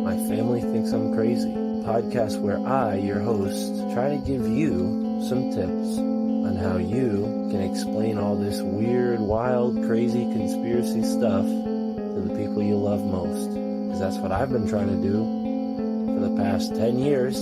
My Family Thinks I'm Crazy, a podcast where I, your host, try to give you some tips on how you can explain all this weird, wild, crazy conspiracy stuff to the people you love most. Because that's what I've been trying to do for the past 10 years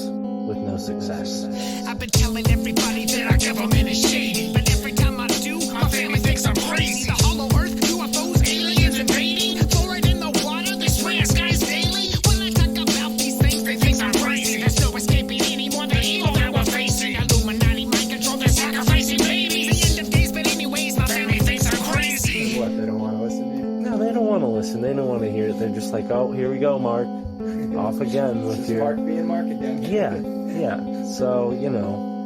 with no success. I've been telling everybody that our government is shady, but every time I do, my family thinks I'm crazy. The hollow earth, UFOs, aliens invading, fluoride in the water, they spray our skies daily. When I talk about these things, they think I'm crazy. There's no escaping anymore the evil that we're facing. Illuminati mind control, they're sacrificing babies. The end of days, but anyways, my family thinks I'm crazy. What, they don't want to listen to you? No, they don't want to listen. They don't want to hear it. They're just like, oh, here we go, Mark. Off again with your... Mark being Mark again. Yeah. So,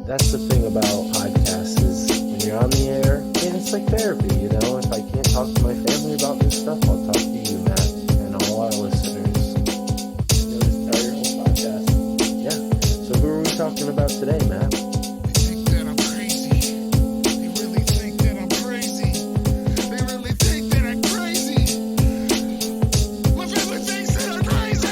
that's the thing about podcasts is when you're on the air, it's like therapy, If I can't talk to my family about this stuff, I'll talk to you, Matt, and all our listeners. You'll just start your own podcast. Yeah. So who are we talking about today, Matt? They think that I'm crazy. They really think that I'm crazy. They really think that I'm crazy. My family thinks that I'm crazy.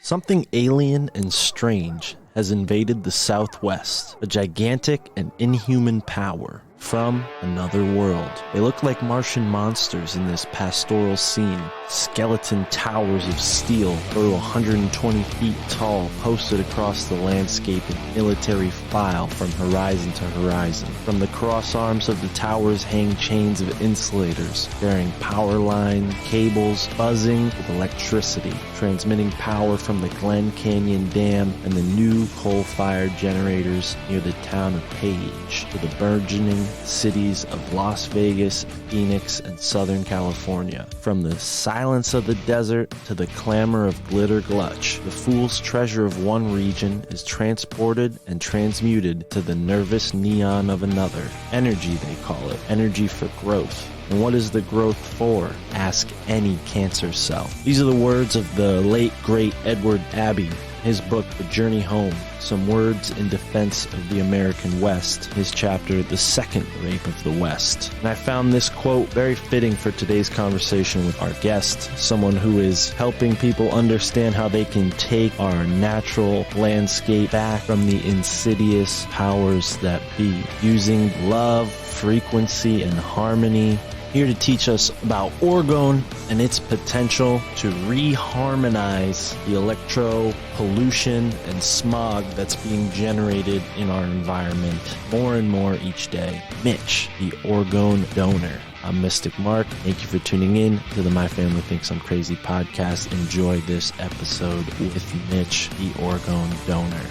Something alien and strange has invaded the Southwest, a gigantic and inhuman power from another world. They look like Martian monsters in this pastoral scene. Skeleton towers of steel over 120 feet tall posted across the landscape in military file from horizon to horizon. From the cross arms of the towers hang chains of insulators bearing power line cables buzzing with electricity, transmitting power from the Glen Canyon Dam and the new coal-fired generators near the town of Page to the burgeoning cities of Las Vegas, Phoenix, and Southern California. From the silence of the desert to the clamor of Glitter Gulch, the fool's treasure of one region is transported and transmuted to the nervous neon of another. Energy, they call it. Energy for growth. And what is the growth for? Ask any cancer cell. These are the words of the late, great Edward Abbey. His book, The Journey Home, Some Words in Defense of the American West, his chapter, The Second Rape of the West. And I found this quote very fitting for today's conversation with our guest, someone who is helping people understand how they can take our natural landscape back from the insidious powers that be, using love, frequency, and harmony. Here to teach us about orgone and its potential to re-harmonize the electro pollution and smog that's being generated in our environment more and more each day. Mitch, the Orgone Donor. I'm Mystic Mark. Thank you for tuning in to the My Family Thinks I'm Crazy podcast. Enjoy this episode with Mitch, the Orgone Donor.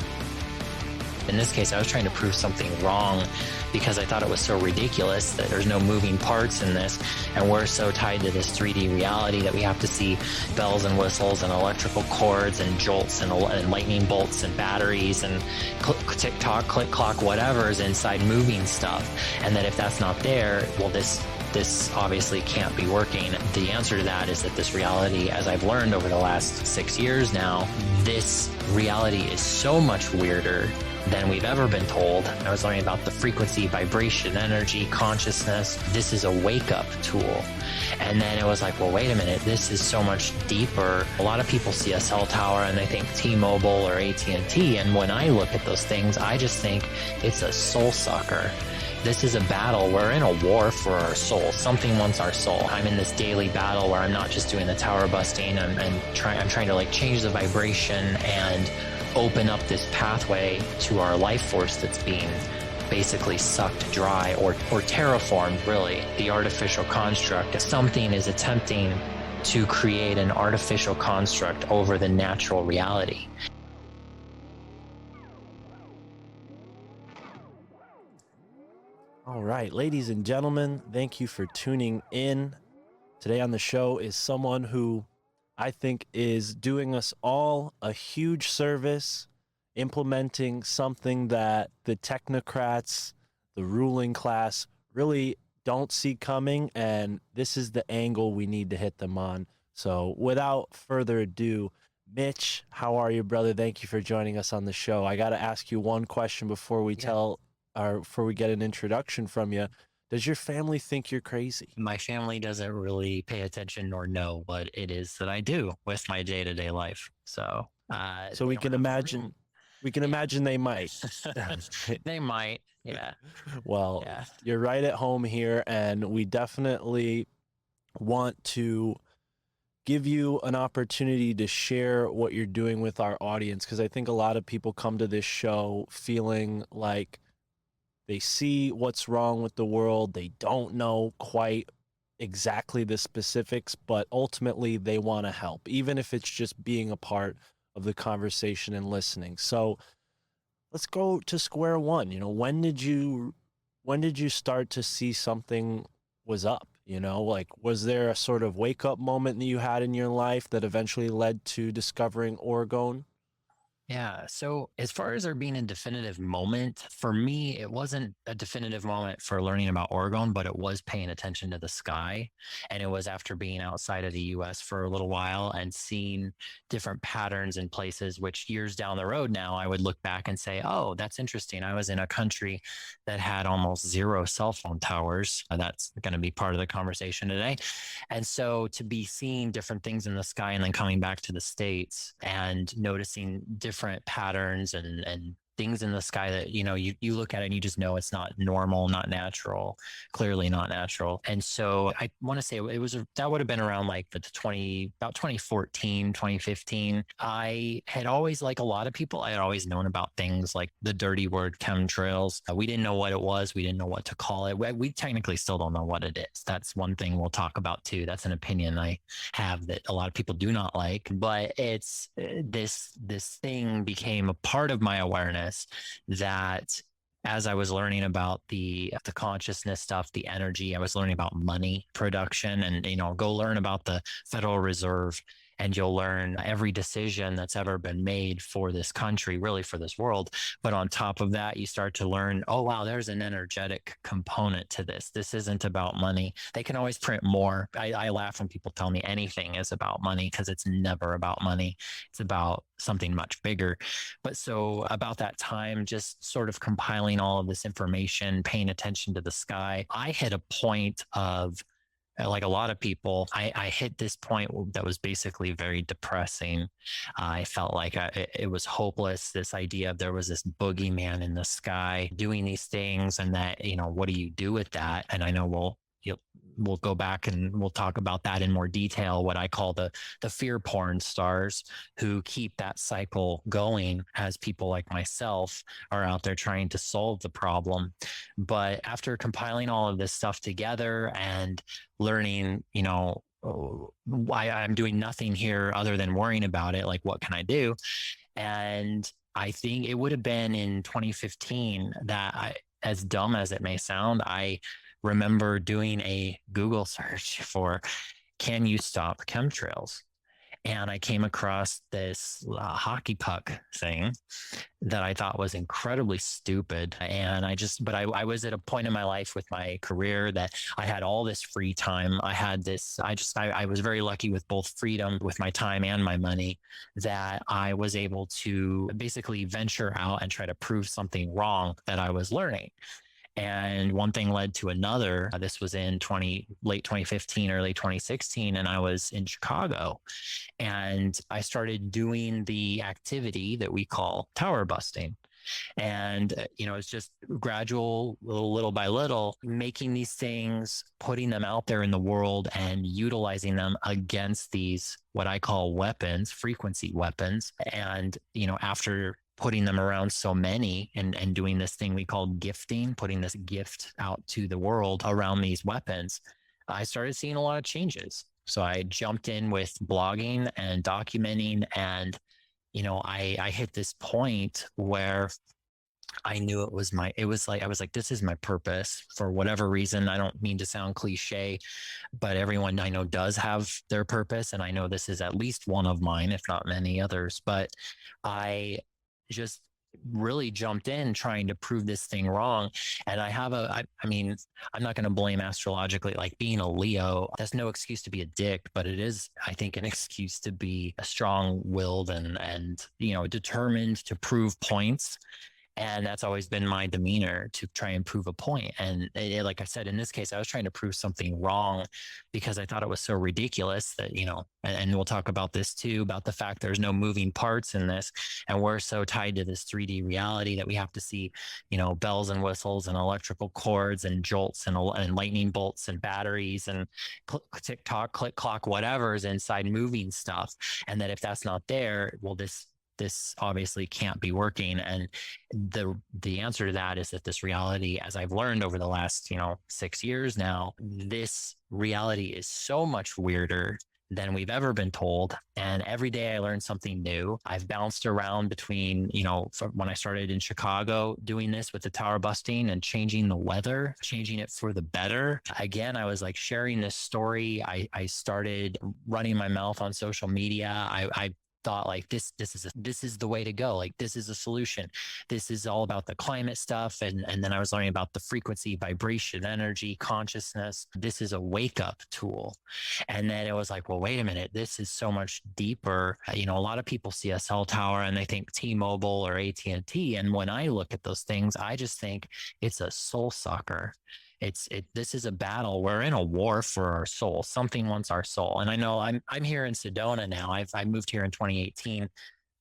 In this case, I was trying to prove something wrong because I thought it was so ridiculous that there's no moving parts in this, and we're so tied to this 3D reality that we have to see bells and whistles and electrical cords and jolts and lightning bolts and batteries and tick-tock, click-clock, whatever is inside moving stuff, and that if that's not there, well, this obviously can't be working. The answer to that is that this reality, as I've learned over the last 6 years now, this reality is so much weirder than we've ever been told. I was learning about the frequency, vibration, energy, consciousness. This is a wake-up tool. And then it was like, well, wait a minute, this is so much deeper. A lot of people see a cell tower and they think T-Mobile or AT&T, and when I look at those things, I just think it's a soul sucker. This is a battle. We're in a war for our soul. Something wants our soul. I'm in this daily battle where I'm not just doing the tower busting. I'm trying to change the vibration and open up this pathway to our life force that's being basically sucked dry or terraformed, really. The artificial construct. Something is attempting to create an artificial construct over the natural reality. All right, ladies and gentlemen, thank you for tuning in. Today on the show is someone who I think is doing us all a huge service, implementing something that the technocrats, the ruling class, really don't see coming, and this is the angle we need to hit them on. So without further ado, Mitch, how are you, brother? Thank you for joining us on the show. I got to ask you one question before we before we get an introduction from you. Does your family think you're crazy? My family doesn't really pay attention or know what it is that I do with my day-to-day life. So, So they we don't can have a imagine, clue. we can Yeah. imagine they might. They might. Yeah. Well, Yeah. you're right at home here, and we definitely want to give you an opportunity to share what you're doing with our audience, because I think a lot of people come to this show feeling like they see what's wrong with the world. They don't know quite exactly the specifics, but ultimately they want to help, even if it's just being a part of the conversation and listening. So let's go to square one. You know, when did you start to see something was up? You know, like, was there a sort of wake up moment that you had in your life that eventually led to discovering Orgone? Yeah. So as far as there being a definitive moment, for me, it wasn't a definitive moment for learning about Orgone, but it was paying attention to the sky. And it was after being outside of the US for a little while and seeing different patterns in places, which years down the road now, I would look back and say, oh, that's interesting. I was in a country that had almost 0 cell phone towers. That's going to be part of the conversation today. And so to be seeing different things in the sky and then coming back to the States and noticing different patterns and things in the sky that, you know, you look at it and you just know it's not normal, not natural, clearly not natural. And so I want to say that would have been around like about 2014, 2015. I had always, like a lot of people, I had always known about things like the dirty word chemtrails. We didn't know what it was. We didn't know what to call it. We technically still don't know what it is. That's one thing we'll talk about too. That's an opinion I have that a lot of people do not like, but it's this thing became a part of my awareness that as I was learning about the consciousness stuff, the energy, I was learning about money production, and, you know, go learn about the Federal Reserve, and you'll learn every decision that's ever been made for this country, really for this world. But on top of that, you start to learn, oh, wow, there's an energetic component to this. This isn't about money. They can always print more. I laugh when people tell me anything is about money, because it's never about money. It's about something much bigger. But so about that time, just sort of compiling all of this information, paying attention to the sky, I hit a point of, like a lot of people, I hit this point that was basically very depressing. I felt like it was hopeless. This idea of there was this boogeyman in the sky doing these things, and that, you know, what do you do with that? And I know we'll go back and we'll talk about that in more detail, what I call the fear porn stars who keep that cycle going as people like myself are out there trying to solve the problem. But after compiling all of this stuff together and learning, you know, why I'm doing nothing here other than worrying about it, like, what can I do? And I think it would have been in 2015 that as dumb as it may sound, I remember doing a Google search for, can you stop chemtrails? And I came across this hockey puck thing that I thought was incredibly stupid. And I was at a point in my life with my career that I had all this free time. I was very lucky with both freedom with my time and my money, that I was able to basically venture out and try to prove something wrong that I was learning. And one thing led to another. This was in late 2015, early 2016, and I was in Chicago. And I started doing the activity that we call tower busting. And, you know, it's just gradual, little by little, making these things, putting them out there in the world and utilizing them against these, what I call weapons, frequency weapons. And, you know, after putting them around so many and doing this thing we call gifting, putting this gift out to the world around these weapons, I started seeing a lot of changes. So I jumped in with blogging and documenting, and, you know, I hit this point where I knew I was like, this is my purpose for whatever reason. I don't mean to sound cliche, but everyone I know does have their purpose. And I know this is at least one of mine, if not many others, but I just really jumped in trying to prove this thing wrong. And I mean, I'm not going to blame astrologically, like being a Leo, that's no excuse to be a dick, but it is, I think, an excuse to be a strong willed and, you know, determined to prove points. And that's always been my demeanor, to try and prove a point. And like I said, in this case, I was trying to prove something wrong because I thought it was so ridiculous that, and we'll talk about this too, about the fact there's no moving parts in this. And we're so tied to this 3D reality that we have to see, bells and whistles and electrical cords and jolts and lightning bolts and batteries and tick tock, click clock, whatever is inside moving stuff. And that if that's not there, well, this obviously can't be working. And the answer to that is that this reality, as I've learned over the last 6 years now, this reality is so much weirder than we've ever been told. And every day I learn something new. I've bounced around between, from when I started in Chicago doing this with the tower busting and changing the weather, changing it for the better. Again, I was like sharing this story. I started running my mouth on social media. I thought like this is the way to go. Like, this is a solution. This is all about the climate stuff. And then I was learning about the frequency, vibration, energy, consciousness. This is a wake up tool. And then it was like, well, wait a minute, this is so much deeper. A lot of people see a cell tower and they think T-Mobile or AT&T. And when I look at those things, I just think it's a soul sucker. This is a battle. We're in a war for our soul. Something wants our soul. And I know I'm here in Sedona now. I moved here in 2018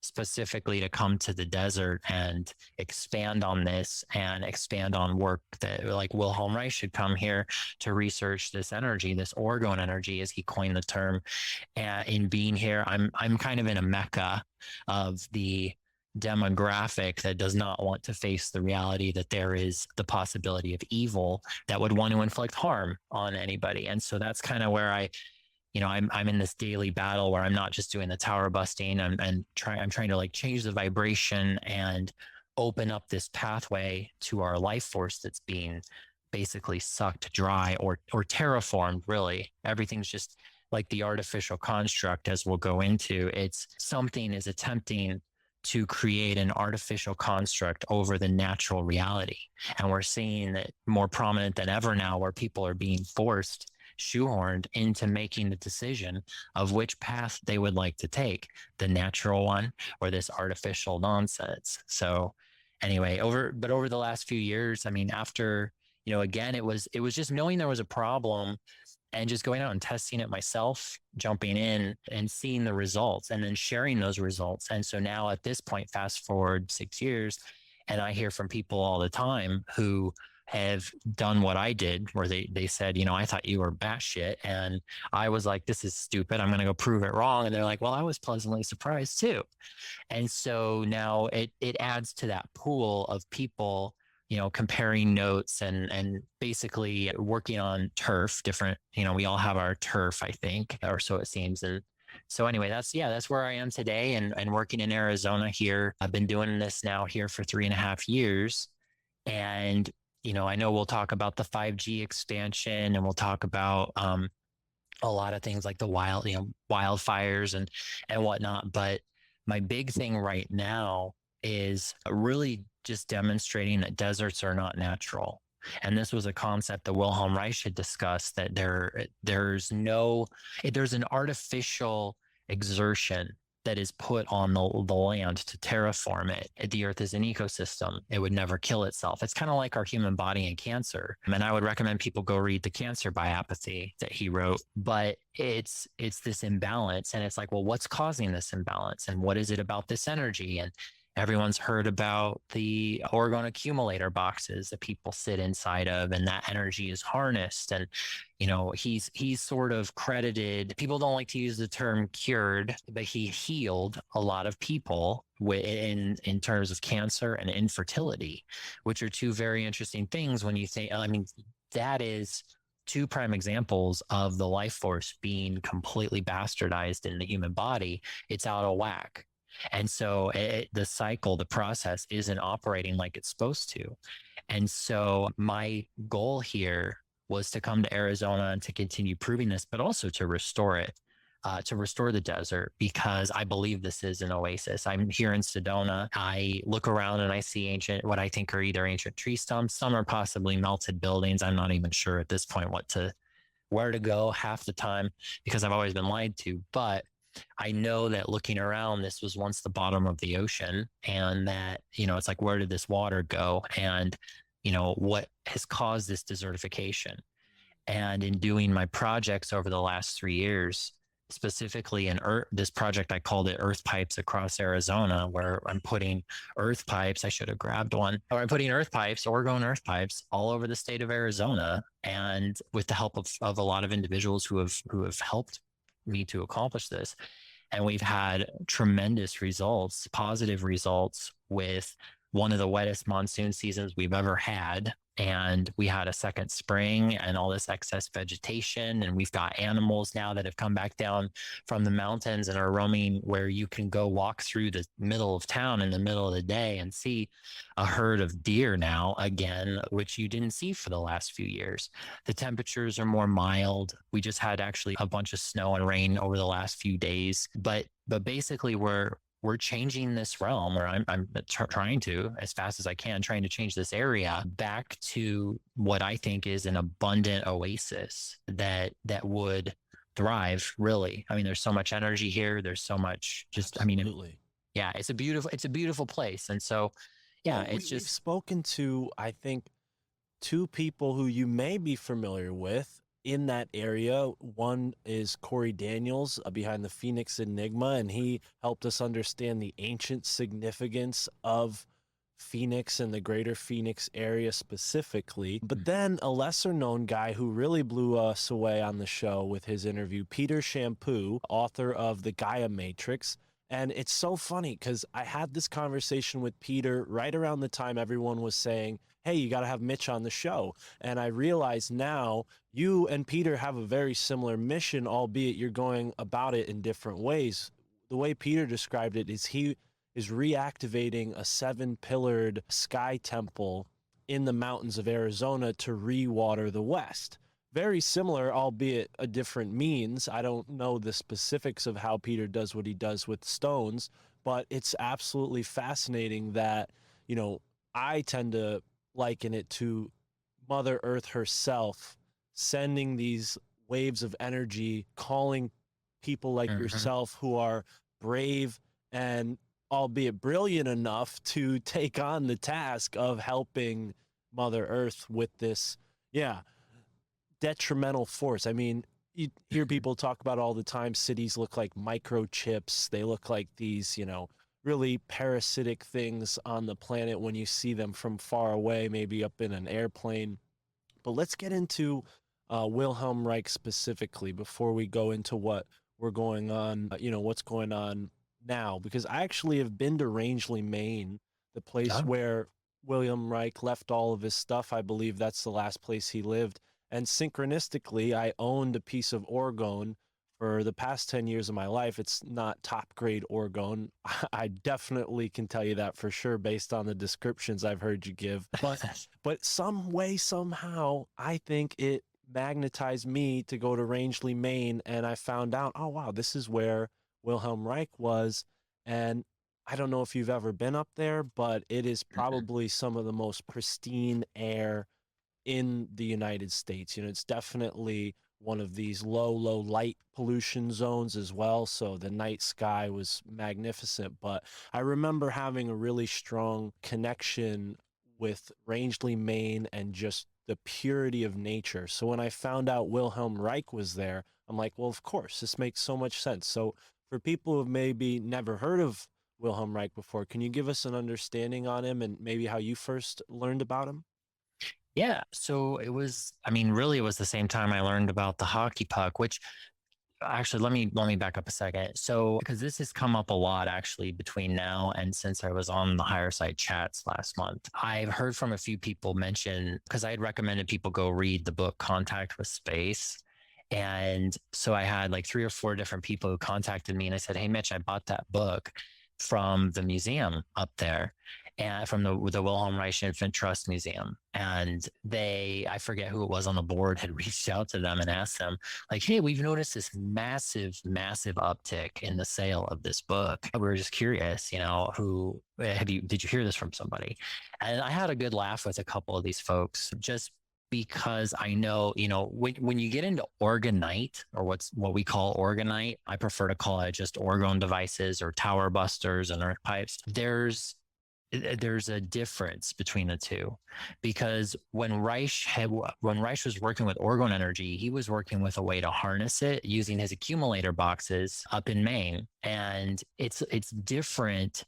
specifically to come to the desert and expand on this and expand on work that, like, Wilhelm Reich should come here to research this energy, this Orgone energy, as he coined the term. And in being here, I'm kind of in a mecca of the demographic that does not want to face the reality that there is the possibility of evil that would want to inflict harm on anybody. And so that's kind of where I'm in this daily battle where I'm not just doing the tower busting. I'm trying to like change the vibration and open up this pathway to our life force that's being basically sucked dry or terraformed. Really, everything's just like the artificial construct, as we'll go into. It's something is attempting to create an artificial construct over the natural reality. And we're seeing it more prominent than ever now, where people are being shoehorned into making the decision of which path they would like to take, the natural one or this artificial nonsense. So anyway, over the last few years, I mean, after, again, it was just knowing there was a problem and just going out and testing it myself, jumping in and seeing the results and then sharing those results. And so now at this point, fast forward 6 years, and I hear from people all the time who have done what I did, where they said, I thought you were batshit. And I was like, this is stupid. I'm going to go prove it wrong. And they're like, well, I was pleasantly surprised too. And so now it adds to that pool of people, comparing notes and basically working on turf, different, we all have our turf, I think, or so it seems. And so anyway, that's where I am today and working in Arizona here. I've been doing this now here for 3.5 years. And, I know we'll talk about the 5G expansion and we'll talk about a lot of things like the wildfires and whatnot. But my big thing right now is really just demonstrating that deserts are not natural. And this was a concept that Wilhelm Reich had discussed, that there's an artificial exertion that is put on the land to terraform it. The earth is an ecosystem. It would never kill itself. It's kind of like our human body and cancer. And I would recommend people go read The Cancer Biopathy that he wrote. But it's this imbalance. And it's like, well, what's causing this imbalance? And what is it about this energy? And everyone's heard about the Orgone accumulator boxes that people sit inside of, and that energy is harnessed. And, he's sort of credited, people don't like to use the term cured, but he healed a lot of people in terms of cancer and infertility, which are two very interesting things when you think, that is two prime examples of the life force being completely bastardized in the human body. It's out of whack. And so the cycle, the process isn't operating like it's supposed to. And so my goal here was to come to Arizona and to continue proving this, but also to restore it, to restore the desert, because I believe this is an oasis. I'm here in Sedona. I look around and I see what I think are either ancient tree stumps. Some are possibly melted buildings. I'm not even sure at this point where to go half the time, because I've always been lied to. But I know that looking around, this was once the bottom of the ocean, and that, it's like, where did this water go? And, what has caused this desertification? And in doing my projects over the last 3 years, specifically in this project, I called it Earth Pipes Across Arizona, where I'm putting earth pipes. I should have grabbed one. Or I'm putting earth pipes, Orgone earth pipes, all over the state of Arizona. And with the help of a lot of individuals who have helped me to accomplish this. And we've had tremendous results, positive results, with one of the wettest monsoon seasons we've ever had. And we had a second spring and all this excess vegetation. And we've got animals now that have come back down from the mountains and are roaming, where you can go walk through the middle of town in the middle of the day and see a herd of deer now again, which you didn't see for the last few years. The temperatures are more mild. We just had actually a bunch of snow and rain over the last few days. But basically we're changing this realm, or I'm trying to, as fast as I can, trying to change this area back to what I think is an abundant oasis that would thrive, really. I mean, there's so much energy here. There's so much Absolutely. Yeah, it's a beautiful place. And so, yeah, We've spoken to, I think, two people who you may be familiar with in that area. One is Corey Daniels, behind the Phoenix Enigma, and he helped us understand the ancient significance of Phoenix and the greater Phoenix area specifically. But then a lesser known guy who really blew us away on the show with his interview, Peter Shampoo, author of the Gaia Matrix. And it's so funny because I had this conversation with Peter right around the time everyone was saying, hey, you got to have Mitch on the show. And I realize now you and Peter have a very similar mission, albeit you're going about it in different ways. The way Peter described it is he is reactivating a 7-pillared sky temple in the mountains of Arizona to re-water the West. Very similar, albeit a different means. I don't know the specifics of how Peter does what he does with stones, but it's absolutely fascinating that, I tend to liken it to Mother Earth herself sending these waves of energy, calling people like yourself who are brave and albeit brilliant enough to take on the task of helping Mother Earth with this, detrimental force. I mean, you hear people talk about all the time, cities look like microchips. They look like these, really parasitic things on the planet when you see them from far away, maybe up in an airplane. But let's get into Wilhelm Reich specifically before we go into what we're going on, what's going on now, because I actually have been to Rangeley, Maine, the place where Wilhelm Reich left all of his stuff. I believe that's the last place he lived. And synchronistically, I owned a piece of Orgone for the past 10 years of my life. It's not top grade Orgone. I definitely can tell you that for sure based on the descriptions I've heard you give. But some way, somehow, I think it magnetized me to go to Rangeley, Maine, and I found out, oh, wow, this is where Wilhelm Reich was. And I don't know if you've ever been up there, but it is probably some of the most pristine air in the United States. It's definitely one of these low light pollution zones as well. So the night sky was magnificent. But I remember having a really strong connection with Rangeley, Maine, and just the purity of nature. So when I found out Wilhelm Reich was there, I'm like, well, of course, this makes so much sense. So for people who've maybe never heard of Wilhelm Reich before, can you give us an understanding on him and maybe how you first learned about him? Yeah, so it was the same time I learned about the hockey puck, which actually, let me back up a second. So, because this has come up a lot actually between now and since I was on the Higher Side Chats last month, I've heard from a few people mention, because I had recommended people go read the book Contact with Space. And so I had like 3 or 4 different people who contacted me and I said, hey, Mitch, I bought that book from the museum up there, and from the Wilhelm Reich Infant Trust Museum. And I forget who it was on the board, had reached out to them and asked them, like, hey, we've noticed this massive uptick in the sale of this book. We were just curious, did you hear this from somebody? And I had a good laugh with a couple of these folks, just because I know, when you get into Orgonite, or what we call Orgonite, I prefer to call it just Orgone Devices or Tower Busters and Earth Pipes. There's a difference between the two, because when Reich was working with Orgone Energy, he was working with a way to harness it using his accumulator boxes up in Maine, and it's different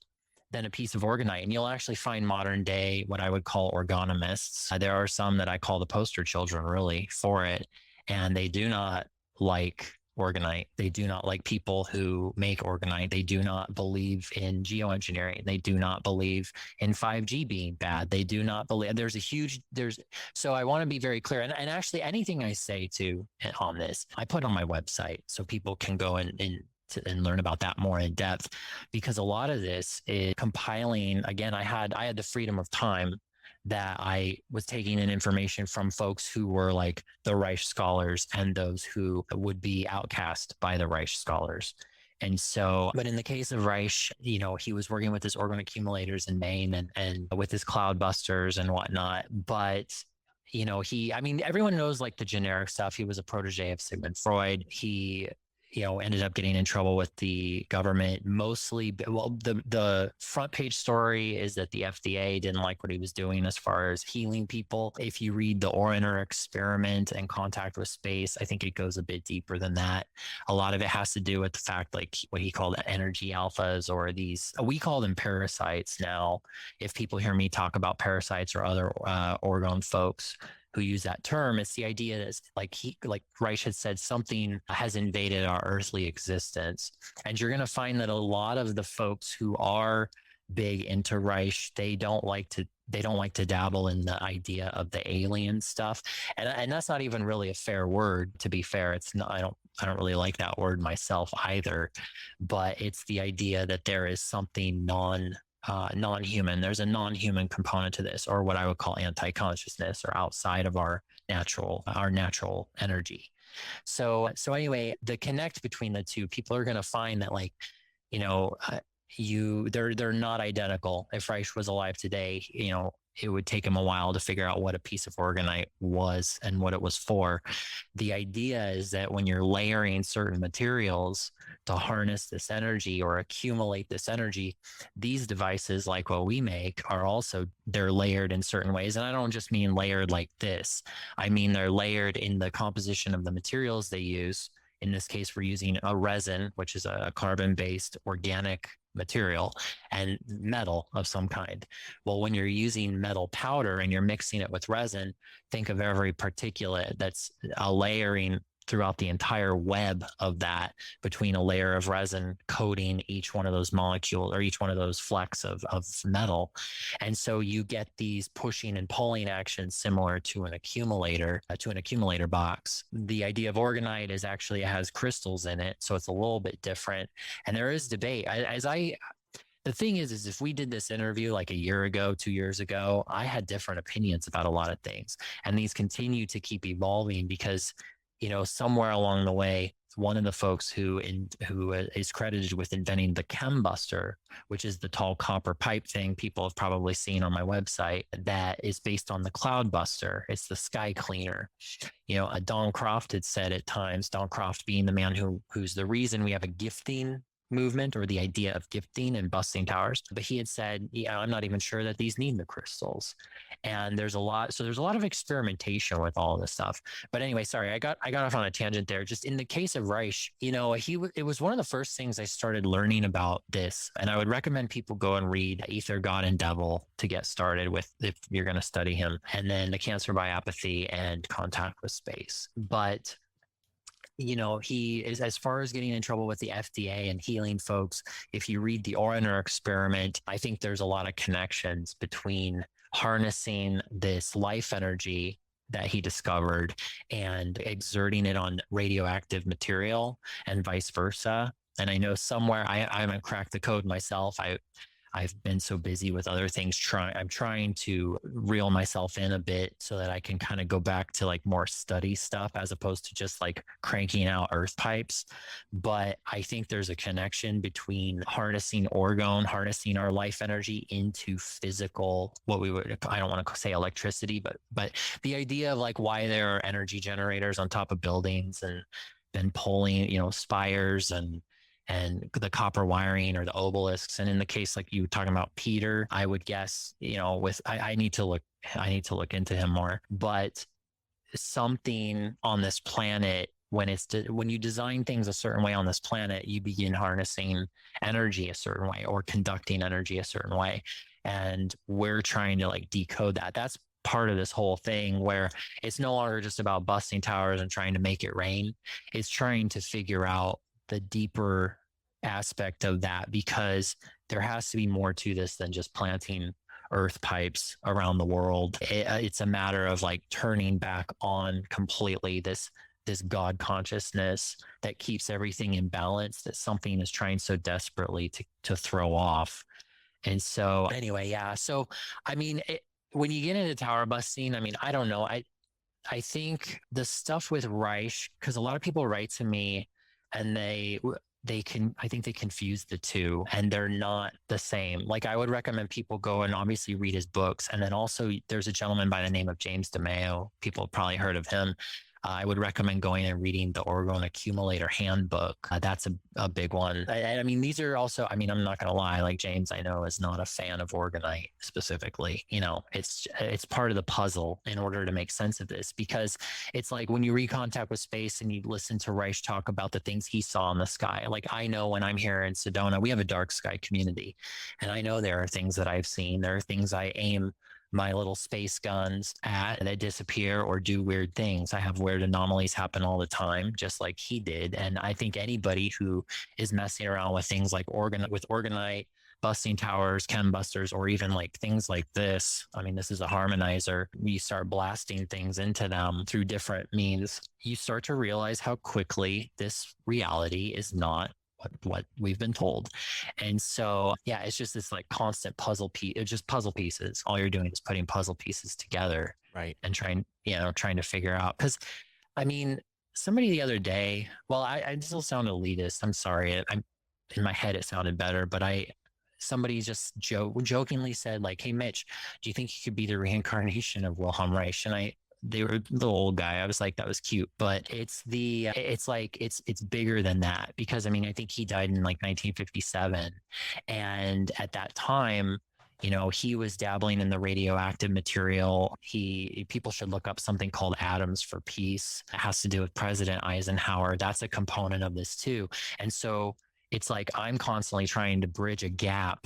than a piece of Orgonite. And you'll actually find modern day what I would call orgonomists. There are some that I call the poster children really for it, and they do not like Orgonite. They do not like people who make Orgonite. They do not believe in geoengineering. They do not believe in 5G being bad. They do not believe so I want to be very clear. And actually anything I say on this, I put on my website so people can go and learn about that more in depth, because a lot of this is compiling. Again, I had the freedom of time that I was taking in information from folks who were like the Reich scholars and those who would be outcast by the Reich scholars. And so, but in the case of Reich, he was working with his Orgone accumulators in Maine and with his cloud busters and whatnot. But everyone knows like the generic stuff. He was a protege of Sigmund Freud. He ended up getting in trouble with the government mostly. Well, the front page story is that the FDA didn't like what he was doing as far as healing people. If you read the Orgone experiment and Contact with Space, I think it goes a bit deeper than that. A lot of it has to do with the fact, like what he called energy alphas, or we call them parasites now. If people hear me talk about parasites or other Orgone folks who use that term, it's the idea that like Reich had said, something has invaded our earthly existence. And you're going to find that a lot of the folks who are big into Reich, they don't like to dabble in the idea of the alien stuff. And that's not even really a fair word, to be fair. It's not, I don't really like that word myself either, but it's the idea that there is something non-human. There's a non-human component to this, or what I would call anti-consciousness, or outside of our natural energy. So anyway, the connect between the two, people are going to find that they're not identical. If Reich was alive today, it would take him a while to figure out what a piece of Orgonite was and what it was for. The idea is that when you're layering certain materials to harness this energy or accumulate this energy, these devices, like what we make, they're layered in certain ways. And I don't just mean layered like this. I mean, they're layered in the composition of the materials they use. In this case, we're using a resin, which is a carbon-based organic material, and metal of some kind. Well, when you're using metal powder and you're mixing it with resin, think of every particulate that's a layering throughout the entire web of that, between a layer of resin coating each one of those molecules or each one of those flecks of metal. And so you get these pushing and pulling actions similar to an accumulator box. The idea of Orgonite is actually it has crystals in it, so it's a little bit different. And there is debate. The thing is if we did this interview like a year ago, 2 years ago, I had different opinions about a lot of things. And these continue to keep evolving because, somewhere along the way, one of the folks who is credited with inventing the chembuster, which is the tall copper pipe thing people have probably seen on my website, that is based on the cloudbuster. It's the sky cleaner. Don Croft had said at times, Don Croft being the man who's the reason we have a gifting movement, or the idea of gifting and busting towers. But he had said, I'm not even sure that these need the crystals. And there's a lot of experimentation with all this stuff. But anyway, sorry, I got off on a tangent there. Just in the case of Reich, it was one of the first things I started learning about this. And I would recommend people go and read Ether, God, and Devil to get started with, if you're going to study him. And then The Cancer by Apathy and Contact with Space. But he is, as far as getting in trouble with the FDA and healing folks, if you read the Orgone experiment, I think there's a lot of connections between harnessing this life energy that he discovered and exerting it on radioactive material and vice versa. And I know somewhere, I haven't cracked the code myself. I've been so busy with other things. I'm trying to reel myself in a bit so that I can kind of go back to like more study stuff as opposed to just like cranking out earth pipes. But I think there's a connection between harnessing orgone, harnessing our life energy into physical, what we would, I don't want to say electricity, but the idea of like why there are energy generators on top of buildings and then pulling, spires and the copper wiring or the obelisks. And in the case, like you talking about Peter, I would guess, I need to look into him more, but something on this planet, when you design things a certain way on this planet, you begin harnessing energy a certain way or conducting energy a certain way. And we're trying to like decode that. That's part of this whole thing where it's no longer just about busting towers and trying to make it rain. It's trying to figure out the deeper aspect of that, because there has to be more to this than just planting earth pipes around the world. It's a matter of like turning back on completely this God consciousness that keeps everything in balance, that something is trying so desperately to throw off. And so anyway, yeah. So, I mean, when you get into tower busting, I mean, I don't know. I think the stuff with Reich, because a lot of people write to me and I think they confuse the two and they're not the same. Like I would recommend people go and obviously read his books. And then also there's a gentleman by the name of James DeMeo. People have probably heard of him. I would recommend going and reading the Orgone Accumulator Handbook. That's a big one. I mean, these are also, I mean, I'm not going to lie, like James, I know, is not a fan of Orgonite specifically. It's part of the puzzle in order to make sense of this, because it's like when you recontact with space and you listen to Reich talk about the things he saw in the sky. Like I know when I'm here in Sedona, we have a dark sky community, and I know there are things that I've seen. There are things I aim my little space guns at that disappear or do weird things. I have weird anomalies happen all the time, just like he did. And I think anybody who is messing around with things like Orgonite, busting towers, chem busters, or even like things like this. I mean, this is a harmonizer. You start blasting things into them through different means. You start to realize how quickly this reality is not what we've been told. And so, yeah, it's just this like constant puzzle piece. It's just puzzle pieces. All you're doing is putting puzzle pieces together, Right. and trying to figure out. Because, I mean, somebody the other day, well, I still sound elitist. I'm sorry. I'm in my head, it sounded better, but somebody just jokingly said like, "Hey, Mitch, do you think you could be the reincarnation of Wilhelm Reich?" And they were the old guy. I was like, that was cute, but it's bigger than that, because I mean, I think he died in like 1957. And at that time, he was dabbling in the radioactive material. People should look up something called Atoms for Peace. It has to do with President Eisenhower. That's a component of this too. And so it's like, I'm constantly trying to bridge a gap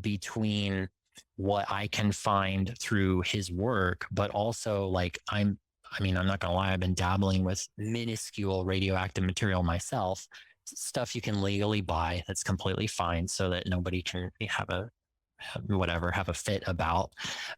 between what I can find through his work, but also like I'm not gonna lie, I've been dabbling with minuscule radioactive material myself, stuff you can legally buy that's completely fine, so that nobody can have a fit about.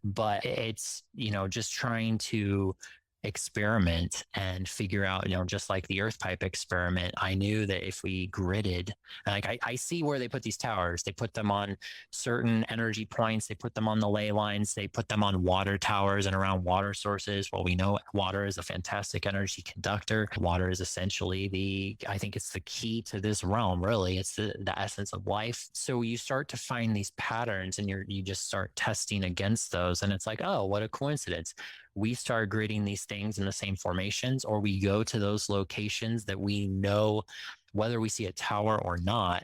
But it's, just trying to experiment and figure out, just like the earth pipe experiment. I knew that if we gridded, like I see where they put these towers, they put them on certain energy points, they put them on the ley lines, they put them on water towers and around water sources. Well, we know water is a fantastic energy conductor. Water is essentially I think it's the key to this realm, really. It's the essence of life. So you start to find these patterns and you just start testing against those. And it's like, oh, what a coincidence. We start gridding these things in the same formations, or we go to those locations that we know, whether we see a tower or not,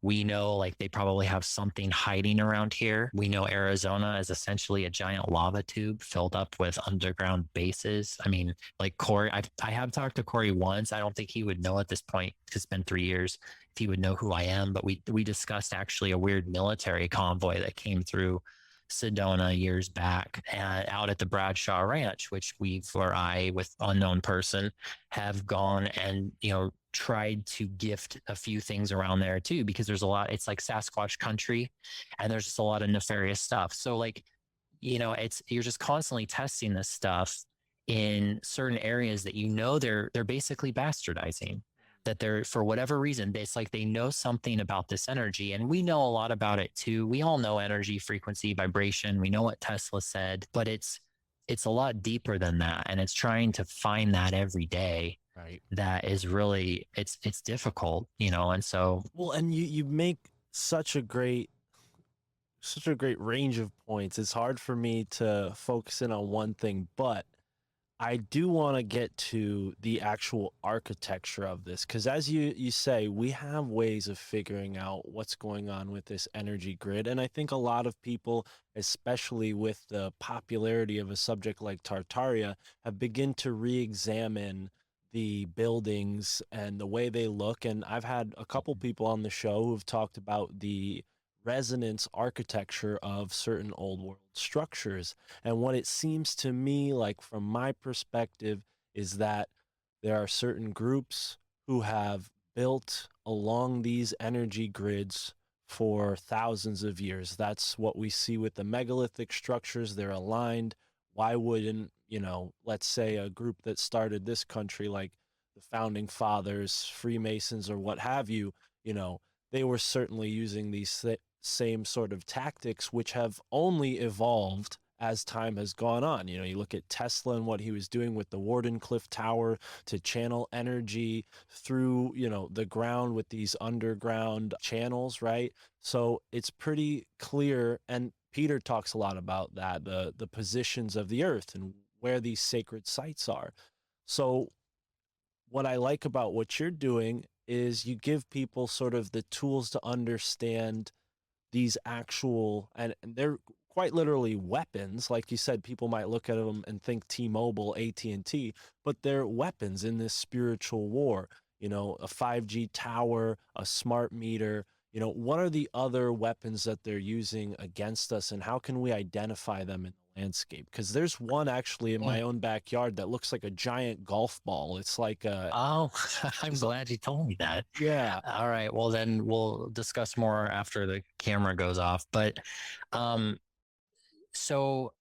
we know like they probably have something hiding around here. We know Arizona is essentially a giant lava tube filled up with underground bases. I mean, like Corey, I have talked to Corey once. I don't think he would know at this point, because it's been 3 years, if he would know who I am. But we discussed actually a weird military convoy that came through Sedona years back out at the Bradshaw Ranch, which I, with unknown person, have gone and, tried to gift a few things around there too, because there's a lot, it's like Sasquatch country and there's just a lot of nefarious stuff. So like, you're just constantly testing this stuff in certain areas that, they're basically bastardizing. that they're, for whatever reason, it's like they know something about this energy, and we know a lot about it too. We all know energy, frequency, vibration. We know what Tesla said, but it's a lot deeper than that, and it's trying to find that every day. Right. That is really, it's difficult, you know. And so, Well, and you make such a great range of points. It's hard for me to focus in on one thing, but I do want to get to the actual architecture of this, because as you say, we have ways of figuring out what's going on with this energy grid. And I think a lot of people, especially with the popularity of a subject like Tartaria, have begun to re-examine the buildings and the way they look. And I've had a couple people on the show who've talked about the resonance architecture of certain old world structures. And what it seems to me like, from my perspective, is that there are certain groups who have built along these energy grids for thousands of years. That's what we see with the megalithic structures. They're aligned. Why wouldn't, let's say a group that started this country, like the founding fathers, Freemasons, or what have you, they were certainly using these same sort of tactics, which have only evolved as time has gone on. You look at Tesla and what he was doing with the Wardenclyffe Tower to channel energy through, the ground with these underground channels, right? So it's pretty clear, and Peter talks a lot about that, the positions of the earth and where these sacred sites are. So what I like about what you're doing is you give people sort of the tools to understand these actual, and they're quite literally weapons. Like you said, people might look at them and think T-Mobile, AT&T, but they're weapons in this spiritual war. A 5G tower, a smart meter. What are the other weapons that they're using against us, and how can we identify them in the landscape? Because there's one actually in my own backyard that looks like a giant golf ball. It's like a... Oh, I'm glad you told me that. Yeah. All right. Well, then we'll discuss more after the camera goes off. But so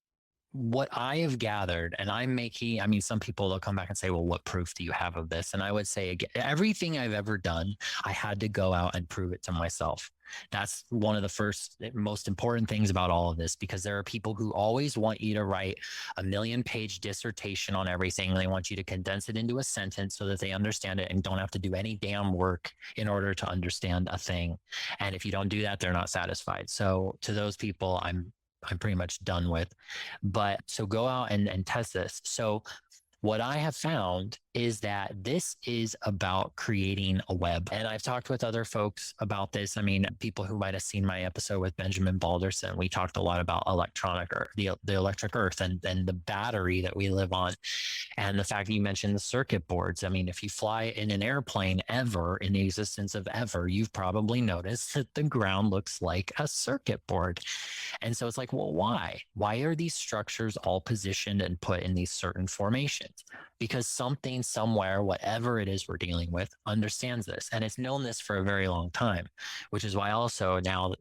what I have gathered, and I'm making, I mean, some people, they'll come back and say, well, what proof do you have of this? And I would say, again, everything I've ever done, I had to go out and prove it to myself. That's one of the first, most important things about all of this, because there are people who always want you to write a 1,000,000-page dissertation on everything. They want you to condense it into a sentence so that they understand it and don't have to do any damn work in order to understand a thing. And if you don't do that, they're not satisfied. So to those people, I'm pretty much done with. But so go out and test this. So what I have found is that this is about creating a web. And I've talked with other folks about this. I mean, people who might have seen my episode with Benjamin Balderson, we talked a lot about electronic earth, the electric earth, and the battery that we live on. And the fact that you mentioned the circuit boards. I mean, if you fly in an airplane ever, in the existence of ever, you've probably noticed that the ground looks like a circuit board. And so it's like, well, why? Why are these structures all positioned and put in these certain formations? Because something somewhere, whatever it is we're dealing with, understands this. And it's known this for a very long time, which is why also now,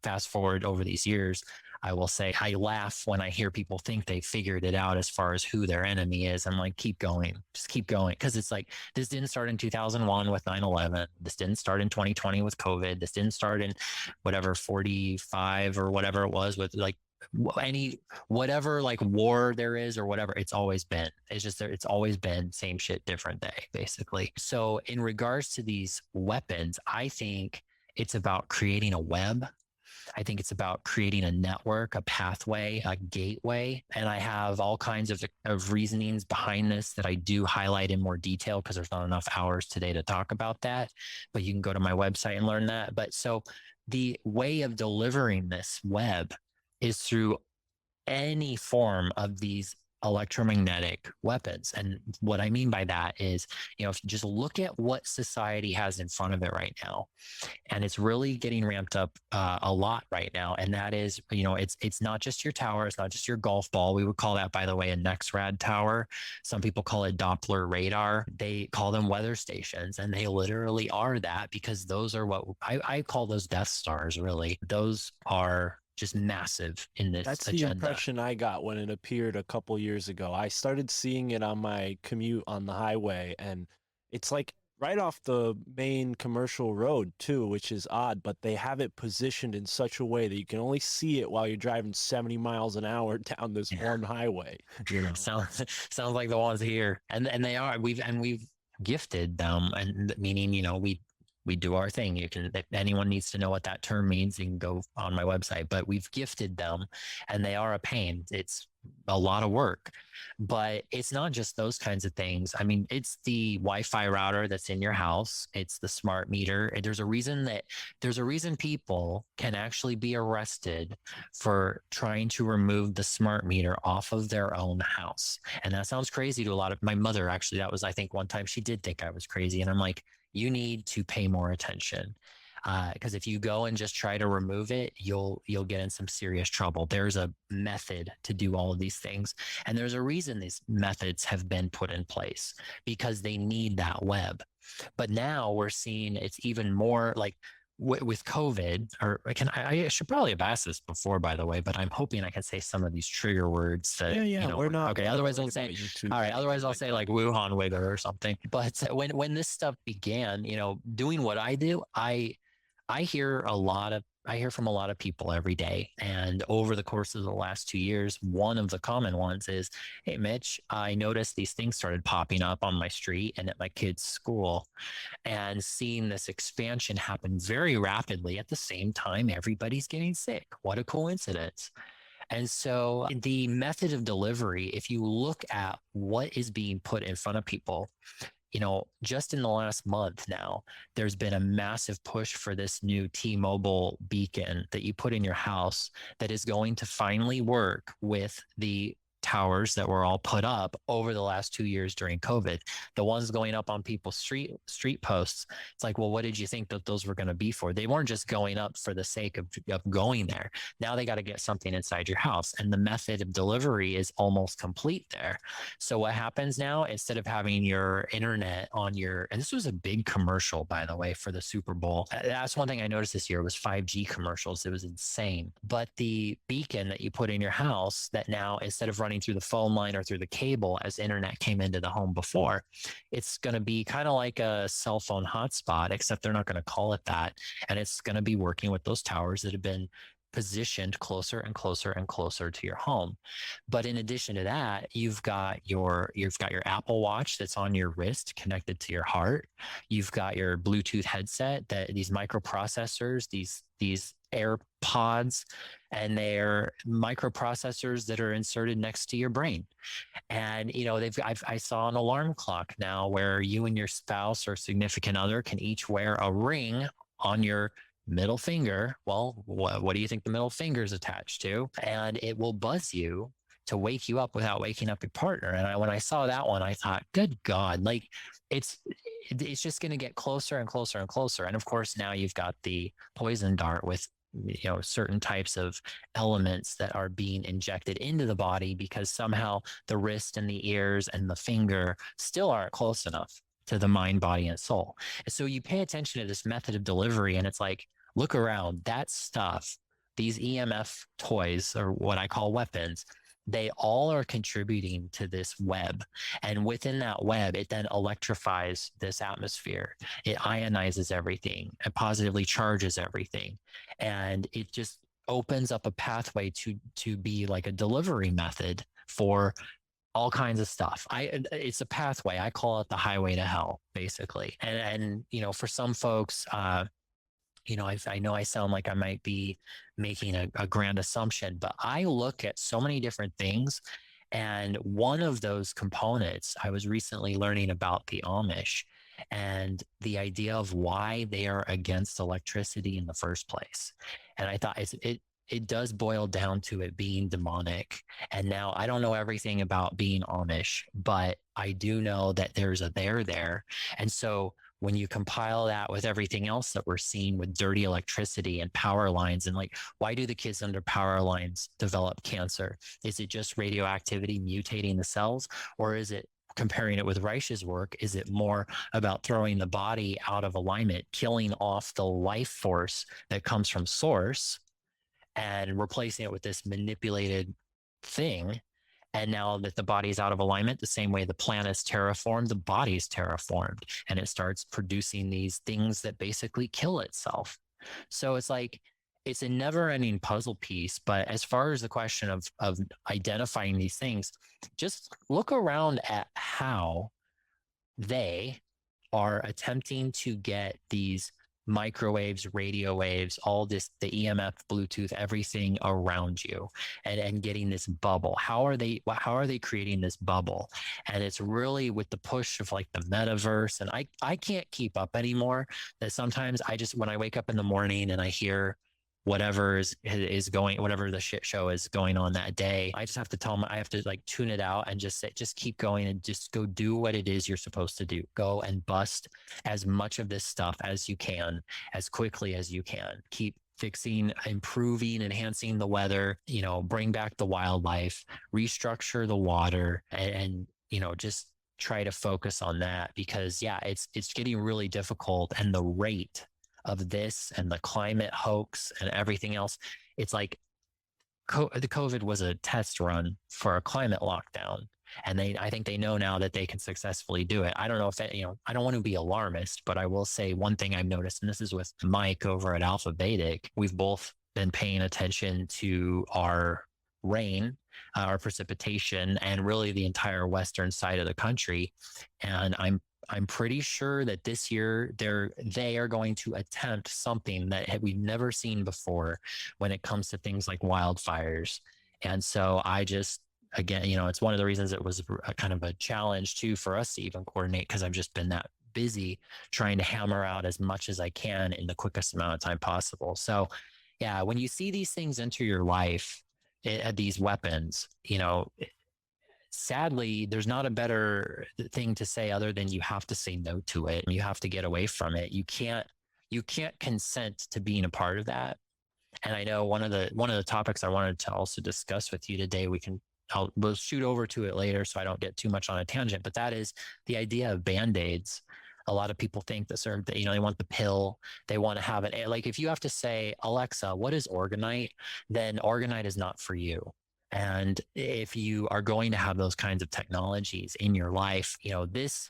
fast forward over these years, I will say I laugh when I hear people think they figured it out as far as who their enemy is. I'm like, keep going, just keep going. Because it's like, this didn't start in 2001 with 9/11. This didn't start in 2020 with COVID. This didn't start in whatever 45 or whatever it was with like whatever like war there is or whatever. It's always been, it's always been same shit, different day, basically. So in regards to these weapons, I think it's about creating a web. I think it's about creating a network, a pathway, a gateway. And I have all kinds of reasonings behind this that I do highlight in more detail because there's not enough hours today to talk about that. But you can go to my website and learn that. But so the way of delivering this web is through any form of these electromagnetic weapons. And what I mean by that is, if you just look at what society has in front of it right now, and it's really getting ramped up a lot right now. And that is, it's not just your tower. It's not just your golf ball. We would call that, by the way, a NexRad tower. Some people call it Doppler radar. They call them weather stations, and they literally are that, because those are what I call those Death Stars, really. Those are just massive in this That's agenda. the impression I got when it appeared a couple years ago. I started seeing it on my commute on the highway, and it's like right off the main commercial road too, which is odd, but they have it positioned in such a way that you can only see it while you're driving 70 miles an hour down this one highway. You know, Sounds like the ones here, and they are. We've gifted them, and meaning, we do our thing. You can, if anyone needs to know what that term means, you can go on my website. But we've gifted them, and they are a pain. It's a lot of work, but it's not just those kinds of things. I mean, it's the Wi-Fi router that's in your house. It's the smart meter. And there's a reason people can actually be arrested for trying to remove the smart meter off of their own house. And that sounds crazy to a lot of my mother. Actually, that was, I think, one time she did think I was crazy. And I'm like, you need to pay more attention. Because if you go and just try to remove it, you'll get in some serious trouble. There's a method to do all of these things, and there's a reason these methods have been put in place, because they need that web. But now we're seeing it's even more like with COVID. Or I should probably have asked this before, by the way, but I'm hoping I can say some of these trigger words that we're not okay. Otherwise, I'll say all right. Otherwise, I'll say like Wuhan wigger or something. But when this stuff began, doing what I do, I hear from a lot of people every day. And over the course of the last 2 years, one of the common ones is, hey, Mitch, I noticed these things started popping up on my street and at my kids' school, and seeing this expansion happen very rapidly at the same time everybody's getting sick. What a coincidence. And so the method of delivery, if you look at what is being put in front of people, just in the last month now, there's been a massive push for this new T-Mobile beacon that you put in your house that is going to finally work with the towers that were all put up over the last 2 years during COVID. The ones going up on people's street posts. It's like, well, what did you think that those were going to be for? They weren't just going up for the sake of going there. Now they got to get something inside your house, and the method of delivery is almost complete there. So what happens now, instead of having your internet on your, and this was a big commercial, by the way, for the Super Bowl. That's one thing I noticed this year was 5G commercials. It was insane. But the beacon that you put in your house, that now, instead of running through the phone line or through the cable as internet came into the home before, it's going to be kind of like a cell phone hotspot, except they're not going to call it that. And it's going to be working with those towers that have been positioned closer and closer and closer to your home. But in addition to that, you've got your Apple Watch that's on your wrist connected to your heart. You've got your Bluetooth headset, that these microprocessors, these AirPods, and they're microprocessors that are inserted next to your brain. And I saw an alarm clock now where you and your spouse or significant other can each wear a ring on your middle finger. Well, what do you think the middle finger is attached to? And it will buzz you to wake you up without waking up your partner. And when I saw that one, I thought, good God, like it's just going to get closer and closer and closer. And of course, now you've got the poison dart with certain types of elements that are being injected into the body, because somehow the wrist and the ears and the finger still aren't close enough to the mind, body, and soul. And so you pay attention to this method of delivery, and it's like, look around, that stuff, these EMF toys, or what I call weapons, they all are contributing to this web. And within that web, it then electrifies this atmosphere. It ionizes everything and positively charges everything. And it just opens up a pathway to be like a delivery method for all kinds of stuff. It's a pathway. I call it the highway to hell, basically. And for some folks, I know I sound like I might be making a grand assumption, but I look at so many different things. And one of those components, I was recently learning about the Amish and the idea of why they are against electricity in the first place. And I thought it does boil down to it being demonic. And now I don't know everything about being Amish, but I do know that there's a there. And so when you compile that with everything else that we're seeing with dirty electricity and power lines, and like, why do the kids under power lines develop cancer? Is it just radioactivity mutating the cells? Or is it, comparing it with Reich's work, is it more about throwing the body out of alignment, killing off the life force that comes from source, and replacing it with this manipulated thing? And now that the body is out of alignment, the same way the planet's terraformed, the body's terraformed, and it starts producing these things that basically kill itself. So it's like, it's a never ending puzzle piece. But as far as the question of identifying these things, just look around at how they are attempting to get these microwaves, radio waves, all this, the EMF, Bluetooth, everything around you, and getting this bubble. How are they creating this bubble? And it's really with the push of like the metaverse. And I can't keep up anymore. That sometimes I just, when I wake up in the morning and I hear whatever is going, whatever the shit show is going on that day, I just have to tell them, I have to like tune it out and just say, just keep going and just go do what it is you're supposed to do. Go and bust as much of this stuff as you can, as quickly as you can. Keep fixing, improving, enhancing the weather, bring back the wildlife, restructure the water, and just try to focus on that, because yeah, it's getting really difficult. And the rate of this and the climate hoax and everything else, it's like the COVID was a test run for a climate lockdown. And I think they know now that they can successfully do it. I don't know if I don't want to be alarmist, but I will say one thing I've noticed, and this is with Mike over at Alpha Vedic, we've both been paying attention to our rain, our precipitation, and really the entire western side of the country. And I'm pretty sure that this year they are going to attempt something that we've never seen before when it comes to things like wildfires. And so I just, again, it's one of the reasons it was a kind of a challenge too for us to even coordinate, because I've just been that busy trying to hammer out as much as I can in the quickest amount of time possible. So yeah, when you see these things enter your life, these weapons, sadly, there's not a better thing to say other than you have to say no to it. You have to get away from it. You can't consent to being a part of that. And I know one of the topics I wanted to also discuss with you today, we'll shoot over to it later so I don't get too much on a tangent, but that is the idea of Band-Aids. A lot of people think that they want the pill, they want to have it. Like if you have to say, Alexa, what is Orgonite? Then Orgonite is not for you. And if you are going to have those kinds of technologies in your life, this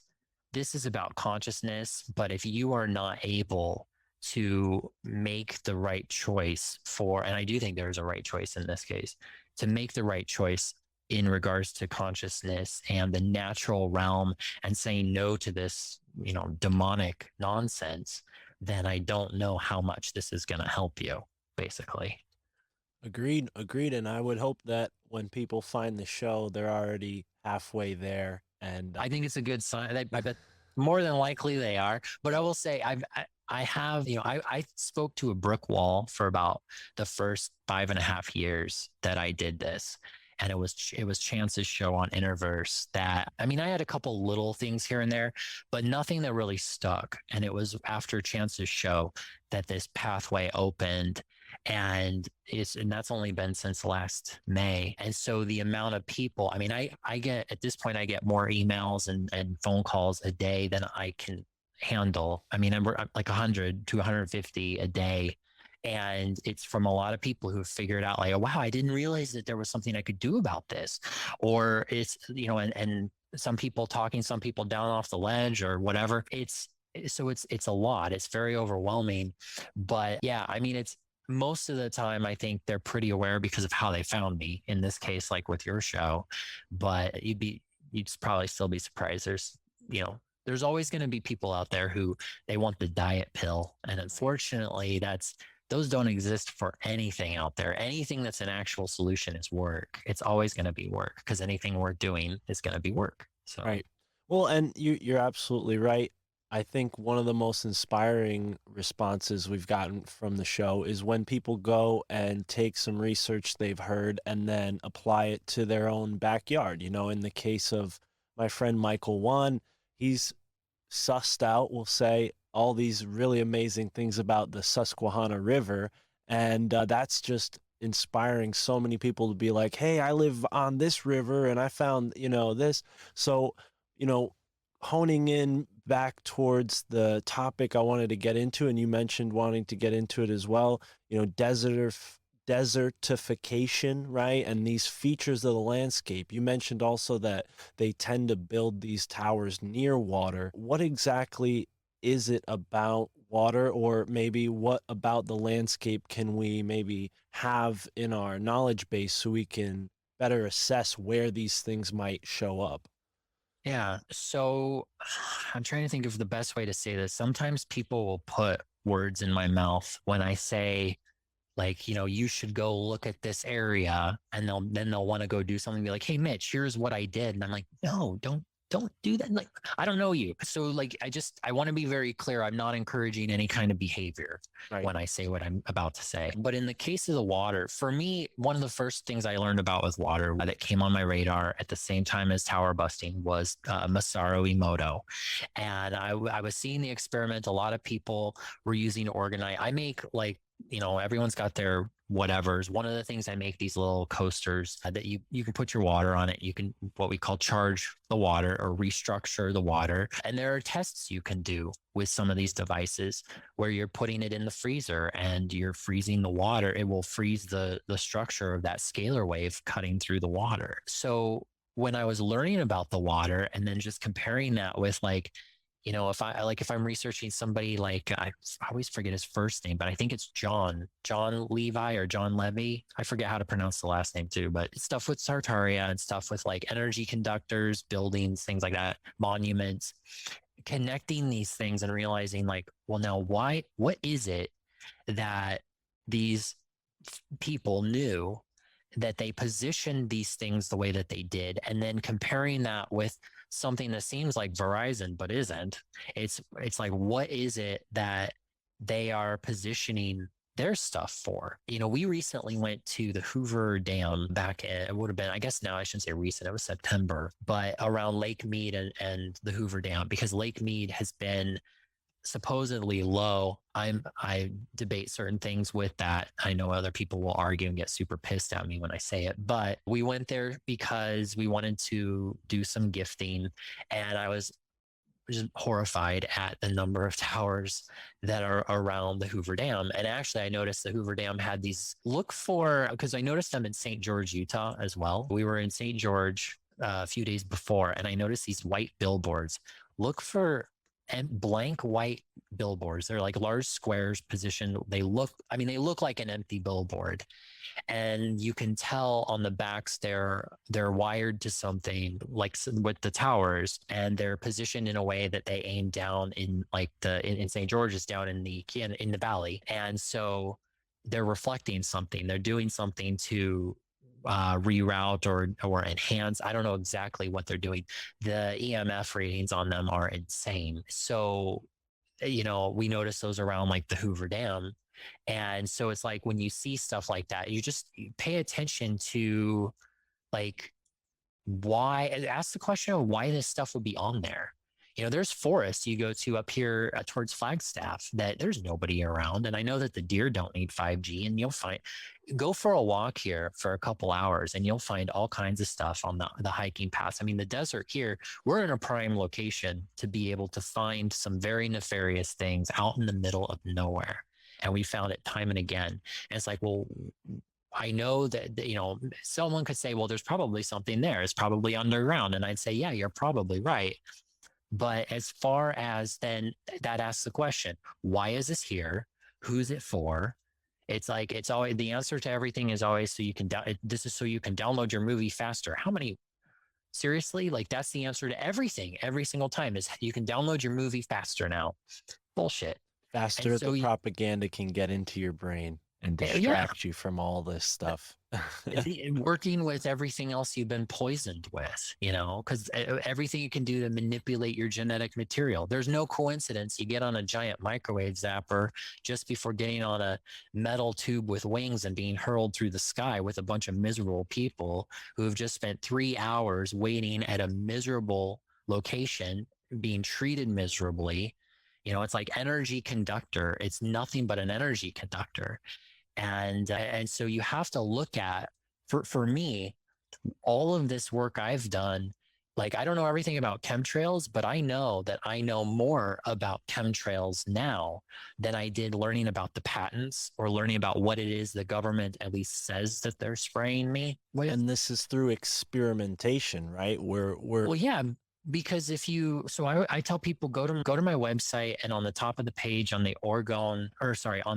is about consciousness. But if you are not able to make the right choice and I do think there's a right choice in this case, to make the right choice in regards to consciousness and the natural realm, and saying no to this, demonic nonsense, then I don't know how much this is going to help you, basically. Agreed. And I would hope that when people find the show, they're already halfway there. And I think it's a good sign. I bet more than likely they are. But I will say, I spoke to a brick wall for about the first 5.5 years that I did this. And it was Chance's show on Interverse that, I had a couple little things here and there, but nothing that really stuck. And it was after Chance's show that this pathway opened. And that's only been since last May. And so the amount of people, I get, at this point, I get more emails and phone calls a day than I can handle. I'm like 100 to 150 a day. And it's from a lot of people who have figured out like, oh, wow, I didn't realize that there was something I could do about this. Or it's, and some people talking some people down off the ledge or whatever. It's a lot. It's very overwhelming. But yeah, it's most of the time, I think they're pretty aware because of how they found me in this case, like with your show. But you'd probably still be surprised. There's always going to be people out there who they want the diet pill. And unfortunately, those don't exist for anything out there. Anything that's an actual solution is work. It's always going to be work, because anything we're doing is going to be work. So, right. Well, and you're absolutely right. I think one of the most inspiring responses we've gotten from the show is when people go and take some research they've heard and then apply it to their own backyard. In the case of my friend Michael Wan, he's sussed out, we'll say, all these really amazing things about the Susquehanna River. And that's just inspiring so many people to be like, hey, I live on this river and I found, this. So, honing in back towards the topic I wanted to get into, and you mentioned wanting to get into it as well, desertification, right? And these features of the landscape. You mentioned also that they tend to build these towers near water. What exactly is it about water, or maybe what about the landscape can we maybe have in our knowledge base so we can better assess where these things might show up? Yeah. So I'm trying to think of the best way to say this. Sometimes people will put words in my mouth when I say, like, you should go look at this area, and they'll want to go do something, be like, hey Mitch, here's what I did. And I'm like, no, don't do that. Like, I don't know you. So like, I want to be very clear. I'm not encouraging any kind of behavior Right. when I say what I'm about to say. But in the case of the water, for me, one of the first things I learned about with water that came on my radar at the same time as tower busting was Masaru Emoto. And I was seeing the experiment. A lot of people were using Orgonite. I make like, everyone's got their whatevers. One of the things I make these little coasters that you can put your water on it. You can what we call charge the water or restructure the water. And there are tests you can do with some of these devices where you're putting it in the freezer and you're freezing the water. It will freeze the structure of that scalar wave cutting through the water. So when I was learning about the water and then just comparing that with like, if I'm researching somebody like, I always forget his first name, but I think it's John Levi or John Levy. I forget how to pronounce the last name too, but stuff with Sartaria and stuff with like energy conductors, buildings, things like that, monuments, connecting these things and realizing like, well, now what is it that these people knew that they positioned these things the way that they did, and then comparing that with something that seems like Verizon but isn't. It's like, what is it that they are positioning their stuff for? We recently went to the Hoover Dam back it would have been, I guess now I shouldn't say recent, it was September, but around Lake Mead and the Hoover Dam, because Lake Mead has been supposedly low. I debate certain things with that. I know other people will argue and get super pissed at me when I say it, but we went there because we wanted to do some gifting, and I was just horrified at the number of towers that are around the Hoover Dam. And actually, I noticed the Hoover Dam had these, because I noticed them in St. George, Utah as well. We were in St. George a few days before, and I noticed these white billboards. Look for and blank white billboards. They're like large squares positioned. They look like an empty billboard, and you can tell on the backs they're wired to something like with the towers, and they're positioned in a way that they aim down in like in St. George's down in the valley, and so they're reflecting something. They're doing something to reroute or enhance. I don't know exactly what they're doing. The EMF readings on them are insane. So, we notice those around like the Hoover Dam. And so it's like when you see stuff like that, you pay attention to like ask the question of why this stuff would be on there. There's forests you go to up here towards Flagstaff that there's nobody around. And I know that the deer don't need 5G, and go for a walk here for a couple hours and you'll find all kinds of stuff on the hiking paths. I mean, the desert here, we're in a prime location to be able to find some very nefarious things out in the middle of nowhere. And we found it time and again. And it's like, well, I know that, someone could say, well, there's probably something there. It's probably underground. And I'd say, yeah, you're probably right. But as far as then that asks the question, why is this here? Who's it for? It's like, it's always, the answer to everything is always this is so you can download your movie faster. Seriously? Like, that's the answer to everything every single time is you can download your movie faster now. Bullshit. Faster the propaganda can get into your brain and distract you from all this stuff. Working with everything else you've been poisoned with, because everything you can do to manipulate your genetic material. There's no coincidence you get on a giant microwave zapper just before getting on a metal tube with wings and being hurled through the sky with a bunch of miserable people who have just spent 3 hours waiting at a miserable location, being treated miserably. It's like energy conductor. It's nothing but an energy conductor. And so you have to look at, for me, all of this work I've done Like, I don't know everything about chemtrails, but I know that I know more about chemtrails now than I did learning about the patents or learning about what it is the government at least says that they're spraying me with. And this is through experimentation, right? Well, yeah, because if you, so I tell people go to my website, and on the top of the page on the on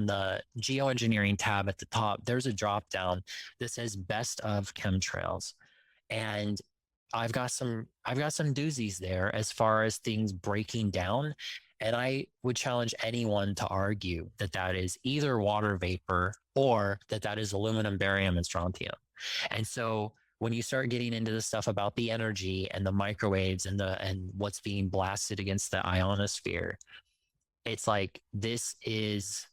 the geoengineering tab at the top, there's a drop down that says best of chemtrails. And I've got some doozies there as far as things breaking down. And I would challenge anyone to argue that that is either water vapor or that that is aluminum, barium, and strontium. And so when you start getting into the stuff about the energy and the microwaves and what's being blasted against the ionosphere, it's like this is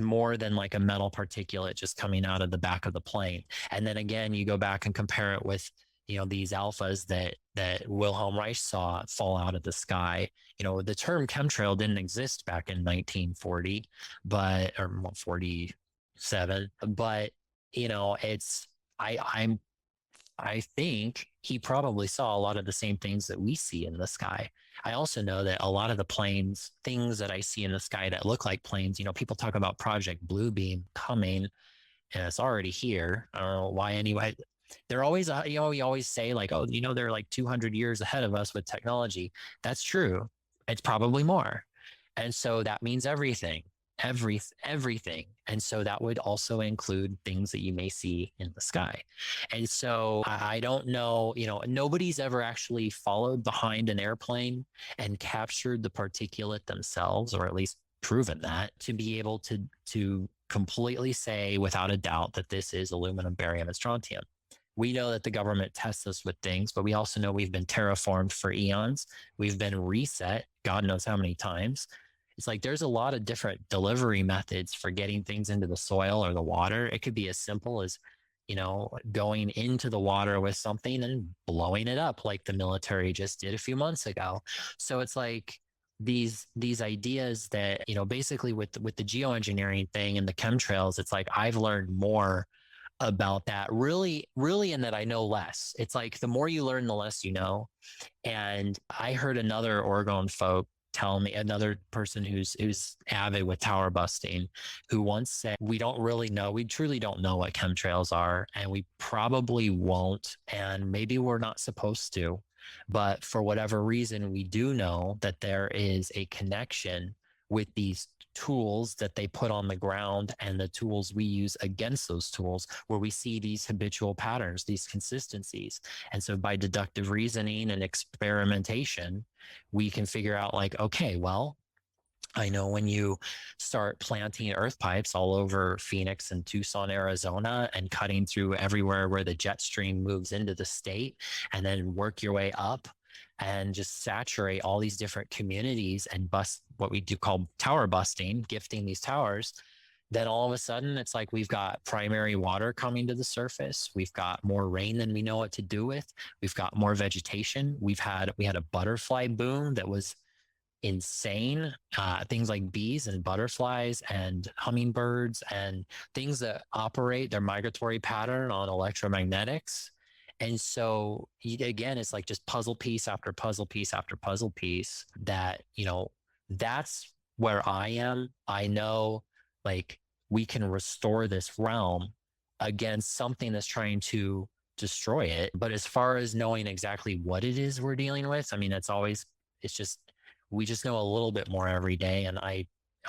more than like a metal particulate just coming out of the back of the plane. And then again, you go back and compare it with, these alphas that Wilhelm Reich saw fall out of the sky. The term chemtrail didn't exist back in 1940, or 47, but it's, I think he probably saw a lot of the same things that we see in the sky. I also know that a lot of the things that I see in the sky that look like planes, people talk about Project Bluebeam coming, and it's already here. I don't know why anyway. They're always, we always say like, oh, they're like 200 years ahead of us with technology. That's true. It's probably more. And so that means everything. And so that would also include things that you may see in the sky. And so I don't know, nobody's ever actually followed behind an airplane and captured the particulate themselves, or at least proven that, to be able to completely say without a doubt that this is aluminum, barium, and strontium. We know that the government tests us with things, but we also know we've been terraformed for eons. We've been reset God knows how many times. It's like there's a lot of different delivery methods for getting things into the soil or the water. It could be as simple as, going into the water with something and blowing it up like the military just did a few months ago. So it's like these ideas that, basically with the geoengineering thing and the chemtrails, it's like I've learned more about that really, and that I know less. It's like the more you learn, the less you know. And I heard another Orgone folk tell me, another person who's avid with tower busting, who once said, we truly don't know what chemtrails are, and we probably won't, and maybe we're not supposed to, but for whatever reason, we do know that there is a connection with these tools that they put on the ground and the tools we use against those tools, where we see these habitual patterns, these consistencies. And so by deductive reasoning and experimentation, we can figure out like, okay, well, I know when you start planting earth pipes all over Phoenix and Tucson, Arizona, and cutting through everywhere where the jet stream moves into the state, and then work your way up and just saturate all these different communities and bust what we do call tower busting, gifting these towers, then all of a sudden it's like we've got primary water coming to the surface. We've got more rain than we know what to do with. We've got more vegetation. We had a butterfly boom that was insane. Things like bees and butterflies and hummingbirds and things that operate their migratory pattern on electromagnetics. And so again, it's like just puzzle piece after puzzle piece after puzzle piece that, that's where I am. I know like we can restore this realm against something that's trying to destroy it. But as far as knowing exactly what it is we're dealing with, I mean, we just know a little bit more every day. And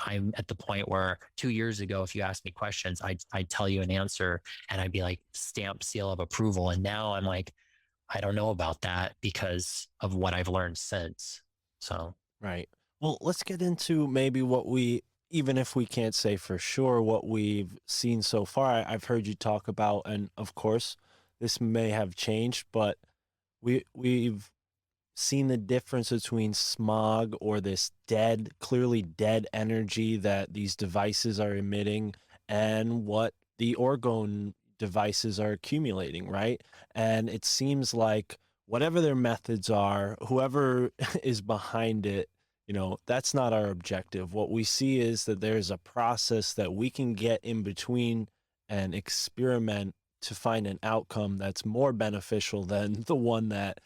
I'm at the point where 2 years ago, if you asked me questions, I'd tell you an answer and I'd be like stamp seal of approval. And now I'm like, I don't know about that because of what I've learned since. So, Right. Well, let's get into maybe even if we can't say for sure what we've seen so far. I've heard you talk about, and of course, this may have changed, but we've seen the difference between smog, or this clearly dead energy that these devices are emitting, and what the Orgone devices are accumulating, right? And it seems like whatever their methods are, whoever is behind it, that's not our objective. What we see is that there's a process that we can get in between and experiment to find an outcome that's more beneficial than the one that,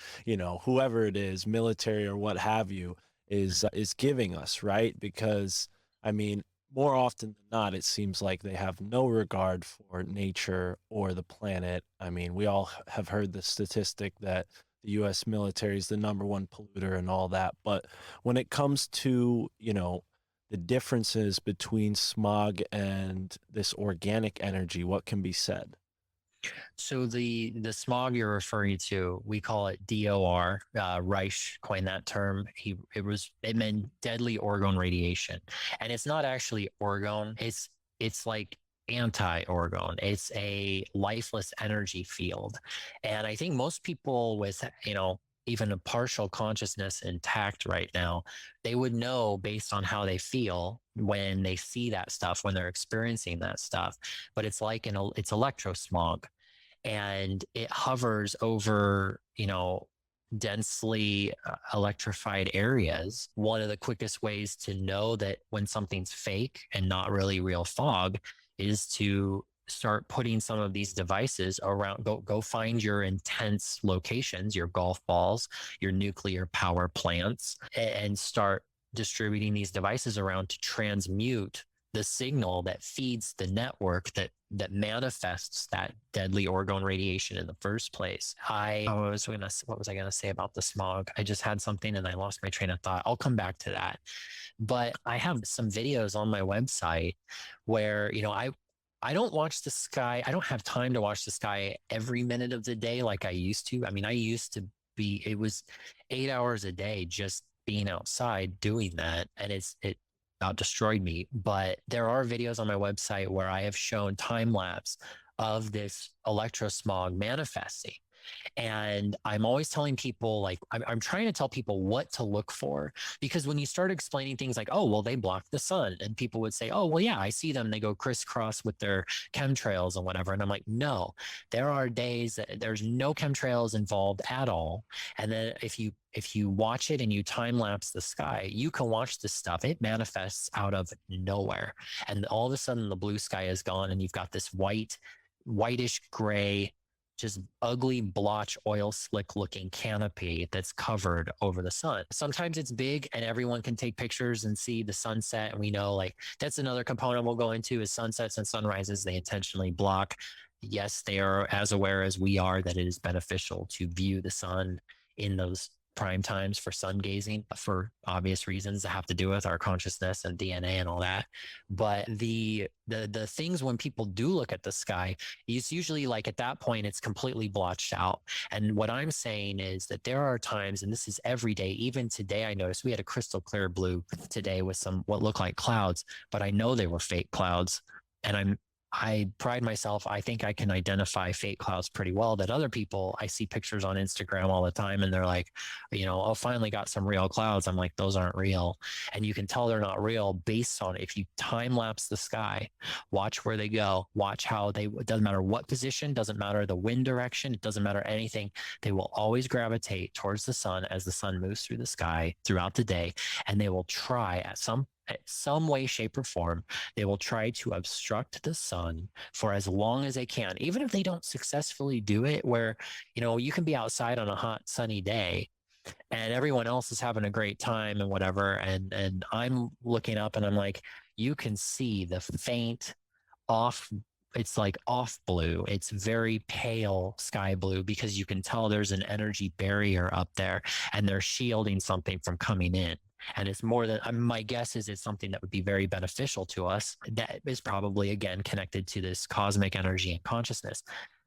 whoever it is, military or what have you, is giving us, right? Because I mean, more often than not, it seems like they have no regard for nature or the planet. I mean, we all have heard the statistic that the US military is the number one polluter and all that, but when it comes to, the differences between smog and this organic energy, what can be said? So the smog you're referring to, we call it DOR. Reich coined that term. It meant deadly orgone radiation, and it's not actually orgone. It's like anti-orgone. It's a lifeless energy field, and I think most people with even a partial consciousness intact right now, they would know based on how they feel when they see that stuff, when they're experiencing that stuff. But it's like it's electrosmog, and it hovers over, densely electrified areas. One of the quickest ways to know that when something's fake and not really real fog is to start putting some of these devices around. Go find your intense locations, your golf balls, your nuclear power plants, and start distributing these devices around to transmute the signal that feeds the network that manifests that deadly orgone radiation in the first place. What was I going to say about the smog? I just had something and I lost my train of thought. I'll come back to that. But I have some videos on my website where, I don't watch the sky. I don't have time to watch the sky every minute of the day like I used to. I mean, it was 8 hours a day just being outside doing that. And it about destroyed me. But there are videos on my website where I have shown time lapse of this electrosmog manifesting. And I'm always telling people, like, I'm trying to tell people what to look for, because when you start explaining things like, oh, well, they block the sun, and people would say, oh, well, yeah, I see them. They go crisscross with their chemtrails and whatever. And I'm like, no, there are days that there's no chemtrails involved at all. And then if you watch it and you time lapse the sky, you can watch this stuff. It manifests out of nowhere. And all of a sudden the blue sky is gone and you've got this whitish gray, just ugly blotch oil slick looking canopy that's covered over the sun. Sometimes it's big and everyone can take pictures and see the sunset. And we know, like, that's another component we'll go into is sunsets and sunrises. They intentionally block. Yes, they are as aware as we are that it is beneficial to view the sun in those prime times for sun gazing for obvious reasons that have to do with our consciousness and DNA and all that. But the things when people do look at the sky, it's usually like at that point, it's completely blotched out. And what I'm saying is that there are times, and this is every day, even today, I noticed we had a crystal clear blue today with some what looked like clouds, but I know they were fake clouds. And I pride myself. I think I can identify fake clouds pretty well, that other people, I see pictures on Instagram all the time and they're like, oh, finally got some real clouds. I'm like, those aren't real. And you can tell they're not real based on if you time lapse the sky, watch where they go, watch how it doesn't matter what position, doesn't matter the wind direction, it doesn't matter anything. They will always gravitate towards the sun as the sun moves through the sky throughout the day. And they will try at some way, shape, or form, they will try to obstruct the sun for as long as they can, even if they don't successfully do it, where, you can be outside on a hot, sunny day and everyone else is having a great time and whatever. And I'm looking up and I'm like, you can see the faint it's like off blue. It's very pale sky blue because you can tell there's an energy barrier up there and they're shielding something from coming in. And it's more than, my guess is it's something that would be very beneficial to us. That is probably, again, connected to this cosmic energy and consciousness.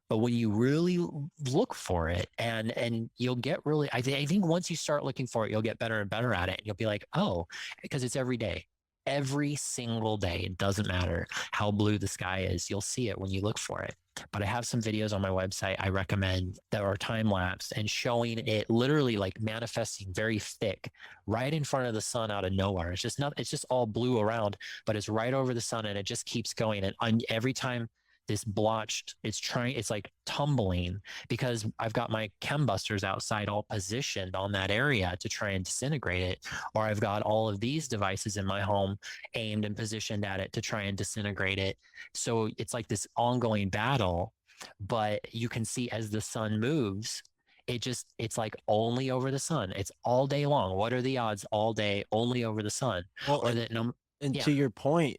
But when you really look for it and you'll get really, I think once you start looking for it, you'll get better and better at it. And you'll be like, oh, because it's every day. Every single day. It doesn't matter how blue the sky is. You'll see it when you look for it. But I have some videos on my website I recommend that are time-lapsed and showing it literally like manifesting very thick right in front of the sun out of nowhere. It's just all blue around, but it's right over the sun and it just keeps going. And every time this blotched, it's like tumbling because I've got my chem busters outside all positioned on that area to try and disintegrate it. Or I've got all of these devices in my home aimed and positioned at it to try and disintegrate it. So it's like this ongoing battle. but you can see as the sun moves, it's like only over the sun. It's all day long. What are the odds all day only over the sun? Well, Or that no, and yeah. to your point,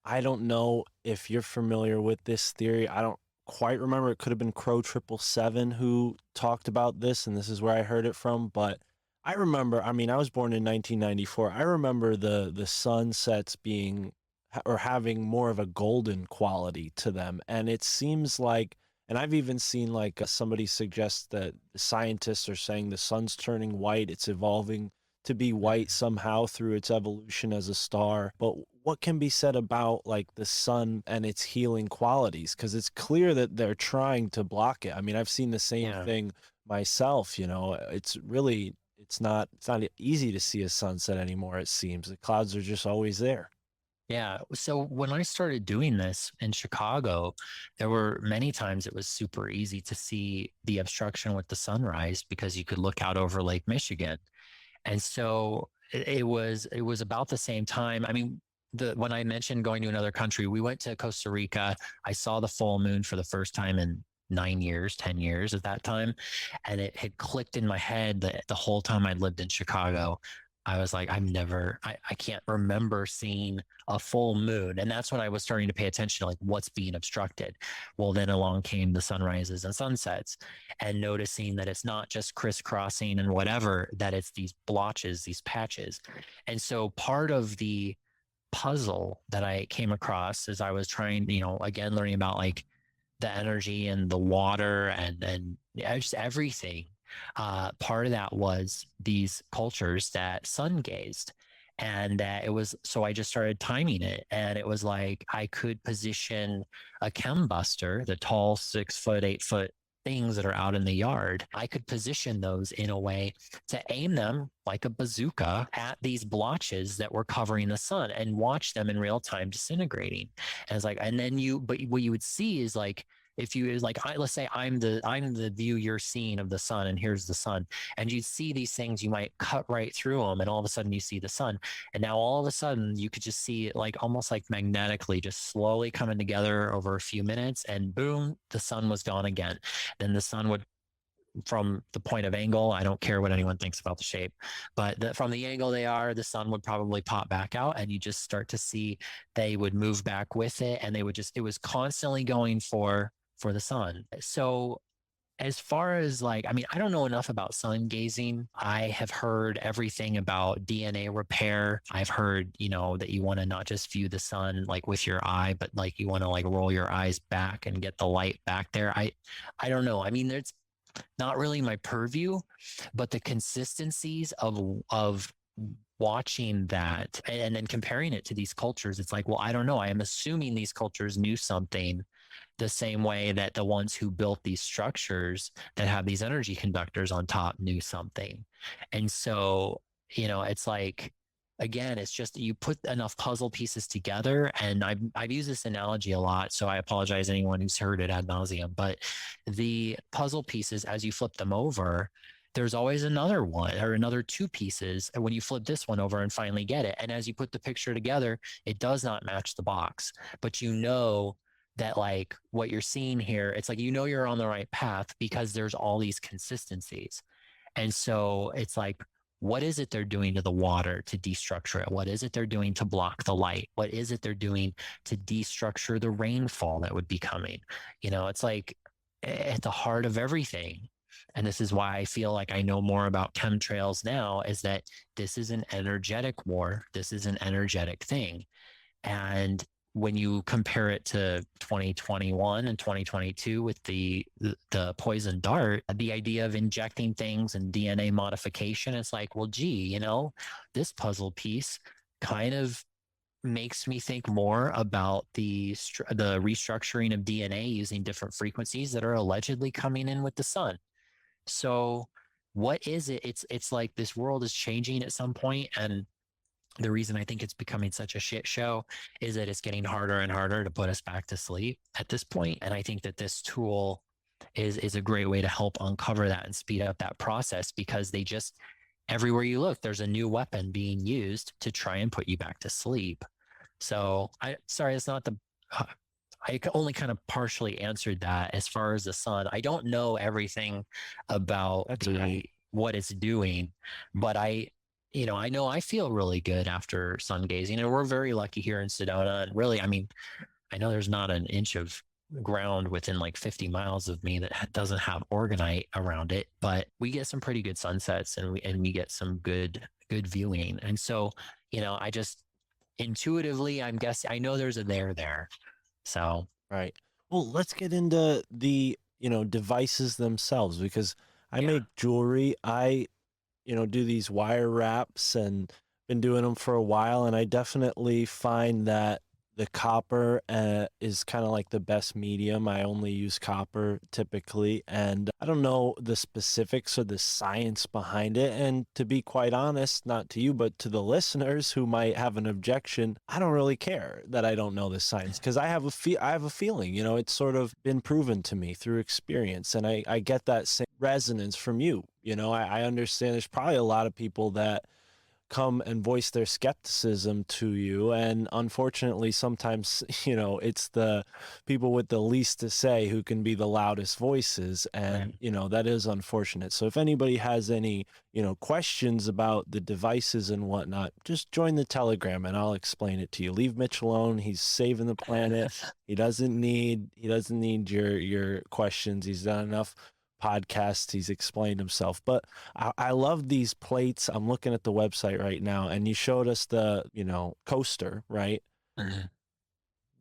I don't know if you're familiar with this theory. I don't quite remember. It could have been Crow 777 who talked about this, and this is where I heard it from. But I remember, I mean, I was born in 1994. I remember the sunsets being or having more of a golden quality to them. And it seems like, and I've even seen like somebody suggest that the scientists are saying the sun's turning white. It's evolving to be white somehow through its evolution as a star. But what can be said about like the sun and its healing qualities? Because it's clear that they're trying to block it. I mean, I've seen the same Yeah. thing myself. It's not easy to see a sunset anymore. It seems the clouds are just always there. Yeah. So when I started doing this in Chicago, there were many times it was super easy to see the obstruction with the sunrise because you could look out over Lake Michigan. And so it was about the same time. I mean, when I mentioned going to another country, we went to Costa Rica. I saw the full moon for the first time in 9 years, 10 years at that time. And it had clicked in my head that the whole time I'd lived in Chicago, I was like, I can't remember seeing a full moon. And that's when I was starting to pay attention to like what's being obstructed. Well, then along came the sunrises and sunsets and noticing that it's not just crisscrossing and whatever, that it's these blotches, these patches. And so part of the puzzle that I came across as I was trying, again, learning about like the energy and the water and just everything. Part of that was these cultures that sun gazed. And so I just started timing it. And it was like I could position a chembuster, the tall 6 foot, 8 foot things that are out in the yard. I could position those in a way to aim them like a bazooka at these blotches that were covering the sun and watch them in real time disintegrating. And it's like, and then but what you would see is like, if you like, let's say I'm the view you're seeing of the sun, and here's the sun, and you see these things, you might cut right through them, and all of a sudden you see the sun, and now all of a sudden you could just see it like almost like magnetically, just slowly coming together over a few minutes, and boom, the sun was gone again. Then the sun would, from the point of angle, I don't care what anyone thinks about the shape, but from the angle they are, the sun would probably pop back out, and you just start to see they would move back with it, and it was constantly going for the sun. So as far as like, I mean, I don't know enough about sun gazing. I have heard everything about DNA repair. I've heard, that you want to not just view the sun like with your eye, but like you want to like roll your eyes back and get the light back there. I don't know. I mean, it's not really my purview, but the consistencies of watching that and then comparing it to these cultures, it's like, well, I don't know. I am assuming these cultures knew something the same way that the ones who built these structures that have these energy conductors on top knew something. And so, it's like, again, it's just you put enough puzzle pieces together. And I've used this analogy a lot, so I apologize to anyone who's heard it ad nauseum, but the puzzle pieces, as you flip them over, there's always another one or another two pieces. And when you flip this one over and finally get it, and as you put the picture together, it does not match the box, but that like what you're seeing here, it's like, you're on the right path because there's all these consistencies. And so it's like, what is it they're doing to the water to destructure it? What is it they're doing to block the light? What is it they're doing to destructure the rainfall that would be coming? It's like at the heart of everything. And this is why I feel like I know more about chemtrails now, is that this is an energetic war. This is an energetic thing. And when you compare it to 2021 and 2022 with the poison dart, the idea of injecting things and DNA modification, it's like, well, gee, this puzzle piece kind of makes me think more about the restructuring of DNA using different frequencies that are allegedly coming in with the sun. So what is it? It's like this world is changing at some point, and the reason I think it's becoming such a shit show is that it's getting harder and harder to put us back to sleep at this point. And I think that this tool is a great way to help uncover that and speed up that process, because everywhere you look, there's a new weapon being used to try and put you back to sleep. So sorry, it's not only kind of partially answered that as far as the sun. I don't know everything about what it's doing, but I know I feel really good after sun gazing, and we're very lucky here in Sedona. And really, I mean, I know there's not an inch of ground within like 50 miles of me that doesn't have Orgonite around it, but we get some pretty good sunsets, and we get some good viewing. And so, I just intuitively, I'm guessing, I know there's a there. So, Right. Well, let's get into the, devices themselves, because I make jewelry. I, do these wire wraps and been doing them for a while. And I definitely find that the copper is kind of like the best medium. I only use copper typically. And I don't know the specifics or the science behind it. And to be quite honest, not to you, but to the listeners who might have an objection, I don't really care that I don't know the science, because I have a feeling, it's sort of been proven to me through experience. And I get that same resonance from you. I understand there's probably a lot of people that come and voice their skepticism to you, and unfortunately sometimes it's the people with the least to say who can be the loudest voices, and that is unfortunate. So if anybody has any questions about the devices and whatnot, just join the Telegram and I'll explain it to you. Leave Mitch alone. He's saving the planet. He doesn't need your questions. He's done enough podcast. He's explained himself. But I love these plates. I'm looking at the website right now, and you showed us the coaster, right?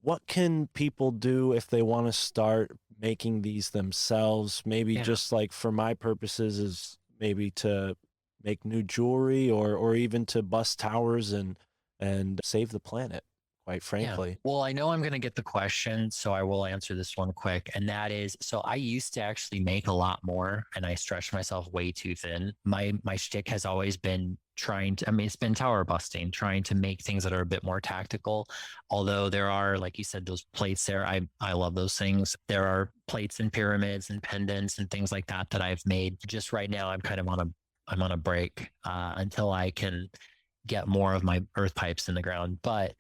What can people do if they want to start making these themselves? Maybe just like for my purposes is maybe to make new jewelry, or even to bust towers and save the planet, quite frankly. Yeah. Well, I know I'm going to get the question, so I will answer this one quick. And that is, so I used to actually make a lot more, and I stretched myself way too thin. My shtick has always been it's been tower busting, trying to make things that are a bit more tactical. Although there are, like you said, those plates there. I love those things. There are plates and pyramids and pendants and things like that I've made. Just right now, I'm kind of on a break until I can get more of my earth pipes in the ground. But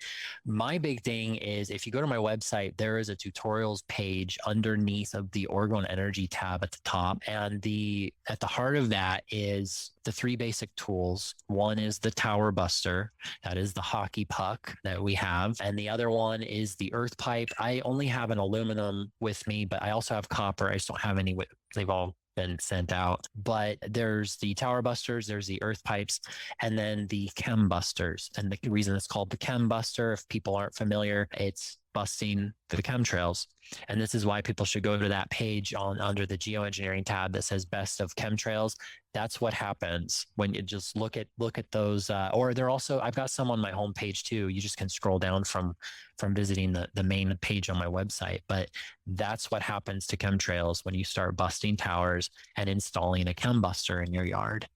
my big thing is, if you go to my website, there is a tutorials page underneath of the Orgone Energy tab at the top. And at the heart of that is the 3 basic tools. One is the tower buster. That is the hockey puck that we have. And the other one is the earth pipe. I only have an aluminum with me, but I also have copper. I just don't have any they've all been sent out. But there's the tower busters, there's the earth pipes, and then the chem busters. And the reason it's called the chem buster, if people aren't familiar, it's busting the chemtrails. And this is why people should go to that page under the geoengineering tab that says best of chemtrails. That's what happens when you just look at those, or they're also, I've got some on my homepage too. You just can scroll down from visiting the main page on my website. But that's what happens to chemtrails when you start busting towers and installing a chem buster in your yard.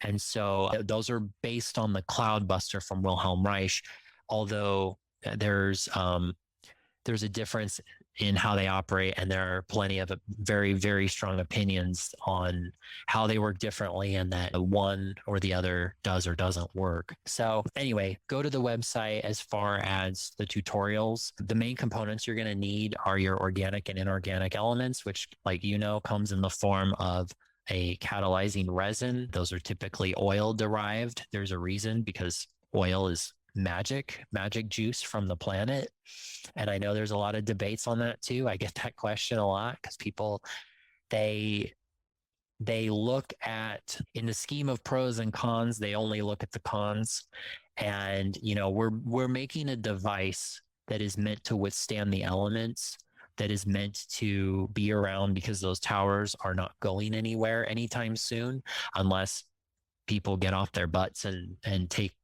And so those are based on the cloud buster from Wilhelm Reich, although there's a difference in how they operate, and there are plenty of very, very strong opinions on how they work differently, and that one or the other does or doesn't work. So anyway, go to the website. As far as the tutorials, the main components you're going to need are your organic and inorganic elements, which, like comes in the form of a catalyzing resin. Those are typically oil derived. There's a reason, because oil is magic juice from the planet. And I know there's a lot of debates on that too. I get that question a lot, because people, they look at, in the scheme of pros and cons, they only look at the cons. And, we're making a device that is meant to withstand the elements, that is meant to be around, because those towers are not going anywhere anytime soon, unless people get off their butts and take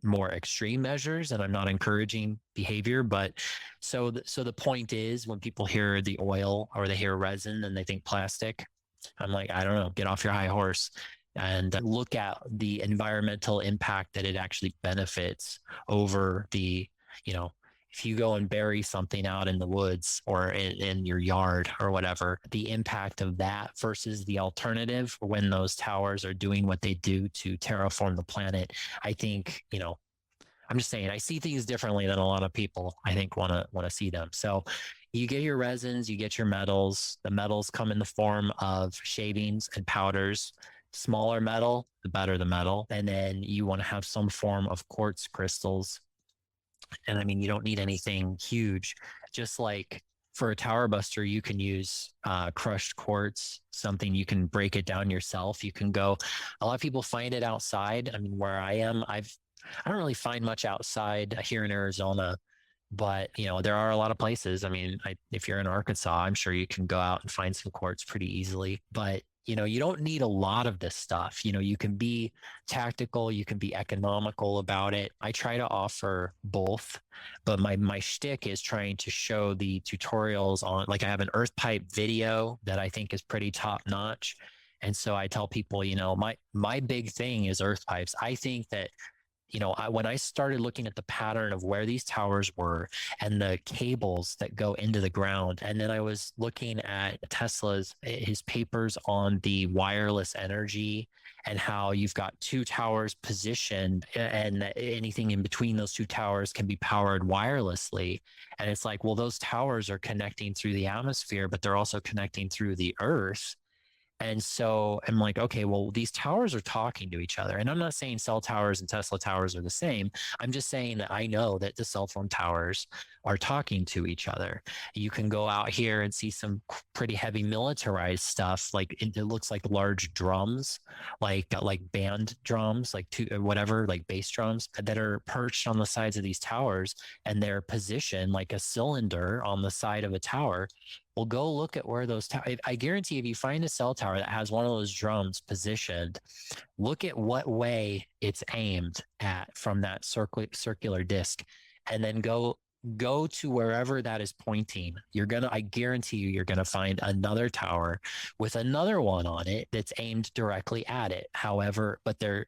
more extreme measures. And I'm not encouraging behavior, but so the point is, when people hear the oil or they hear resin and they think plastic, I'm like, I don't know, get off your high horse and look at the environmental impact that it actually benefits over the, if you go and bury something out in the woods or in your yard or whatever, the impact of that versus the alternative when those towers are doing what they do to terraform the planet. I think, I'm just saying I see things differently than a lot of people, I think, want to see them. So you get your resins, you get your metals. The metals come in the form of shavings and powders. Smaller metal, the better the metal. And then you want to have some form of quartz crystals. And I mean, you don't need anything huge. Just like for a tower buster, you can use crushed quartz, something you can break it down yourself. You can go, a lot of people find it outside. I mean, where I am, I don't really find much outside here in Arizona, but you know, there are a lot of places. I mean, if you're in Arkansas, I'm sure you can go out and find some quartz pretty easily, but you know, you don't need a lot of this stuff. You know, you can be tactical, you can be economical about it. I try to offer both, but my shtick is trying to show the tutorials on, like I have an earth pipe video that I think is pretty top notch. And so I tell people, you know, my big thing is earth pipes. I think that, you know, when I started looking at the pattern of where these towers were and the cables that go into the ground, and then I was looking at his papers on the wireless energy and how you've got two towers positioned and anything in between those two towers can be powered wirelessly. And it's like, well, those towers are connecting through the atmosphere, but they're also connecting through the earth. And so I'm like, okay, well, these towers are talking to each other. And I'm not saying cell towers and Tesla towers are the same. I'm just saying that I know that the cell phone towers are talking to each other. You can go out here and see some pretty heavy militarized stuff. Like it looks like large drums, like band drums, like whatever, like bass drums that are perched on the sides of these towers, and they're positioned like a cylinder on the side of a tower. Well, go look at where those towers, I guarantee if you find a cell tower that has one of those drums positioned, look at what way it's aimed at from that circular disc, and then go to wherever that is pointing. I guarantee you're going to find another tower with another one on it that's aimed directly at it. However, but they're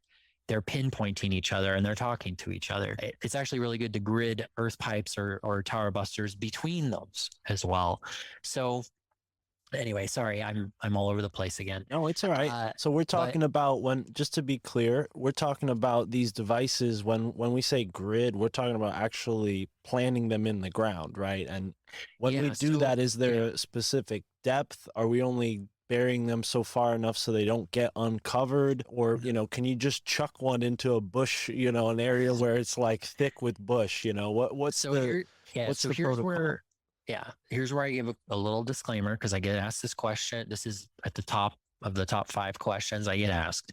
pinpointing each other and they're talking to each other. It's actually really good to grid earth pipes or tower busters between those as well. So anyway, sorry, I'm all over the place again. No, it's all right. So we're talking about just to be clear, we're talking about these devices. When we say grid, we're talking about actually planting them in the ground, right? And when we do that, is there a specific depth? Are we only burying them so far enough so they don't get uncovered? Or, you know, can you just chuck one into a bush, you know, an area where it's like thick with bush, you know, what's the protocol? Here's where I give a little disclaimer, because I get asked this question. This is at the top of the top 5 questions I get asked.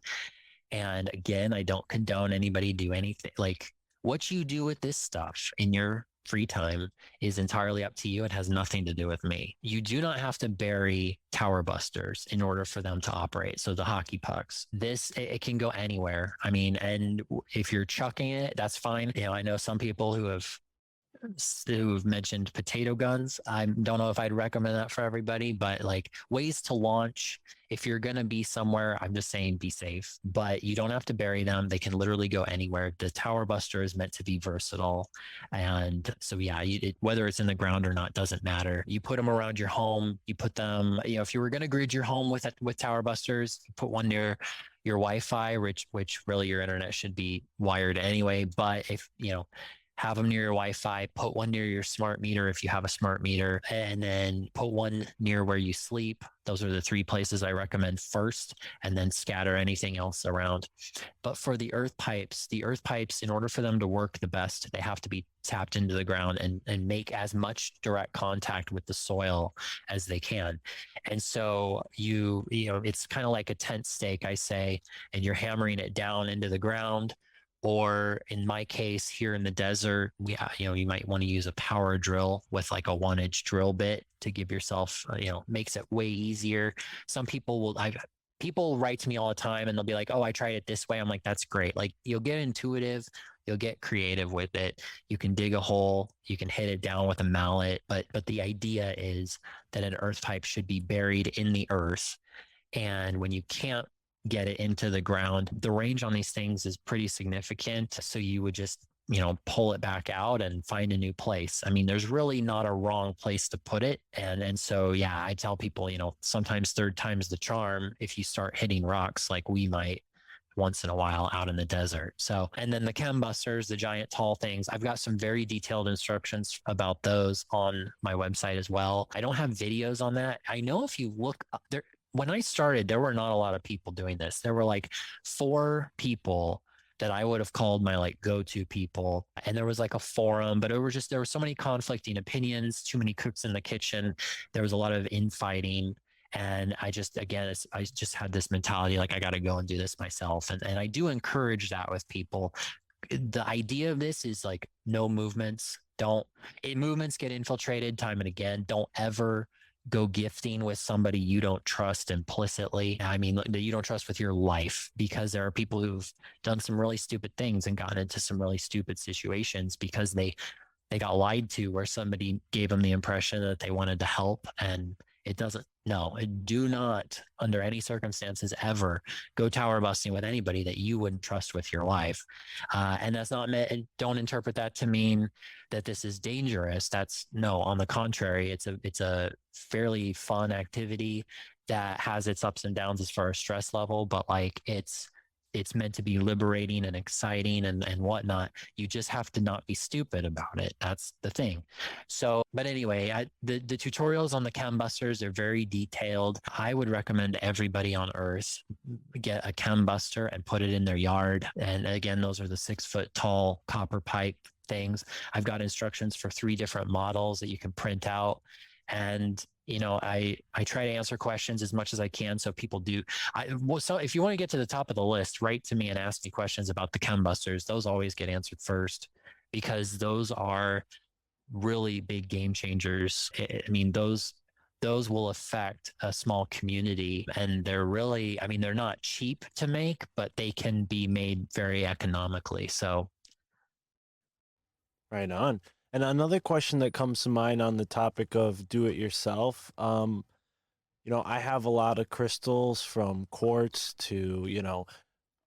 And again, I don't condone anybody do anything. Like, what you do with this stuff in your free time is entirely up to you. It has nothing to do with me. You do not have to bury tower busters in order for them to operate. So the hockey pucks, it can go anywhere. I mean, and if you're chucking it, that's fine. You know, I know some people who've mentioned potato guns. I don't know if I'd recommend that for everybody, but like ways to launch, if you're going to be somewhere, I'm just saying be safe, but you don't have to bury them. They can literally go anywhere. The tower buster is meant to be versatile. And so, yeah, whether it's in the ground or not, doesn't matter. You put them around your home, you put them, you know, if you were going to grid your home with tower busters, you put one near your Wi-Fi, which really your internet should be wired anyway. But if, you know, have them near your Wi-Fi, put one near your smart meter if you have a smart meter, and then put one near where you sleep. Those are the 3 places I recommend first, and then scatter anything else around. But for the earth pipes, in order for them to work the best, they have to be tapped into the ground and make as much direct contact with the soil as they can. And so you know, it's kind of like a tent stake, I say, and you're hammering it down into the ground. Or in my case, here in the desert, you might want to use a power drill with like a 1-inch drill bit to give yourself, makes it way easier. Some people people write to me all the time and they'll be like, oh, I tried it this way. I'm like, that's great. Like, you'll get intuitive, you'll get creative with it. You can dig a hole, you can hit it down with a mallet, but the idea is that an earth pipe should be buried in the earth. And when you can't get it into the ground, the range on these things is pretty significant. So you would just, pull it back out and find a new place. I mean, there's really not a wrong place to put it. And so, yeah, I tell people, sometimes third time's the charm. If you start hitting rocks like we might, once in a while out in the desert. So, and then the chembusters, the giant tall things, I've got some very detailed instructions about those on my website as well. I don't have videos on that. I know if you look up there, when I started, there were not a lot of people doing this. There were like 4 people that I would have called my like go-to people. And there was like a forum, but there were so many conflicting opinions, too many cooks in the kitchen. There was a lot of infighting. And I just had this mentality, like I got to go and do this myself. And I do encourage that with people. The idea of this is like no movements. Movements get infiltrated time and again. Don't ever go gifting with somebody you don't trust implicitly. I mean, that you don't trust with your life, because there are people who've done some really stupid things and gotten into some really stupid situations because they got lied to, where somebody gave them the impression that they wanted to help, and it doesn't. No, do not under any circumstances ever go tower busting with anybody that you wouldn't trust with your life. And that's not meant, don't interpret that to mean that this is dangerous. On the contrary, it's a fairly fun activity that has its ups and downs as far as stress level, but like it's meant to be liberating and exciting and whatnot. You just have to not be stupid about it. That's the thing. So, but anyway, the tutorials on the chembusters are very detailed. I would recommend everybody on Earth get a chembuster and put it in their yard. And again, those are the 6-foot tall copper pipe things. I've got instructions for 3 different models that you can print out. And I try to answer questions as much as I can. So people do. So if you want to get to the top of the list, write to me and ask me questions about the chembusters. Those always get answered first, because those are really big game changers. I mean, those will affect a small community, and they're not cheap to make, but they can be made very economically. So. Right on. And another question that comes to mind on the topic of do it yourself, I have a lot of crystals, from quartz to,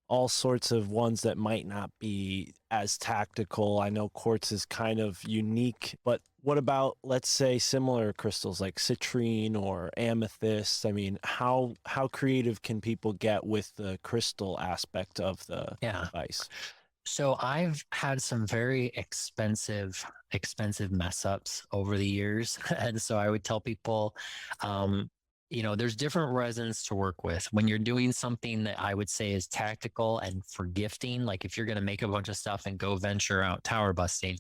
all sorts of ones that might not be as tactical. I know quartz is kind of unique, but what about, let's say, similar crystals like citrine or amethyst? I mean, how creative can people get with the crystal aspect of the device? So I've had some very expensive mess ups over the years. And so I would tell people, there's different resins to work with. When you're doing something that I would say is tactical and for gifting, like if you're going to make a bunch of stuff and go venture out tower busting,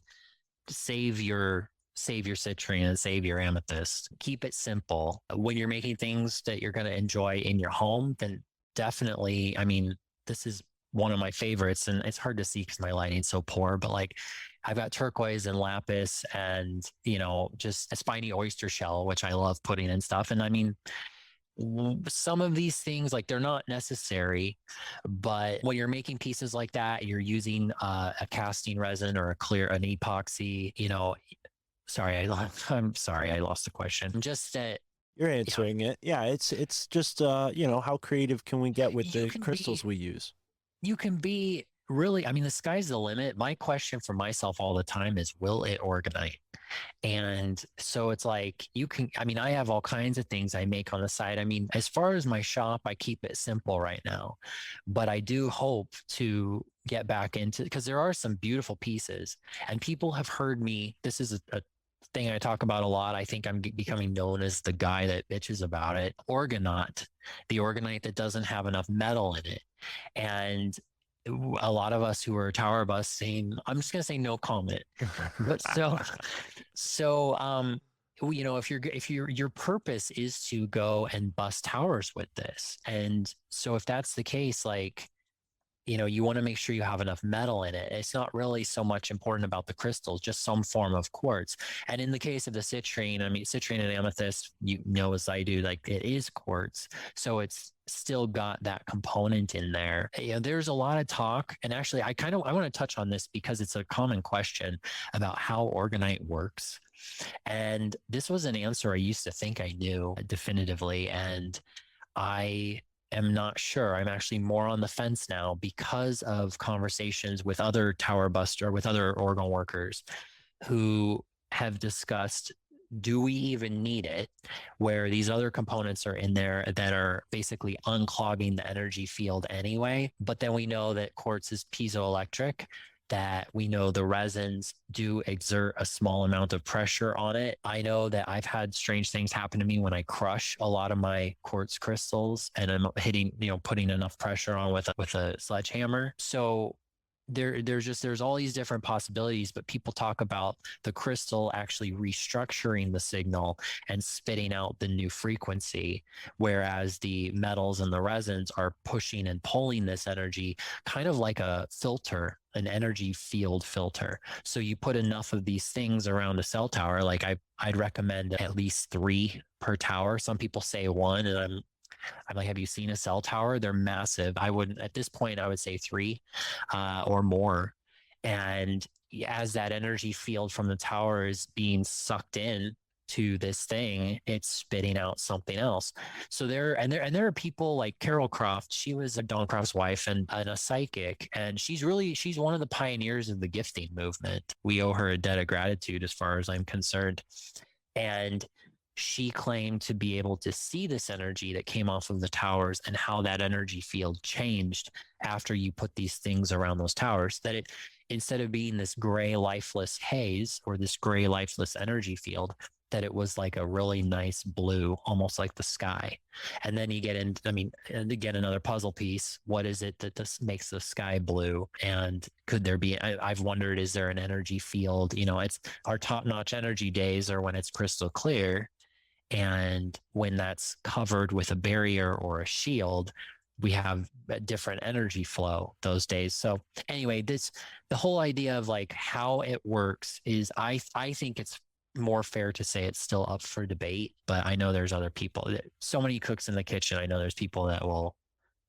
save your citrine and save your amethyst. Keep it simple. When you're making things that you're going to enjoy in your home, then definitely, this is one of my favorites, and it's hard to see because my lighting's so poor, but like I've got turquoise and lapis and, just a spiny oyster shell, which I love putting in stuff. And some of these things, like they're not necessary, but when you're making pieces like that, you're using a casting resin or an epoxy, I'm sorry, I lost the question. Just that. You're answering it. Yeah. It's just, how creative can we get with the crystals we use? You can be really, the sky's the limit. My question for myself all the time is, will it organite? And so it's like, I have all kinds of things I make on the side. As far as my shop, I keep it simple right now, but I do hope to get back into, because there are some beautiful pieces, and people have heard me. This is a thing I talk about a lot. I think I'm becoming known as the guy that bitches about it. Orgonite, the Orgonite that doesn't have enough metal in it. And a lot of us who are tower busting, I'm just going to say no comment. But if your purpose is to go and bust towers with this. And so if that's the case, like, you want to make sure you have enough metal in it. It's not really so much important about the crystals, just some form of quartz. And in the case of the citrine, citrine and amethyst, as I do, like it is quartz. So it's still got that component in there. There's a lot of talk. And actually, I want to touch on this because it's a common question about how Orgonite works. And this was an answer I used to think I knew definitively. And I am not sure. I'm actually more on the fence now because of conversations with other tower buster, with other Orgone workers who have discussed do we even need it? Where these other components are in there that are basically unclogging the energy field anyway. But then we know that quartz is piezoelectric, that we know the resins do exert a small amount of pressure on it. I know that I've had strange things happen to me when I crush a lot of my quartz crystals and I'm hitting, putting enough pressure on with a sledgehammer. So there's all these different possibilities, but people talk about the crystal actually restructuring the signal and spitting out the new frequency, whereas the metals and the resins are pushing and pulling this energy, kind of like a filter, an energy field filter. So you put enough of these things around a cell tower, like I'd recommend at least 3 per tower. Some people say 1, and I'm like, have you seen a cell tower? They're massive. At this point, I would say 3 or more. And as that energy field from the tower is being sucked in to this thing, it's spitting out something else. So there are people like Carol Croft. She was a Don Croft's wife and a psychic. And she's one of the pioneers of the gifting movement. We owe her a debt of gratitude as far as I'm concerned. And she claimed to be able to see this energy that came off of the towers and how that energy field changed after you put these things around those towers, that it, instead of being this gray, lifeless haze or this gray, lifeless energy field, that it was like a really nice blue, almost like the sky. And then you get again, another puzzle piece. What is it that this makes the sky blue? And could there be, I've wondered, is there an energy field? It's our top-notch energy days are when it's crystal clear. And when that's covered with a barrier or a shield, we have a different energy flow those days. So anyway, the whole idea of like how it works is, I think it's more fair to say it's still up for debate, but I know there's other people, so many cooks in the kitchen. I know there's people that will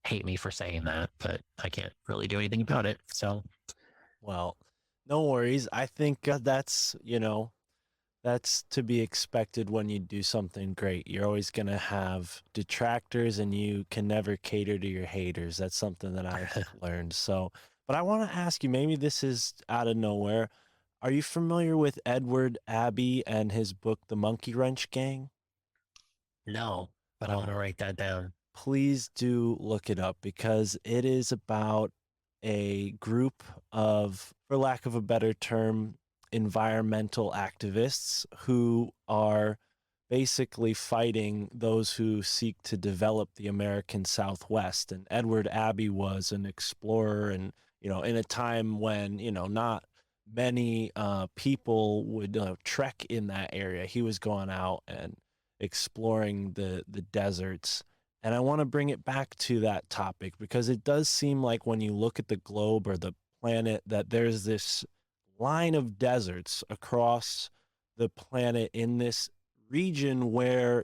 hate me for saying that, but I can't really do anything about it. So, Well, no worries. I think that's to be expected when you do something great. You're always going to have detractors and you can never cater to your haters. That's something that I've learned. So, but I want to ask you, maybe this is out of nowhere. Are you familiar with Edward Abbey and his book, The Monkey Wrench Gang? no, but I want to write that down. Please do look it up, because it is about a group of, for lack of a better term, environmental activists who are basically fighting those who seek to develop the American Southwest. And Edward Abbey was an explorer, and in a time when not many people would trek in that area, he was going out and exploring the deserts. And I want to bring it back to that topic, because it does seem like when you look at the globe or the planet, that there's this line of deserts across the planet in this region where,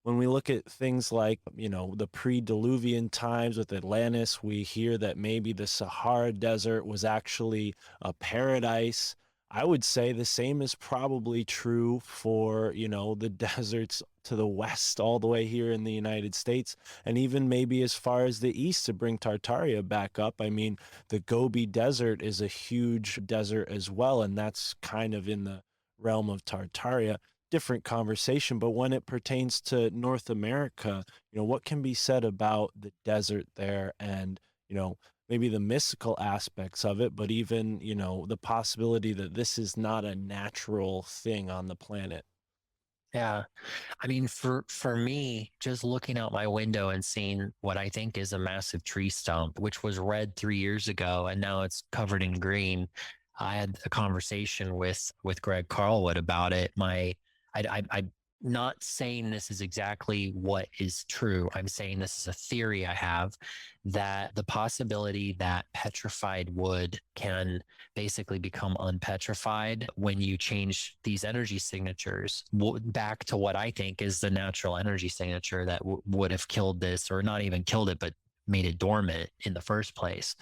when we look at things like, the pre-Diluvian times with Atlantis, we hear that maybe the Sahara Desert was actually a paradise. I would say the same is probably true for, the deserts to the west, all the way here in the United States, and even maybe as far as the east to bring Tartaria back up. I mean, the Gobi Desert is a huge desert as well, and that's kind of in the realm of Tartaria. Different conversation, but when it pertains to North America, what can be said about the desert there, and, maybe the mystical aspects of it, but even, the possibility that this is not a natural thing on the planet? Yeah. I mean, for me, just looking out my window and seeing what I think is a massive tree stump, which was red 3 years ago, and now it's covered in green. I had a conversation with Greg Carlwood about it. I'm not saying this is exactly what is true. I'm saying this is a theory I have, that the possibility that petrified wood can basically become unpetrified when you change these energy signatures back to what I think is the natural energy signature that would have killed this, or not even killed it, but made it dormant in the first place.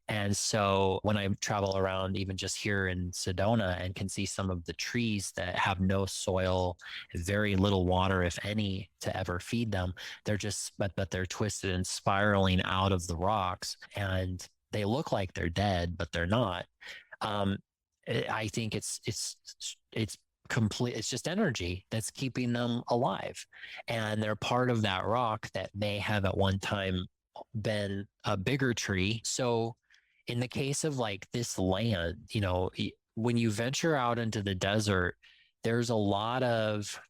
And so when I travel around, even just here in Sedona, and can see some of the trees that have no soil, very little water, if any, to ever feed them, they're just, but they're twisted and spiraling out of the rocks, and they look like they're dead, but they're not. I think it's it's just energy that's keeping them alive. And they're part of that rock that may have at one time been a bigger tree. So in the case of like this land, you know, when you venture out into the desert, there's a lot of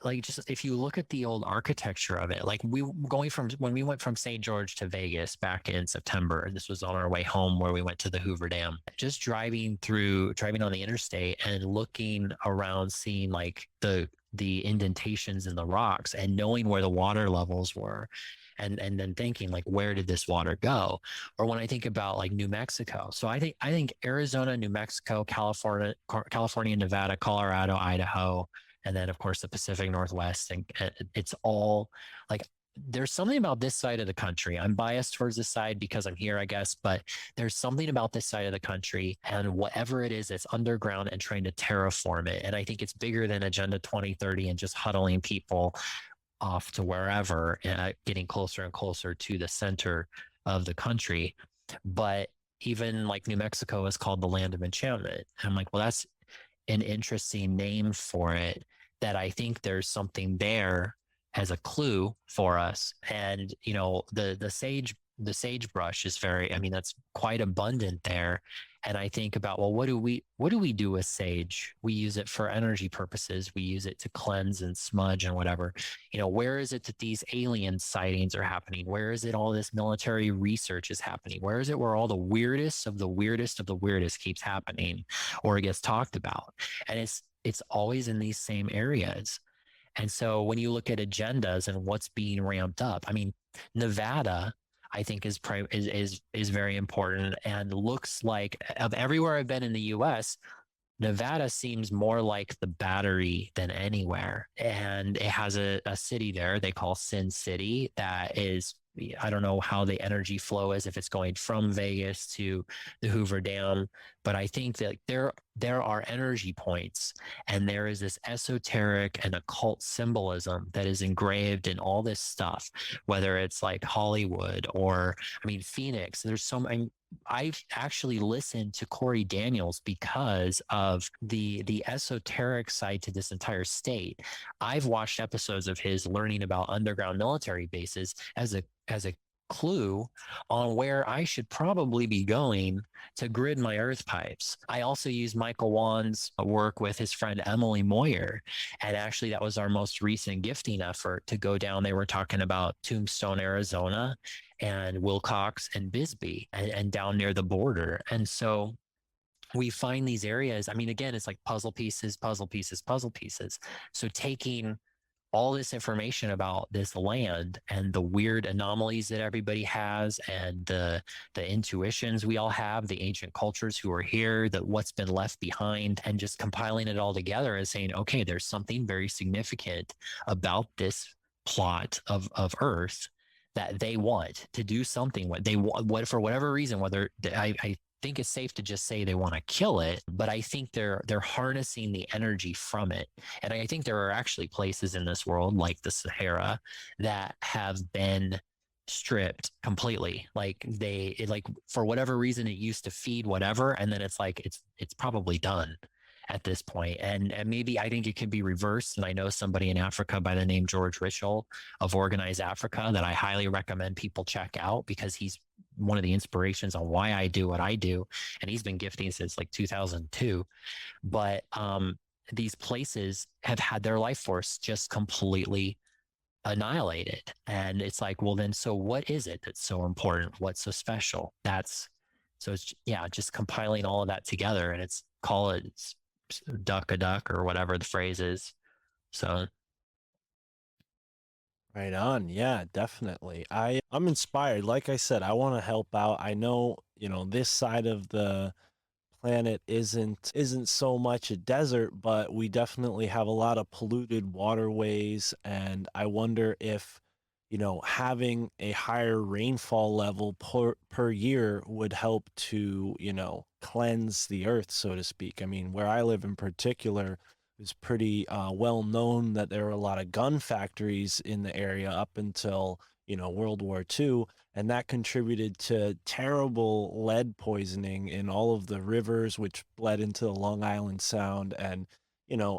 like, just if you look at the old architecture of it, like we going from when we went from St. George to Vegas back in September, this was on our way home where we went to the Hoover Dam, just driving on the interstate and looking around, seeing like the indentations in the rocks and knowing where the water levels were. And then thinking like, where did this water go? Or when I think about like New Mexico, so I think Arizona, New Mexico, California, Nevada, Colorado, Idaho, and then of course the Pacific Northwest, and it's all like, there's something about this side of the country. I'm biased towards this side because I'm here, I guess, but there's something about this side of the country and whatever it is that's underground and trying to terraform it. And I think it's bigger than Agenda 2030 and just huddling people off to wherever, getting closer and closer to the center of the country. But even like New Mexico is called the land of enchantment. And I'm like, well, that's an interesting name for it, that I think there's something there as a clue for us. And, you know, the sagebrush is very, I mean, that's quite abundant there. And I think about, well, what do we do with sage? We use it for energy purposes. We use it to cleanse and smudge and whatever. You know, where is it that these alien sightings are happening? Where is it all this military research is happening? Where is it where all the weirdest of the weirdest of the weirdest keeps happening or gets talked about? And it's always in these same areas. And so when you look at agendas and what's being ramped up, I mean, Nevada, I think is very important, and looks like, of everywhere I've been in the US, Nevada seems more like the Battery than anywhere. And it has a city there they call Sin City that is, I don't know how the energy flow is, if it's going from Vegas to the Hoover Dam, but I think that there are energy points, and there is this esoteric and occult symbolism that is engraved in all this stuff, whether it's like Hollywood or, I mean, Phoenix. There's so many. I've actually listened to Corey Daniels because of the esoteric side to this entire state. I've watched episodes of his learning about underground military bases as a clue on where I should probably be going to grid my earth pipes. I also use Michael Wan's work with his friend Emily Moyer. And actually that was our most recent gifting effort to go down. They were talking about Tombstone, Arizona, and Wilcox and Bisbee, and down near the border. And so we find these areas. I mean, again, it's like puzzle pieces, puzzle pieces, puzzle pieces. So taking all this information about this land and the weird anomalies that everybody has, and the intuitions we all have, the ancient cultures who are here, that what's been left behind, and just compiling it all together and saying, okay, there's something very significant about this plot of Earth that they want to do something with. They want, for whatever reason, whether I think it's safe to just say they want to kill it, but I think they're harnessing the energy from it. And I think there are actually places in this world like the Sahara that have been stripped completely. Like for whatever reason, it used to feed whatever, and then it's like it's probably done at this point. And maybe I think it could be reversed. And I know somebody in Africa by the name George Richel of Organize Africa that I highly recommend people check out, because he's one of the inspirations on why I do what I do. And he's been gifting since like 2002. But these places have had their life force just completely annihilated. And it's like, well, then, so what is it that's so important? What's so special? So it's, yeah, just compiling all of that together, and it's duck a duck or whatever the phrase is. So Right on. Yeah, definitely. I'm inspired. Like I said, I want to help out. I know, this side of the planet isn't so much a desert, but we definitely have a lot of polluted waterways, and I wonder if, having a higher rainfall level per year would help to, cleanse the earth, so to speak. I mean, where I live in particular, it's pretty well known that there are a lot of gun factories in the area up until, World War II, and that contributed to terrible lead poisoning in all of the rivers, which bled into the Long Island Sound. And,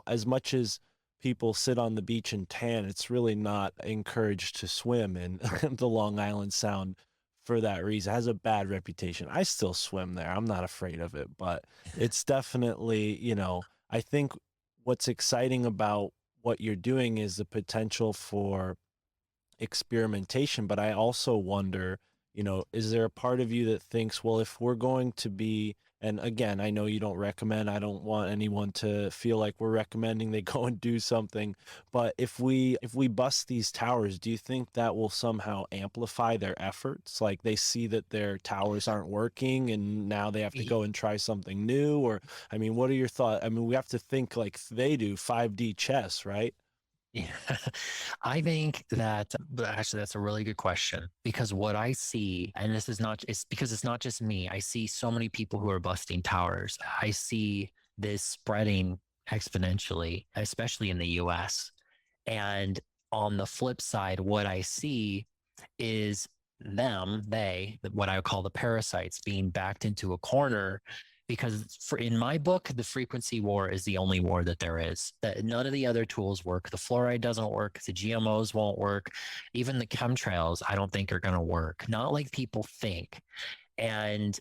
as much as people sit on the beach and tan, it's really not encouraged to swim in the Long Island Sound for that reason. It has a bad reputation. I still swim there. I'm not afraid of it, but it's definitely, I think what's exciting about what you're doing is the potential for experimentation. But I also wonder, is there a part of you that thinks, well, if we're going to be, and again, I know you don't recommend, I don't want anyone to feel like we're recommending they go and do something, but if we bust these towers, do you think that will somehow amplify their efforts? Like they see that their towers aren't working and now they have to go and try something new? Or, I mean, what are your thoughts? I mean, we have to think like they do 5D chess, right? Yeah, I think that, but actually, that's a really good question because what I see, and this is not, it's because it's not just me. I see so many people who are busting towers. I see this spreading exponentially, especially in the US. And on the flip side, what I see is what I would call the parasites being backed into a corner because in my book, the frequency war is the only war that there is. That none of the other tools work. The fluoride doesn't work. The GMOs won't work. Even the chemtrails, I don't think are going to work. Not like people think. And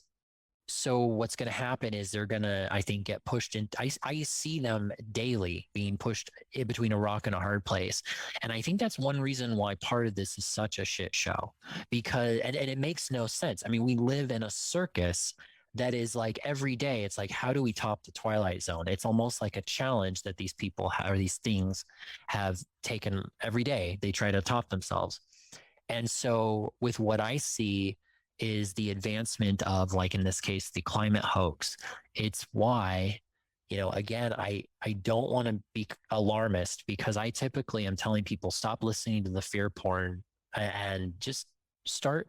so what's going to happen is they're going to, I think, get pushed in. I see them daily being pushed in between a rock and a hard place. And I think that's one reason why part of this is such a shit show because, and it makes no sense. I mean, we live in a circus that is like every day, it's like, how do we top the Twilight Zone? It's almost like a challenge that these people have, or these things have taken every day. They try to top themselves. And so with what I see is the advancement of, like, in this case, the climate hoax. It's why, again, I don't want to be alarmist because I typically am telling people, stop listening to the fear porn and just start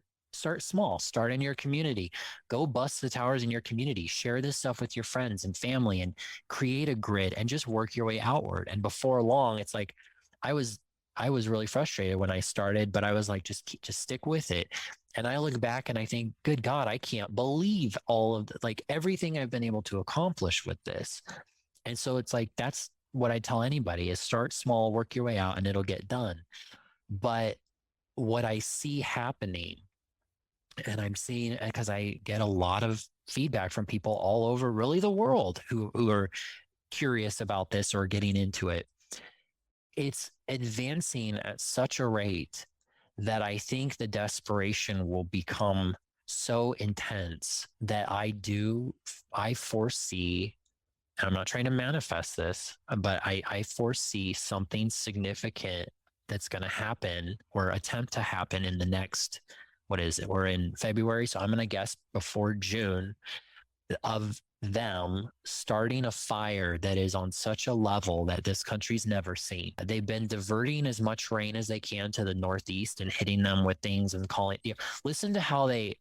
small, start in your community, go bust the towers in your community, share this stuff with your friends and family and create a grid and just work your way outward. And before long, it's like, I was really frustrated when I started, but I was like, just stick with it. And I look back and I think, good God, I can't believe all of everything I've been able to accomplish with this. And so it's like, that's what I tell anybody is start small, work your way out and it'll get done. But what I see happening, and I'm seeing, because I get a lot of feedback from people all over really the world who are curious about this or getting into it. It's advancing at such a rate that I think the desperation will become so intense that I foresee, and I'm not trying to manifest this, but I foresee something significant that's going to happen or attempt to happen in the next, what is it? We're in February. So I'm going to guess before June of them starting a fire that is on such a level that this country's never seen. They've been diverting as much rain as they can to the Northeast and hitting them with things and calling, listen to how they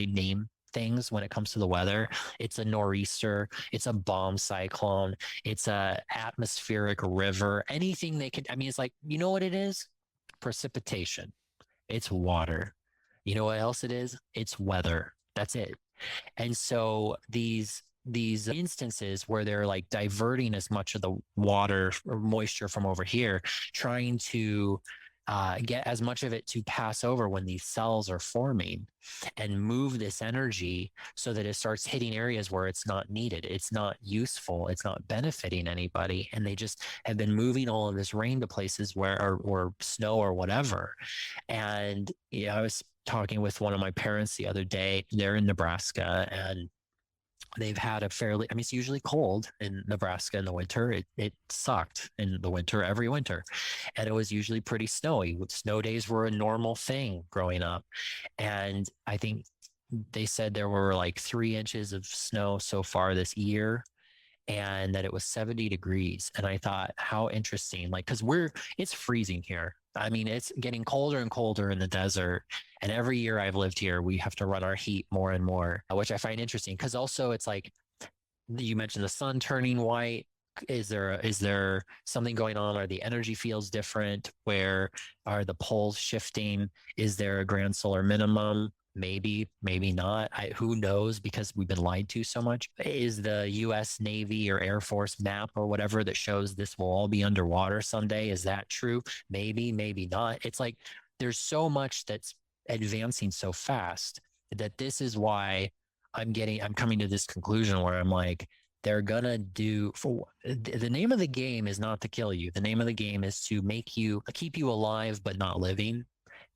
name things when it comes to the weather. It's a nor'easter, it's a bomb cyclone, it's a atmospheric river, anything they could, it's like, you know what it is? Precipitation. It's water. You know what else it is? It's weather. That's it. And so these instances where they're like diverting as much of the water or moisture from over here, trying to get as much of it to pass over when these cells are forming and move this energy so that it starts hitting areas where it's not needed. It's not useful. It's not benefiting anybody. And they just have been moving all of this rain to places where, or snow or whatever. And I was talking with one of my parents the other day. They're in Nebraska and they've had a fairly, it's usually cold in Nebraska in the winter. It sucked in the winter, every winter. And it was usually pretty snowy. Snow days were a normal thing growing up. And I think they said there were like 3 inches of snow so far this year and that it was 70 degrees. And I thought, how interesting, because it's freezing here. It's getting colder and colder in the desert. And every year I've lived here, we have to run our heat more and more, which I find interesting because also it's like you mentioned the sun turning white. is there something going on? Are the energy fields different? Where are the poles shifting? Is there a grand solar minimum? Maybe, maybe not. Who knows? Because we've been lied to so much. Is the U.S. Navy or Air Force map or whatever that shows this will all be underwater someday? Is that true? Maybe, maybe not. It's like there's so much that's advancing so fast that this is why I'm coming to this conclusion where I'm like, they're gonna do for the name of the game is not to kill you. The name of the game is to keep you alive but not living,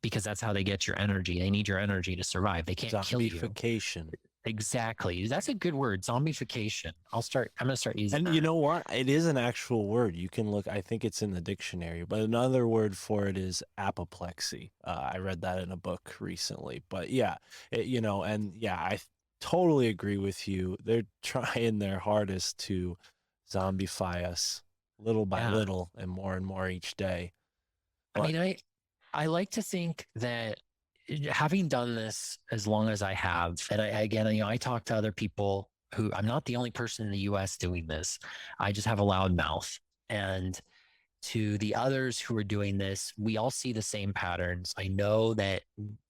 because that's how they get your energy. They need your energy to survive. They can't kill you. Zombification. Exactly. That's a good word. Zombification. I'm gonna start using And that. you know what? It is an actual word. You can look, I think it's in the dictionary, but another word for it is apoplexy. I read that in a book recently. But yeah, I totally agree with you. They're trying their hardest to zombify us little by little and more each day. I mean, I like to think that having done this as long as I have, and I talk to other people who I'm not the only person in the US doing this. I just have a loud mouth. And to the others who are doing this, we all see the same patterns. I know that,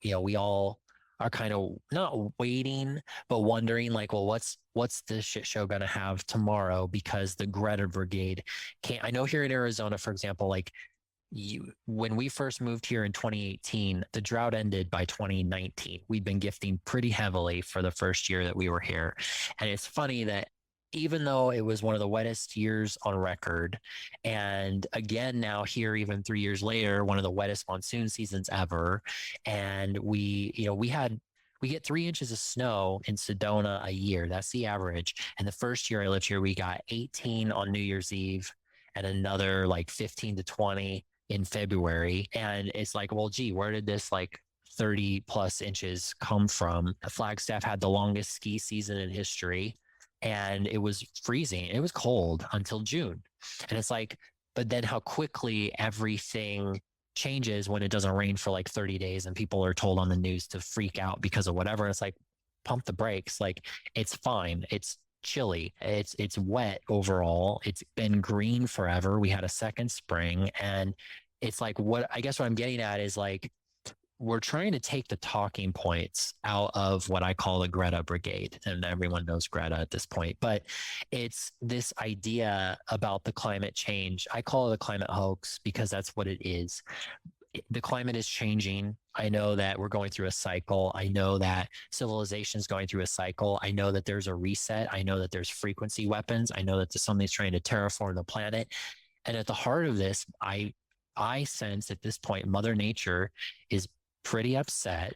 we all are kind of not waiting, but wondering like, well, what's this shit show going to have tomorrow? Because the Greta Brigade can't. I know here in Arizona, for example, like when we first moved here in 2018, the drought ended by 2019. We'd been gifting pretty heavily for the first year that we were here. And it's funny that even though it was one of the wettest years on record, and again, now here, even 3 years later, one of the wettest monsoon seasons ever. And we get 3 inches of snow in Sedona a year. That's the average. And the first year I lived here, we got 18 on New Year's Eve and another like 15 to 20 in February. And it's like, well, gee, where did this like 30 plus inches come from? Flagstaff had the longest ski season in history, and it was freezing. It was cold until June. And it's like, but then how quickly everything changes when it doesn't rain for like 30 days and people are told on the news to freak out because of whatever. And it's like, pump the brakes. Like, it's fine. It's chilly. It's wet overall. It's been green forever. We had a second spring. And it's like, what I'm getting at is like, we're trying to take the talking points out of what I call the Greta Brigade. And everyone knows Greta at this point, but it's this idea about the climate change. I call it a climate hoax because that's what it is. The climate is changing. I know that we're going through a cycle. I know that civilization is going through a cycle. I know that there's a reset. I know that there's frequency weapons. I know that somebody's trying to terraform the planet. And at the heart of this, I sense at this point, Mother Nature is pretty upset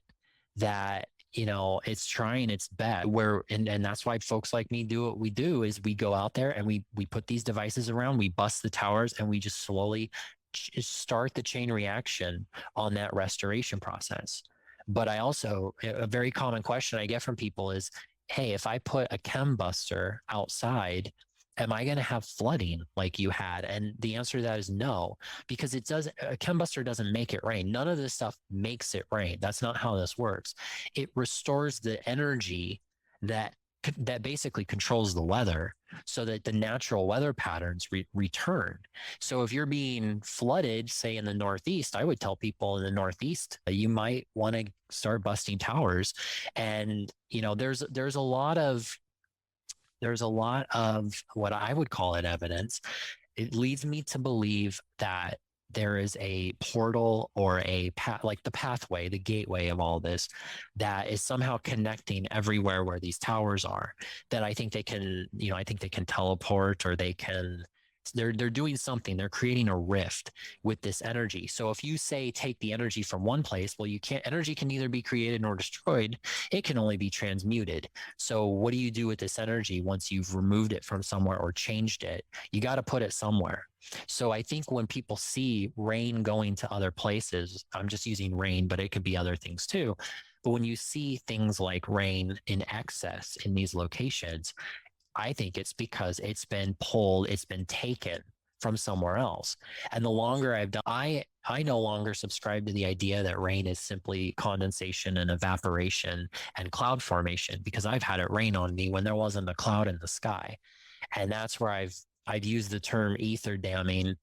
that, it's trying its best. And that's why folks like me do what we do, is we go out there and we put these devices around, we bust the towers, and we just slowly start the chain reaction on that restoration process. But a very common question I get from people is, hey, if I put a chem buster outside, am I going to have flooding like you had? And the answer to that is no, because a chem buster doesn't make it rain. None of this stuff makes it rain. That's not how this works. It restores the energy that basically controls the weather so that the natural weather patterns return. So if you're being flooded, say in the Northeast, I would tell people in the Northeast that you might want to start busting towers. And, there's a lot of what I would call it evidence. It leads me to believe that there is a portal or a path, like the pathway, the gateway of all this, that is somehow connecting everywhere where these towers are. That I think they can, I think they can teleport, or they're doing something. They're creating a rift with this energy. So if you say take the energy from one place, well, energy can neither be created nor destroyed. It can only be transmuted. So what do you do with this energy once you've removed it from somewhere or changed it? You got to put it somewhere. So I think when people see rain going to other places, I'm just using rain, but it could be other things too. But when you see things like rain in excess in these locations, I think it's because it's been pulled, it's been taken from somewhere else. And the longer I've done, I no longer subscribe to the idea that rain is simply condensation and evaporation and cloud formation, because I've had it rain on me when there wasn't a cloud in the sky. And that's where I've I'd use the term ether damming,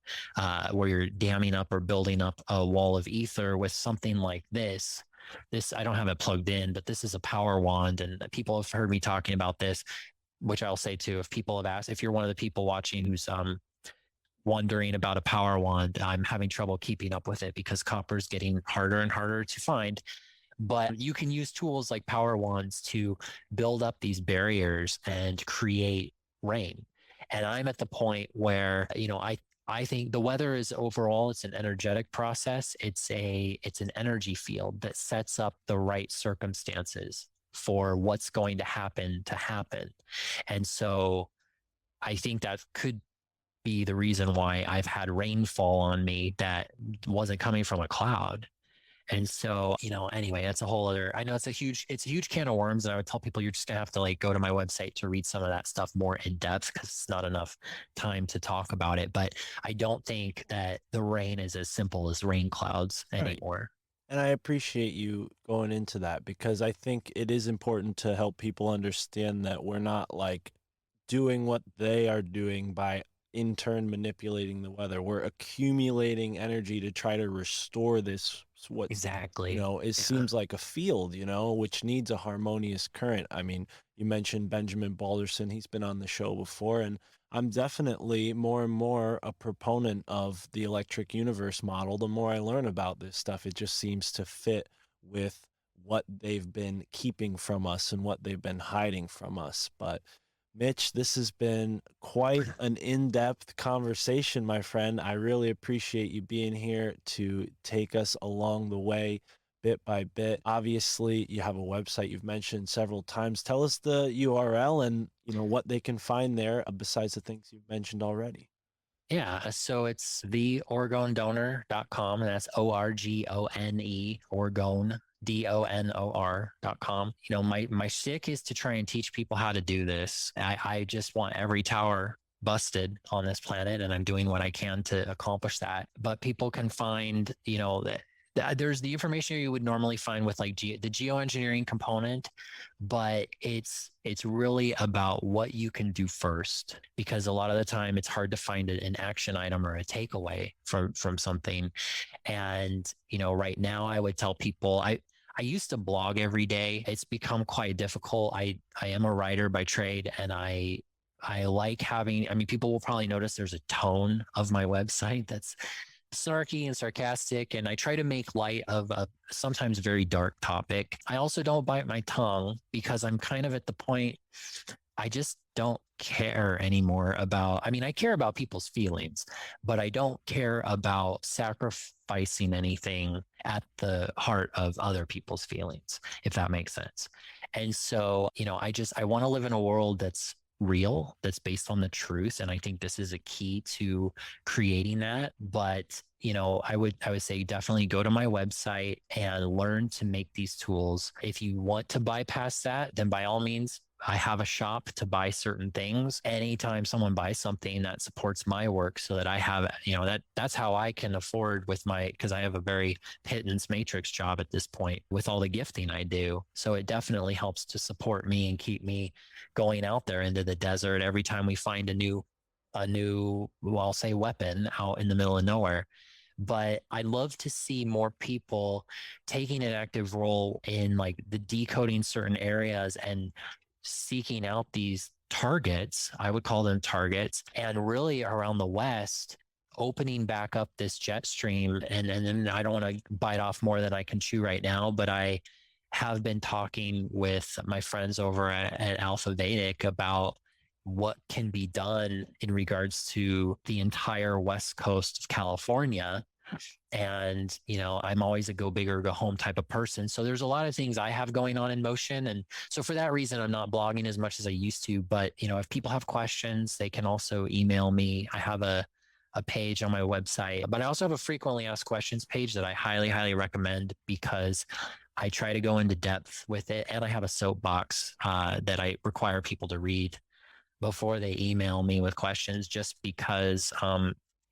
where you're damming up or building up a wall of ether with something like this. This, I don't have it plugged in, but this is a power wand, and people have heard me talking about this, which I'll say too. If people have asked, if you're one of the people watching who's wondering about a power wand, I'm having trouble keeping up with it because copper is getting harder and harder to find. But you can use tools like power wands to build up these barriers and create rain. And I'm at the point where, I think the weather is overall, it's an energetic process. It's an energy field that sets up the right circumstances for what's going to happen. And so I think that could be the reason why I've had rainfall on me that wasn't coming from a cloud. And so, anyway, that's a whole other, I know it's a huge can of worms. And I would tell people you're just gonna have to like go to my website to read some of that stuff more in depth, because it's not enough time to talk about it. But I don't think that the rain is as simple as rain clouds anymore. And I appreciate you going into that, because I think it is important to help people understand that we're not like doing what they are doing by in turn manipulating the weather. We're accumulating energy to try to restore this, what Exactly. it seems like a field, which needs a harmonious current. I mean, you mentioned Benjamin Balderson. He's been on the show before, and I'm definitely more and more a proponent of the electric universe model. The more I learn about this stuff, it just seems to fit with what they've been keeping from us and what they've been hiding from us. But Mitch, this has been quite an in-depth conversation, my friend. I really appreciate you being here to take us along the way bit by bit. Obviously, you have a website you've mentioned several times. Tell us the URL and, what they can find there besides the things you've mentioned already. Yeah, so it's theorgonedonor.com, and that's ORGONE, Orgone, DONOR.com. My shtick is to try and teach people how to do this. I just want every tower busted on this planet, and I'm doing what I can to accomplish that. But people can find, that there's the information you would normally find with like the geoengineering component, but it's really about what you can do first, because a lot of the time it's hard to find an action item or a takeaway from something. And right now I would tell people, I used to blog every day. It's become quite difficult. I am a writer by trade, and I like having, people will probably notice there's a tone of my website that's snarky and sarcastic, and I try to make light of a sometimes very dark topic. I also don't bite my tongue, because I'm kind of at the point, I just don't care anymore about, I care about people's feelings, but I don't care about sacrificing anything at the heart of other people's feelings, if that makes sense. And so, I want to live in a world that's real, that's based on the truth. And I think this is a key to creating that. But, I would say definitely go to my website and learn to make these tools. If you want to bypass that, then by all means, I have a shop to buy certain things. Anytime someone buys something, that supports my work, so that I have, that's how I can afford because I have a very pittance matrix job at this point with all the gifting I do. So it definitely helps to support me and keep me going out there into the desert every time we find a new, well, I'll say weapon out in the middle of nowhere. But I'd love to see more people taking an active role in like the decoding certain areas and seeking out these targets. I would call them targets, and really around the West, opening back up this jet stream. And then I don't want to bite off more than I can chew right now, but I have been talking with my friends over at Alpha Vedic about what can be done in regards to the entire West Coast of California. And, I'm always a go big or go home type of person. So there's a lot of things I have going on in motion. And so for that reason, I'm not blogging as much as I used to. But, if people have questions, they can also email me. I have a page on my website, but I also have a frequently asked questions page that I highly, highly recommend, because I try to go into depth with it. And I have a soapbox that I require people to read before they email me with questions, just because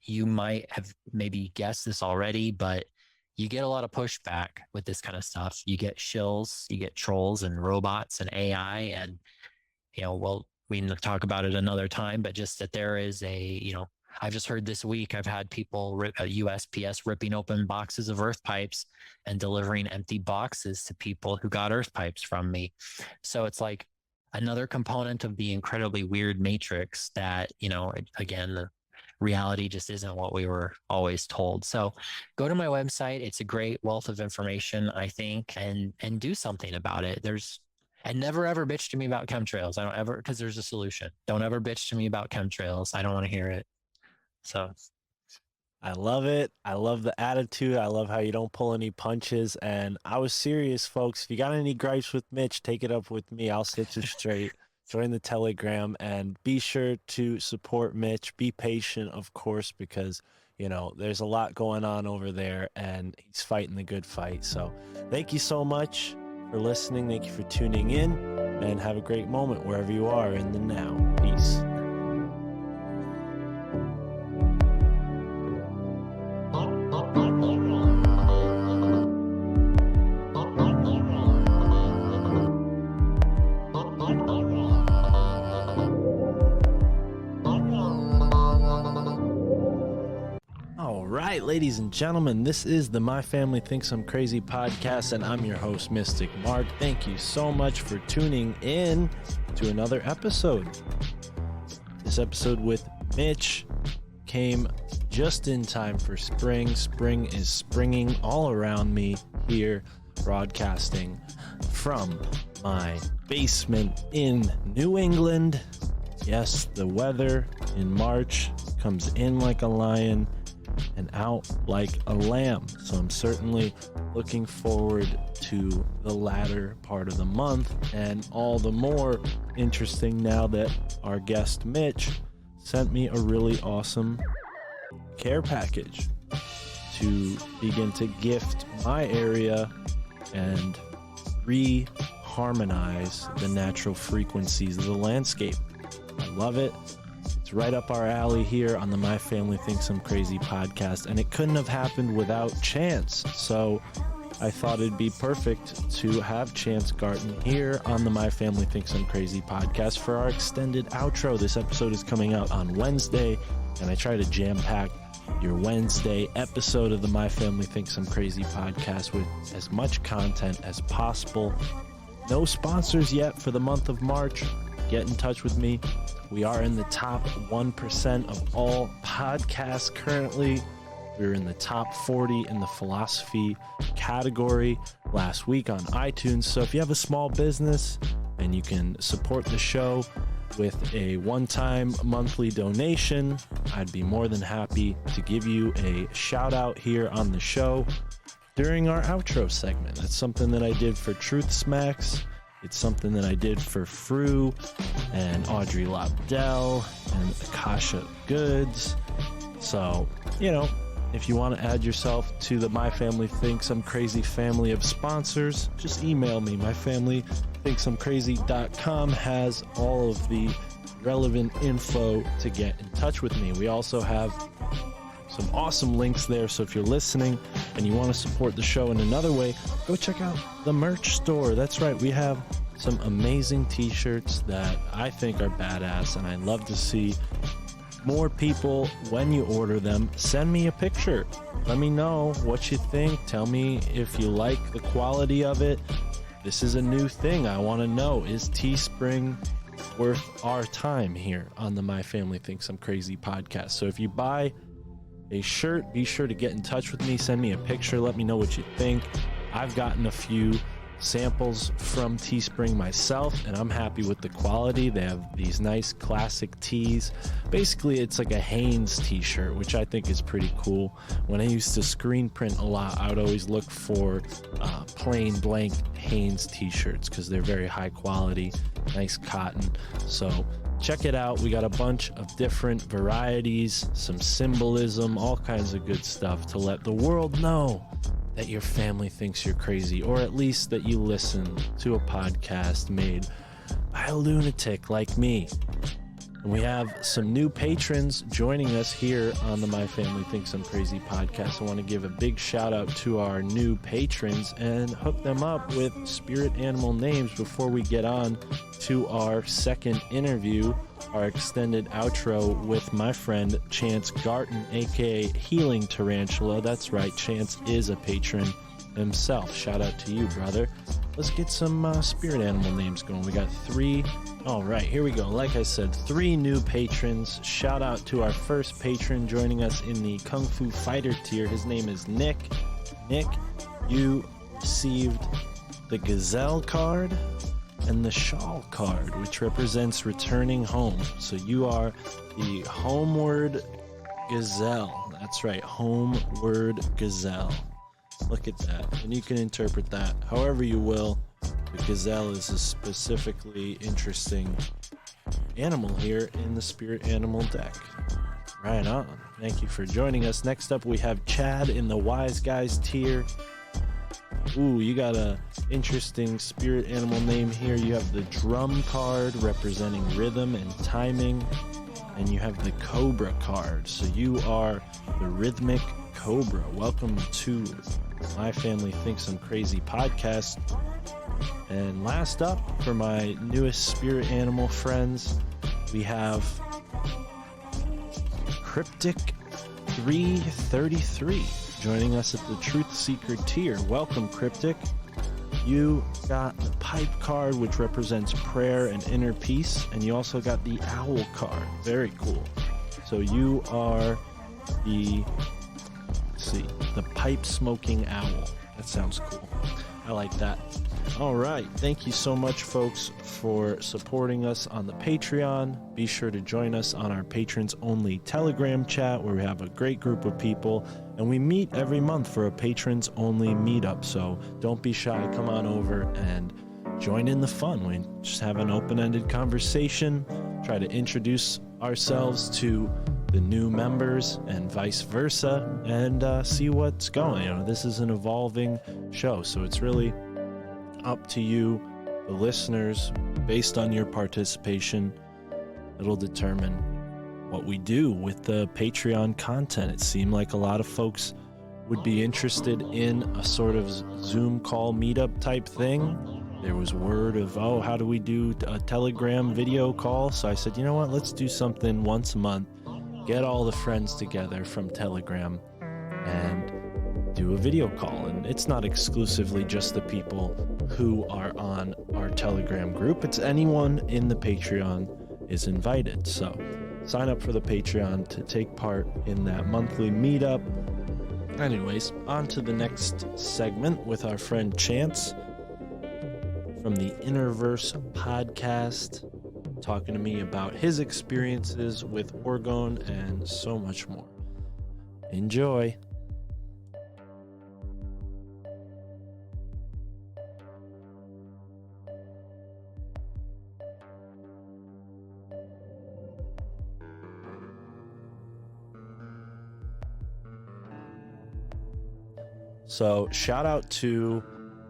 you might have maybe guessed this already, but you get a lot of pushback with this kind of stuff. You get shills, you get trolls and robots and AI, and well, we can talk about it another time, but just that there is I've just heard this week, I've had people, USPS ripping open boxes of earth pipes and delivering empty boxes to people who got earth pipes from me. So it's like another component of the incredibly weird matrix that, again, the reality just isn't what we were always told. So go to my website. It's a great wealth of information, I think, and do something about it. And never ever bitch to me about chemtrails. I don't ever, because there's a solution. Don't ever bitch to me about chemtrails. I don't want to hear it. So I love it. I love the attitude. I love how you don't pull any punches. And I was serious, folks. If you got any gripes with Mitch, take it up with me. I'll set you straight. Join the Telegram and be sure to support Mitch. Be patient, of course, because, there's a lot going on over there and he's fighting the good fight. So thank you so much for listening. Thank you for tuning in, and have a great moment wherever you are in the now. Peace. Ladies and gentlemen, this is the My Family Thinks I'm Crazy podcast, and I'm your host, Mystic Mark. Thank you so much for tuning in to another episode. This episode with Mitch came just in time for spring. Spring is springing all around me here, broadcasting from my basement in New England. Yes, the weather in March comes in like a lion and out like a lamb. So I'm certainly looking forward to the latter part of the month, and all the more interesting now that our guest Mitch sent me a really awesome care package to begin to gift my area and re-harmonize the natural frequencies of the landscape. I love it. It's right up our alley here on the My Family Thinks I'm Crazy podcast, and it couldn't have happened without Chance. So I thought it'd be perfect to have Chance Garten here on the My Family Thinks I'm Crazy podcast for our extended outro. This episode is coming out on Wednesday, and I try to jam-pack your Wednesday episode of the My Family Thinks I'm Crazy podcast with as much content as possible. No sponsors yet for the month of March. Get in touch with me. We are in the top 1% of all podcasts currently. We're in the top 40 in the philosophy category last week on iTunes. So if you have a small business and you can support the show with a one-time monthly donation, I'd be more than happy to give you a shout out here on the show during our outro segment. That's something that I did for Truth Smacks. It's something that I did for Fru and Audrey Lobdell and Akasha Goods. So, if you want to add yourself to the My Family Thinks I'm Crazy family of sponsors, just email me. MyFamilyThinksI'mCrazy.com has all of the relevant info to get in touch with me. We also have some awesome links there, so if you're listening and you want to support the show in another way, go check out the merch store. That's right, we have some amazing t-shirts that I think are badass, and I'd love to see more people, when you order them, send me a picture. Let me know what you think. Tell me if you like the quality of it. This is a new thing. I want to know, is Teespring worth our time here on the My Family Thinks I'm Crazy podcast? So if you buy a shirt, be sure to get in touch with me. Send me a picture. Let me know what you think. I've gotten a few samples from Teespring myself, and I'm happy with the quality. They have these nice classic tees. Basically, it's like a Hanes t-shirt, which I think is pretty cool. When I used to screen print a lot, I would always look for plain blank Hanes t-shirts because they're very high quality, nice cotton. So check it out. We got a bunch of different varieties, some symbolism, all kinds of good stuff to let the world know that your family thinks you're crazy, or at least that you listen to a podcast made by a lunatic like me. We have some new patrons joining us here on the My Family Thinks I'm Crazy podcast. I want to give a big shout out to our new patrons and hook them up with spirit animal names before we get on to our second interview, our extended outro with my friend Chance Garten, aka Healing Tarantula. That's right, Chance is a patron himself. Shout out to you, brother. Let's get some spirit animal names going. We got 3. All right, here we go. Like I said, 3 new patrons. Shout out to our first patron joining us in the Kung Fu Fighter tier. His name is Nick. Nick, you received the Gazelle card and the Shawl card, which represents returning home. So you are the Homeward Gazelle. That's right, Homeward Gazelle. Look at that. And you can interpret that however you will. The gazelle is a specifically interesting animal here in the spirit animal deck. Right on. Thank you for joining us. Next up, we have Chad in the Wise Guys tier. Ooh, you got a interesting spirit animal name here. You have the Drum card representing rhythm and timing. And you have the Cobra card. So you are the Rhythmic Cobra. Welcome to My Family Thinks I'm Crazy podcast. And last up, for my newest spirit animal friends, we have Cryptic 333 joining us at the Truth Seeker tier. Welcome, Cryptic. You got the Pipe card, which represents prayer and inner peace, and you also got the Owl card. Very cool. So you are the, the pipe smoking owl. That sounds cool. I like that. All right. Thank you so much, folks, for supporting us on the Patreon. Be sure to join us on our patrons only Telegram chat, where we have a great group of people, and we meet every month for a patrons only meetup. So don't be shy. Come on over and join in the fun. We just have an open-ended conversation, try to introduce ourselves to the new members and vice versa, and see what's going. You know, this is an evolving show, so it's really up to you, the listeners. Based on your participation, it'll determine what we do with the Patreon content. It seemed like a lot of folks would be interested in a sort of Zoom call meetup type thing. There was word of, oh, how do we do a Telegram video call? So I said, you know what, let's do something once a month, get all the friends together from Telegram and do a video call. And it's not exclusively just the people who are on our Telegram group. It's anyone in the Patreon is invited. So sign up for the Patreon to take part in that monthly meetup. Anyways, on to the next segment with our friend Chance from the Innerverse podcast, talking to me about his experiences with Orgone and so much more. Enjoy. So shout out to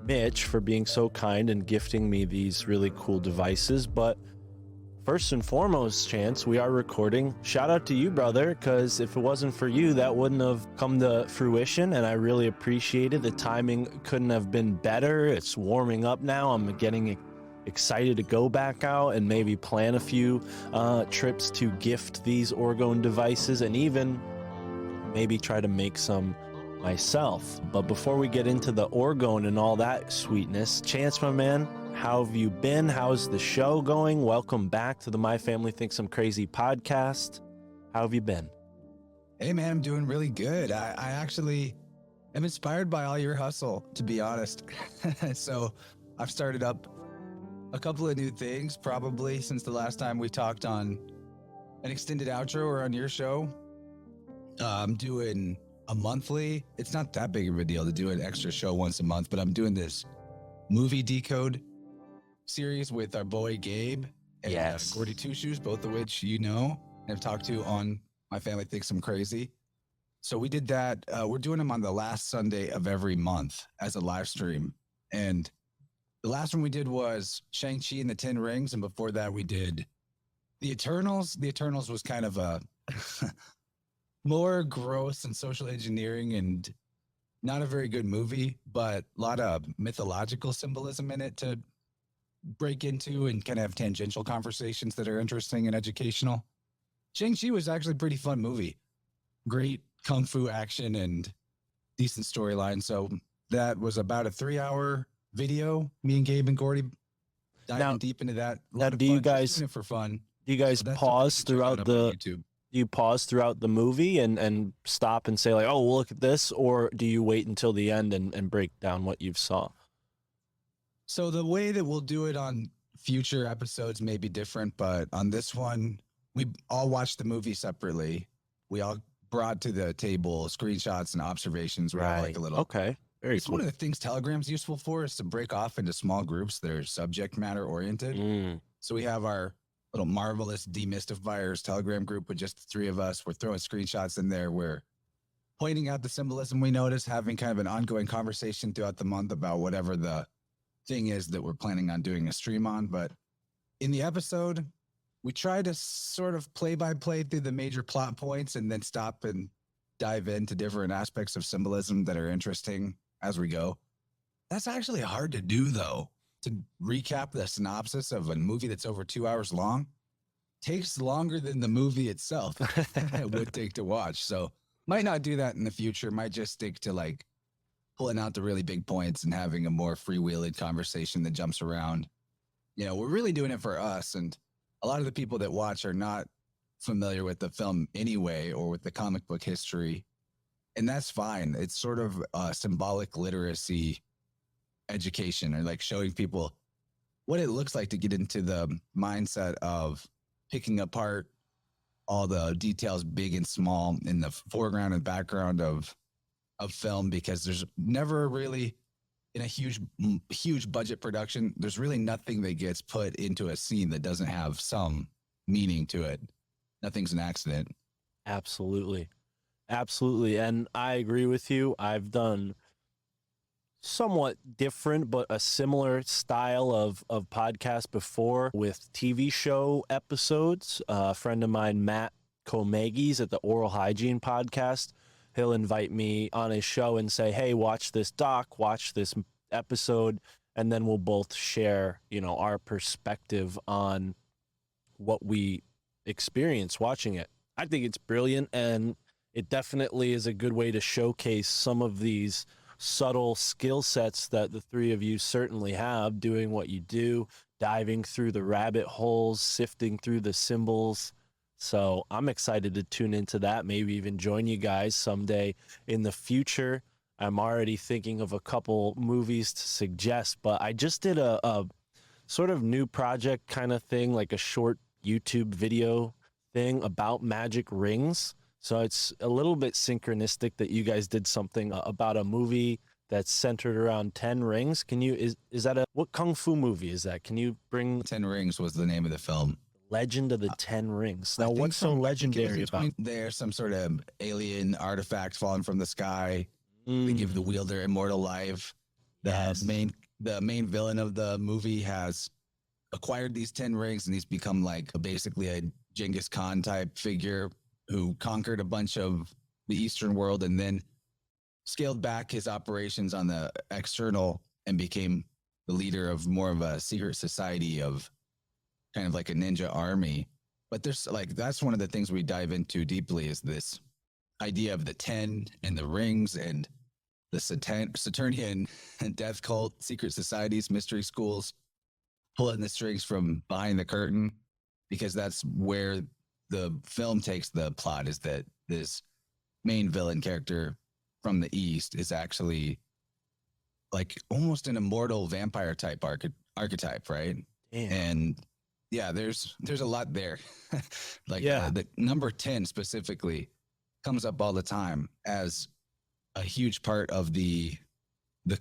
Mitch for being so kind and gifting me these really cool devices. But first and foremost, Chance, we are recording. Shout out to you, brother, because if it wasn't for you, that wouldn't have come to fruition, and I really appreciate it. The timing couldn't have been better. It's warming up now. I'm getting excited to go back out and maybe plan a few trips to gift these Orgone devices, and even maybe try to make some myself. But before we get into the Orgone and all that sweetness, Chance, my man, how have you been? How's the show going? Welcome back to the My Family Thinks I'm Crazy podcast. How have you been? Hey man, I'm doing really good. I actually am inspired by all your hustle, to be honest. So I've started up a couple of new things probably since the last time we talked on an extended outro or on your show. I'm doing a monthly. It's not that big of a deal to do an extra show once a month, but I'm doing this movie decode series with our boy Gabe and Gordy Two Shoes, both of which you know and have talked to on My Family Thinks I'm Crazy. So we did that. We're doing them on the last Sunday of every month as a live stream. And the last one we did was Shang-Chi and the Ten Rings. And before that, we did The Eternals was kind of a more gross and social engineering and not a very good movie, but a lot of mythological symbolism in it to break into and kind of have tangential conversations that are interesting and educational. Shang-Chi was actually a pretty fun movie. Great kung fu action and decent storyline. So that was about a 3-hour video. Me and Gabe and Gordy diving deep into that. Now, do you guys doing it for fun? Do you guys So that's pause something you can check throughout out on the YouTube. do you pause throughout the movie and stop and say like, oh, well, look at this, or do you wait until the end and break down what you've saw? So the way that we'll do it on future episodes may be different, but on this one, we all watched the movie separately. We all brought to the table screenshots and observations. We all like a little. Okay. Very It's cool. one of the things Telegram's useful for is to break off into small groups that are subject matter oriented. Mm. So we have our little marvelous demystifiers Telegram group with just the 3 of us. We're throwing screenshots in there. We're pointing out the symbolism we notice, having kind of an ongoing conversation throughout the month about whatever the thing is that we're planning on doing a stream on. But in the episode, we try to sort of play by play through the major plot points and then stop and dive into different aspects of symbolism that are interesting as we go. That's actually hard to do, though. To recap the synopsis of a movie that's over 2 hours long takes longer than the movie itself it would take to watch. So might not do that in the future. Might just stick to like pulling out the really big points and having a more freewheeling conversation that jumps around. You know, we're really doing it for us. And a lot of the people that watch are not familiar with the film anyway, or with the comic book history. And that's fine. It's sort of a symbolic literacy education, or like showing people what it looks like to get into the mindset of picking apart all the details, big and small, in the foreground and background of film, because there's never really, in a huge budget production, there's really nothing that gets put into a scene that doesn't have some meaning to it. Nothing's an accident. Absolutely. Absolutely. And I agree with you. I've done somewhat different, but a similar style of podcast before with TV show episodes. A friend of mine, Matt Comegis at the Oral Hygiene podcast, he'll invite me on his show and say, hey, watch this doc, watch this episode, and then we'll both share, you know, our perspective on what we experience watching it. I think it's brilliant, and it definitely is a good way to showcase some of these subtle skill sets that the 3 of you certainly have, doing what you do, diving through the rabbit holes, sifting through the symbols. So I'm excited to tune into that, maybe even join you guys someday in the future. I'm already thinking of a couple movies to suggest, but I just did a sort of new project kind of thing, like a short YouTube video thing about magic rings. So it's a little bit synchronistic that you guys did something about a movie that's centered around 10 rings. Can you, is that what kung fu movie is that? Can you bring 10 Rings was the name of the film. Legend of the 10 Rings? I Now, think what's so legendary about? There's some sort of alien artifact falling from the sky. They give the wielder immortal life. The main villain of the movie has acquired these 10 rings, and he's become like basically a Genghis Khan type figure who conquered a bunch of the Eastern world and then scaled back his operations on the external and became the leader of more of a secret society of kind of like a ninja army. But there's like, that's one of the things we dive into deeply, is this idea of the 10 and the rings and the Saturnian and death cult, secret societies, mystery schools, pulling the strings from behind the curtain, because that's where the film takes the plot, is that this main villain character from the East is actually like almost an immortal vampire type archetype, right? Damn. And yeah, there's a lot there. Like the number 10 specifically comes up all the time as a huge part of the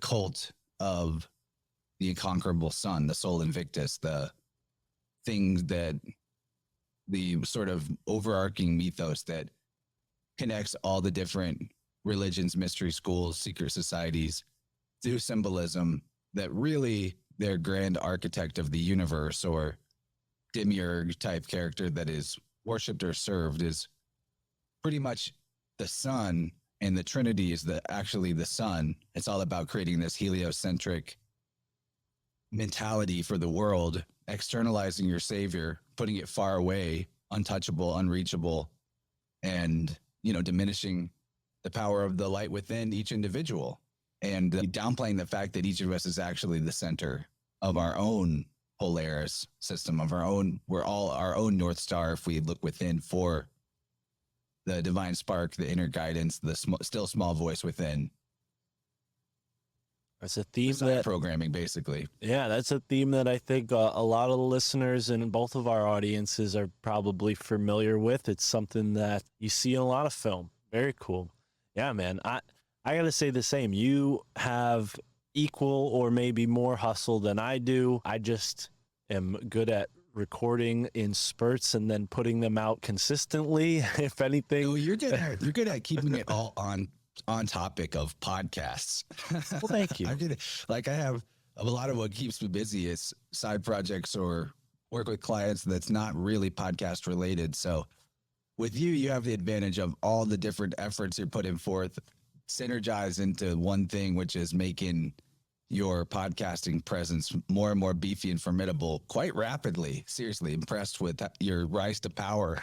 cult of the Inconquerable Sun, the Sol Invictus, the things that the sort of overarching mythos that connects all the different religions, mystery schools, secret societies through symbolism, that really their grand architect of the universe, or demiurge type character that is worshipped or served is pretty much the sun, and the Trinity is actually the sun. It's all about creating this heliocentric mentality for the world, externalizing your savior, putting it far away, untouchable, unreachable, and, you know, diminishing the power of the light within each individual, and downplaying the fact that each of us is actually the center of our own Polaris system, of our own, we're all our own North Star if we look within for the divine spark, the inner guidance, the still small voice within. That's a theme that programming, basically. Yeah, that's a theme that I think a lot of the listeners in both of our audiences are probably familiar with. It's something that you see in a lot of film. Very cool. Yeah, man. I gotta say the same. You have equal or maybe more hustle than I do. I just am good at recording in spurts and then putting them out consistently. If anything, No, you're good at keeping it all on topic of podcasts. Well, thank you. I'm good. Like, I have a lot of what keeps me busy is side projects or work with clients that's not really podcast related. So with you, you have the advantage of all the different efforts you're putting forth synergize into one thing, which is making your podcasting presence more and more beefy and formidable quite rapidly. Seriously impressed with your rise to power.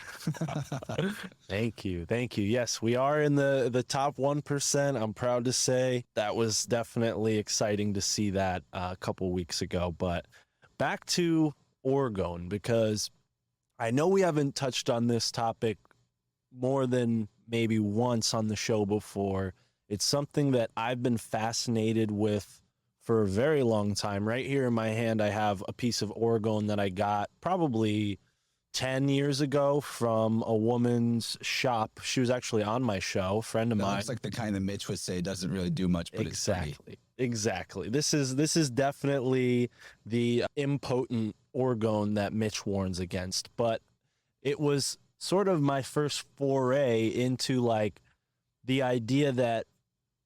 Thank you. Thank you. Yes, we are in the top 1%. I'm proud to say that was definitely exciting to see that a couple weeks ago. But back to Orgone, because I know we haven't touched on this topic more than maybe once on the show before. It's something that I've been fascinated with for a very long time. Right here in my hand, I have a piece of Orgone that I got probably 10 years ago from a woman's shop. She was actually on my show, a friend of mine. Looks like the kind that Mitch would say doesn't really do much, but exactly. Exactly. This is definitely the impotent Orgone that Mitch warns against. But it was sort of my first foray into like the idea that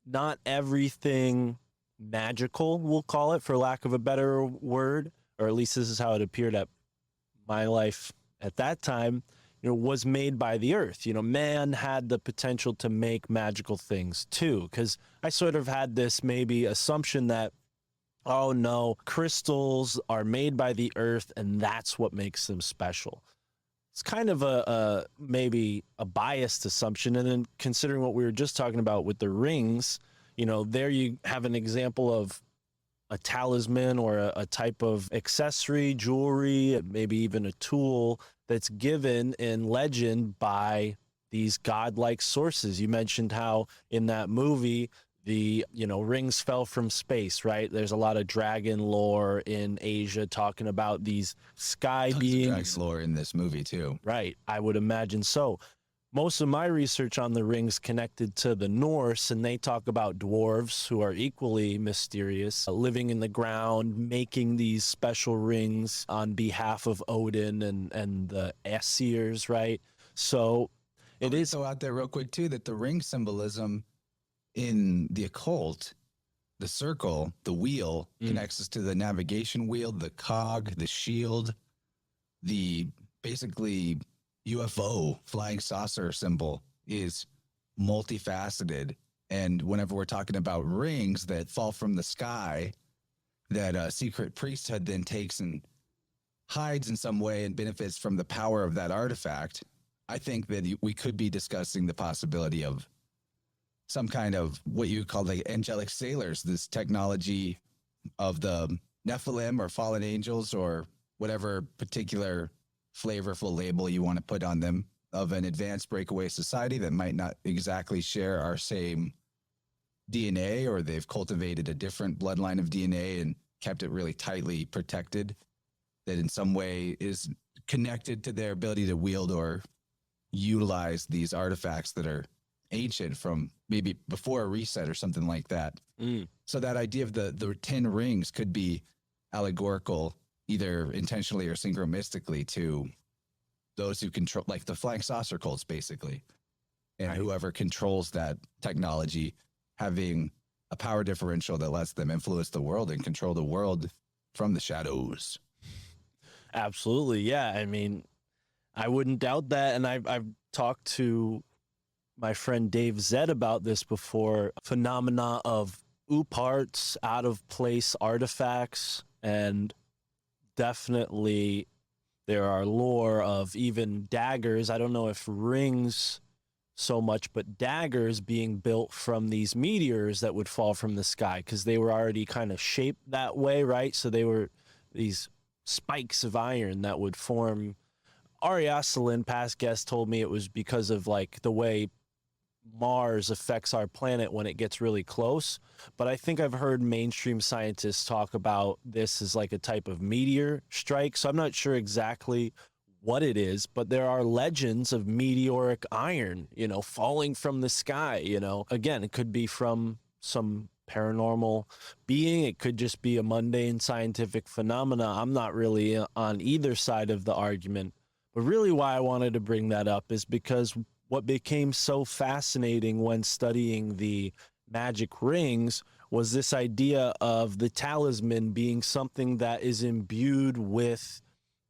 not everything magical, we'll call it for lack of a better word, or at least this is how it appeared at my life at that time, you know, was made by the earth. You know, man had the potential to make magical things too, because I sort of had this maybe assumption that, oh no, crystals are made by the earth and that's what makes them special. It's kind of a maybe a biased assumption. And then considering what we were just talking about with the rings, you know, there you have an example of a talisman or a type of accessory, jewelry, maybe even a tool that's given in legend by these godlike sources. You mentioned how in that movie, the, you know, rings fell from space, right? There's a lot of dragon lore in Asia talking about these sky beings. Dragon lore in this movie too. Right. I would imagine so. Most of my research on the rings connected to the Norse, and they talk about dwarves who are equally mysterious, living in the ground, making these special rings on behalf of Odin and the Aesirs, right? So it is so out there real quick too, that the ring symbolism in the occult, the circle, the wheel connects us to the navigation wheel, the cog, the shield, the basically UFO flying saucer symbol is multifaceted. And whenever we're talking about rings that fall from the sky, that a secret priesthood then takes and hides in some way and benefits from the power of that artifact, I think that we could be discussing the possibility of some kind of what you call the angelic sailors, this technology of the Nephilim or fallen angels or whatever particular flavorful label you want to put on them, of an advanced breakaway society that might not exactly share our same DNA, or they've cultivated a different bloodline of DNA and kept it really tightly protected, that in some way is connected to their ability to wield or utilize these artifacts that are ancient from maybe before a reset or something like that. So that idea of the 10 rings could be allegorical, either intentionally or synchromistically, to those who control, like the flying saucer cults, basically. And whoever controls that technology having a power differential that lets them influence the world and control the world from the shadows. Absolutely. Yeah. I mean, I wouldn't doubt that. And I've talked to my friend Dave Zed about this before. Phenomena of parts, out of place artifacts, and definitely there are lore of even daggers. I don't know if rings so much, but daggers being built from these meteors that would fall from the sky because they were already kind of shaped that way, right? So they were these spikes of iron that would form. Ari Aselin, past guest, told me it was because of like the way Mars affects our planet when it gets really close. But I think I've heard mainstream scientists talk about this as like a type of meteor strike. So I'm not sure exactly what it is, but there are legends of meteoric iron, falling from the sky. Again, it could be from some paranormal being. It could just be a mundane scientific phenomena. I'm not really on either side of the argument. But really why I wanted to bring that up is because what became so fascinating when studying the magic rings was this idea of the talisman being something that is imbued with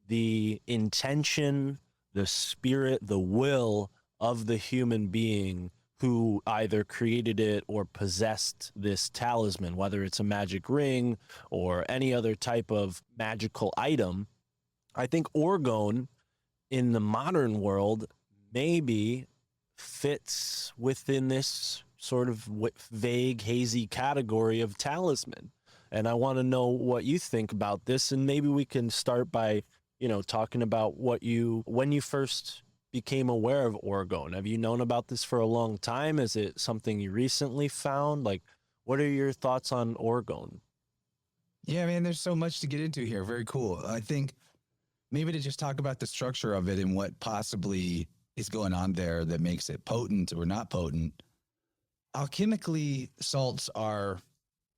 the intention, the spirit, the will of the human being who either created it or possessed this talisman, whether it's a magic ring or any other type of magical item. I think Orgone in the modern world maybe fits within this sort of vague, hazy category of talisman. And I want to know what you think about this. And maybe we can start by, talking about when you first became aware of Orgone. Have you known about this for a long time? Is it something you recently found? Like, what are your thoughts on Orgone? Yeah, man, there's so much to get into here. Very cool. I think maybe to just talk about the structure of it and what possibly is going on there that makes it potent or not potent. Alchemically, salts are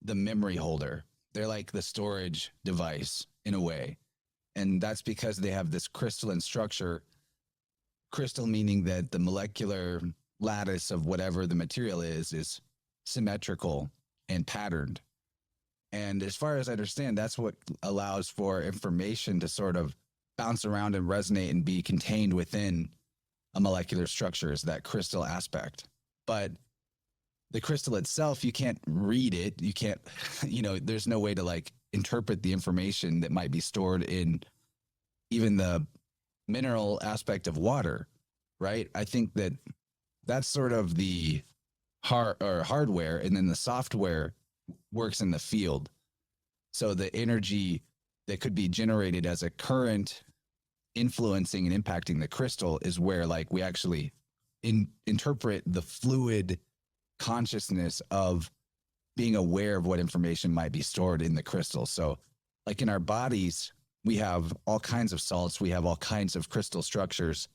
the memory holder. They're like the storage device in a way. And that's because they have this crystalline structure. Crystal meaning that the molecular lattice of whatever the material is symmetrical and patterned. And as far as I understand, that's what allows for information to sort of bounce around and resonate and be contained within a molecular structure, is that crystal aspect. But the crystal itself, you can't read it. You can't, there's no way to like interpret the information that might be stored in even the mineral aspect of water, right? I think that that's sort of the hardware, and then the software works in the field. So the energy that could be generated as a current influencing and impacting the crystal is where like we actually interpret the fluid consciousness of being aware of what information might be stored in the crystal. So like in our bodies, we have all kinds of salts. We have all kinds of crystal structures.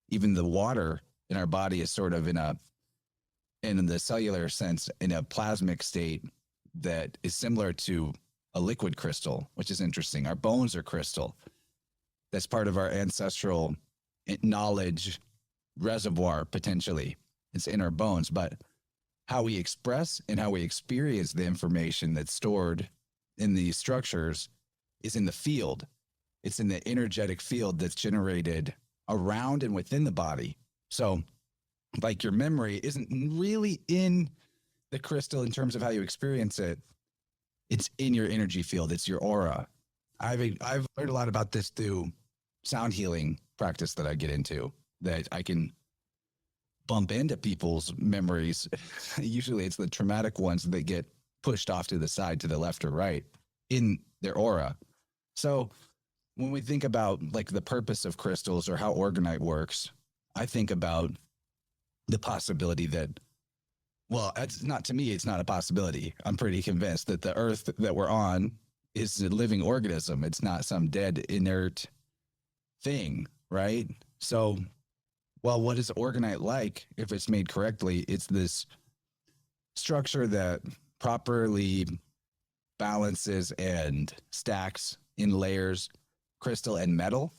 Even the water in our body is sort of in the cellular sense, in a plasmic state that is similar to a liquid crystal, which is interesting. Our bones are crystal. That's part of our ancestral knowledge reservoir, potentially. It's in our bones, but how we express and how we experience the information that's stored in these structures is in the field. It's in the energetic field that's generated around and within the body. So like your memory isn't really in the crystal in terms of how you experience it. It's in your energy field. It's your aura. I've learned a lot about this through sound healing practice that I get into, that I can bump into people's memories. Usually it's the traumatic ones that get pushed off to the side, to the left or right in their aura. So when we think about like the purpose of crystals or how Orgonite works, I think about the possibility that, well, it's not, to me, it's not a possibility. I'm pretty convinced that the earth that we're on is a living organism. It's not some dead, inert thing, right? So, well, what is Orgonite like if it's made correctly? It's this structure that properly balances and stacks in layers crystal and metal.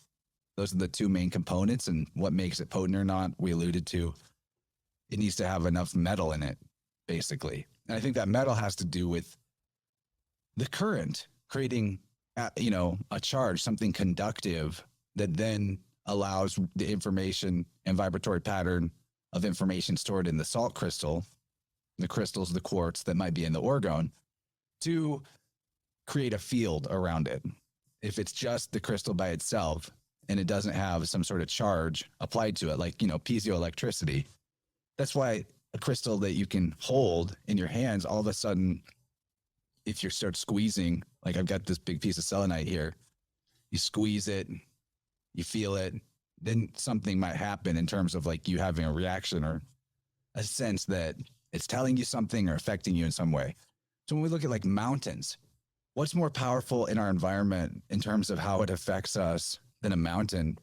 Those are the two main components, and what makes it potent or not, we alluded to. It needs to have enough metal in it, basically. And I think that metal has to do with the current creating a charge, something conductive that then allows the information and vibratory pattern of information stored in the salt crystal, the crystals, the quartz that might be in the orgone, to create a field around it. If it's just the crystal by itself and it doesn't have some sort of charge applied to it, like, piezoelectricity, that's why a crystal that you can hold in your hands, all of a sudden, if you start squeezing, like I've got this big piece of selenite here, you squeeze it, you feel it, then something might happen in terms of like you having a reaction or a sense that it's telling you something or affecting you in some way. So when we look at like mountains, what's more powerful in our environment in terms of how it affects us than a mountain,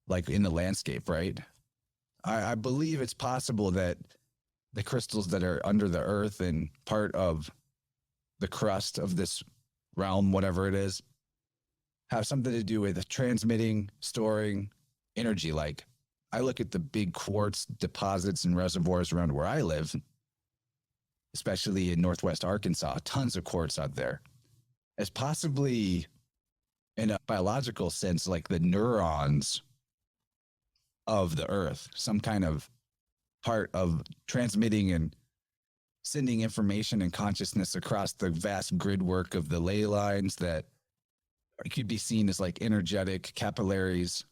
like in the landscape, right? I believe it's possible that the crystals that are under the earth and part of the crust of this realm, whatever it is, have something to do with transmitting, storing energy. Like I look at the big quartz deposits and reservoirs around where I live, especially in Northwest Arkansas, tons of quartz out there, as possibly in a biological sense, like the neurons of the earth, some kind of part of transmitting and sending information and consciousness across the vast grid work of the ley lines that could be seen as like energetic capillaries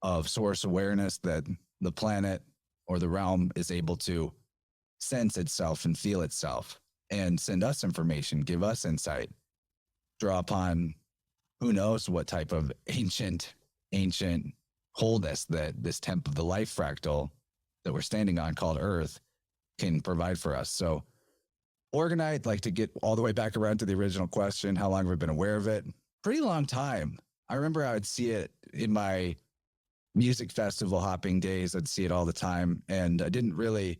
of source awareness that the planet or the realm is able to sense itself and feel itself and send us information, give us insight, draw upon who knows what type of ancient wholeness that this temple of the life fractal that we're standing on called Earth can provide for us. So Orgonite, like to get all the way back around to the original question, how long have I been aware of it? Pretty long time. I remember I would see it in my music festival hopping days. I'd see it all the time. And I didn't really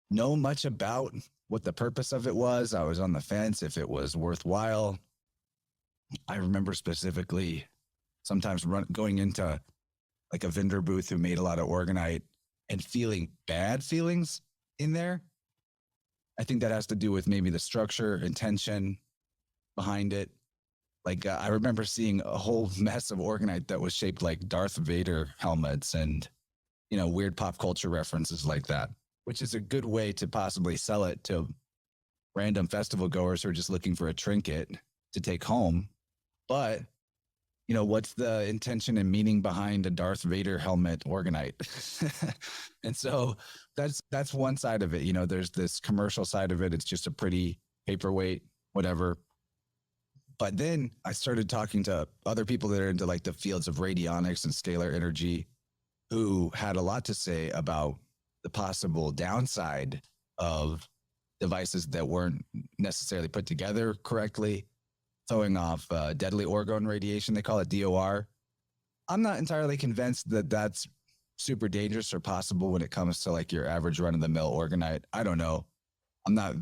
know much about what the purpose of it was. I was on the fence if it was worthwhile. I remember specifically sometimes going into like a vendor booth who made a lot of Orgonite and feeling bad feelings in there. I think that has to do with maybe the structure, intention behind it. Like I remember seeing a whole mess of Orgonite that was shaped like Darth Vader helmets and, weird pop culture references like that, which is a good way to possibly sell it to random festival goers who are just looking for a trinket to take home. But, what's the intention and meaning behind a Darth Vader helmet Orgonite? And so that's one side of it. There's this commercial side of it. It's just a pretty paperweight, whatever. But then I started talking to other people that are into like the fields of radionics and scalar energy who had a lot to say about the possible downside of devices that weren't necessarily put together correctly, throwing off deadly orgone radiation. They call it DOR. I'm not entirely convinced that that's super dangerous or possible when it comes to like your average run-of-the-mill Orgonite. I don't know. I'm not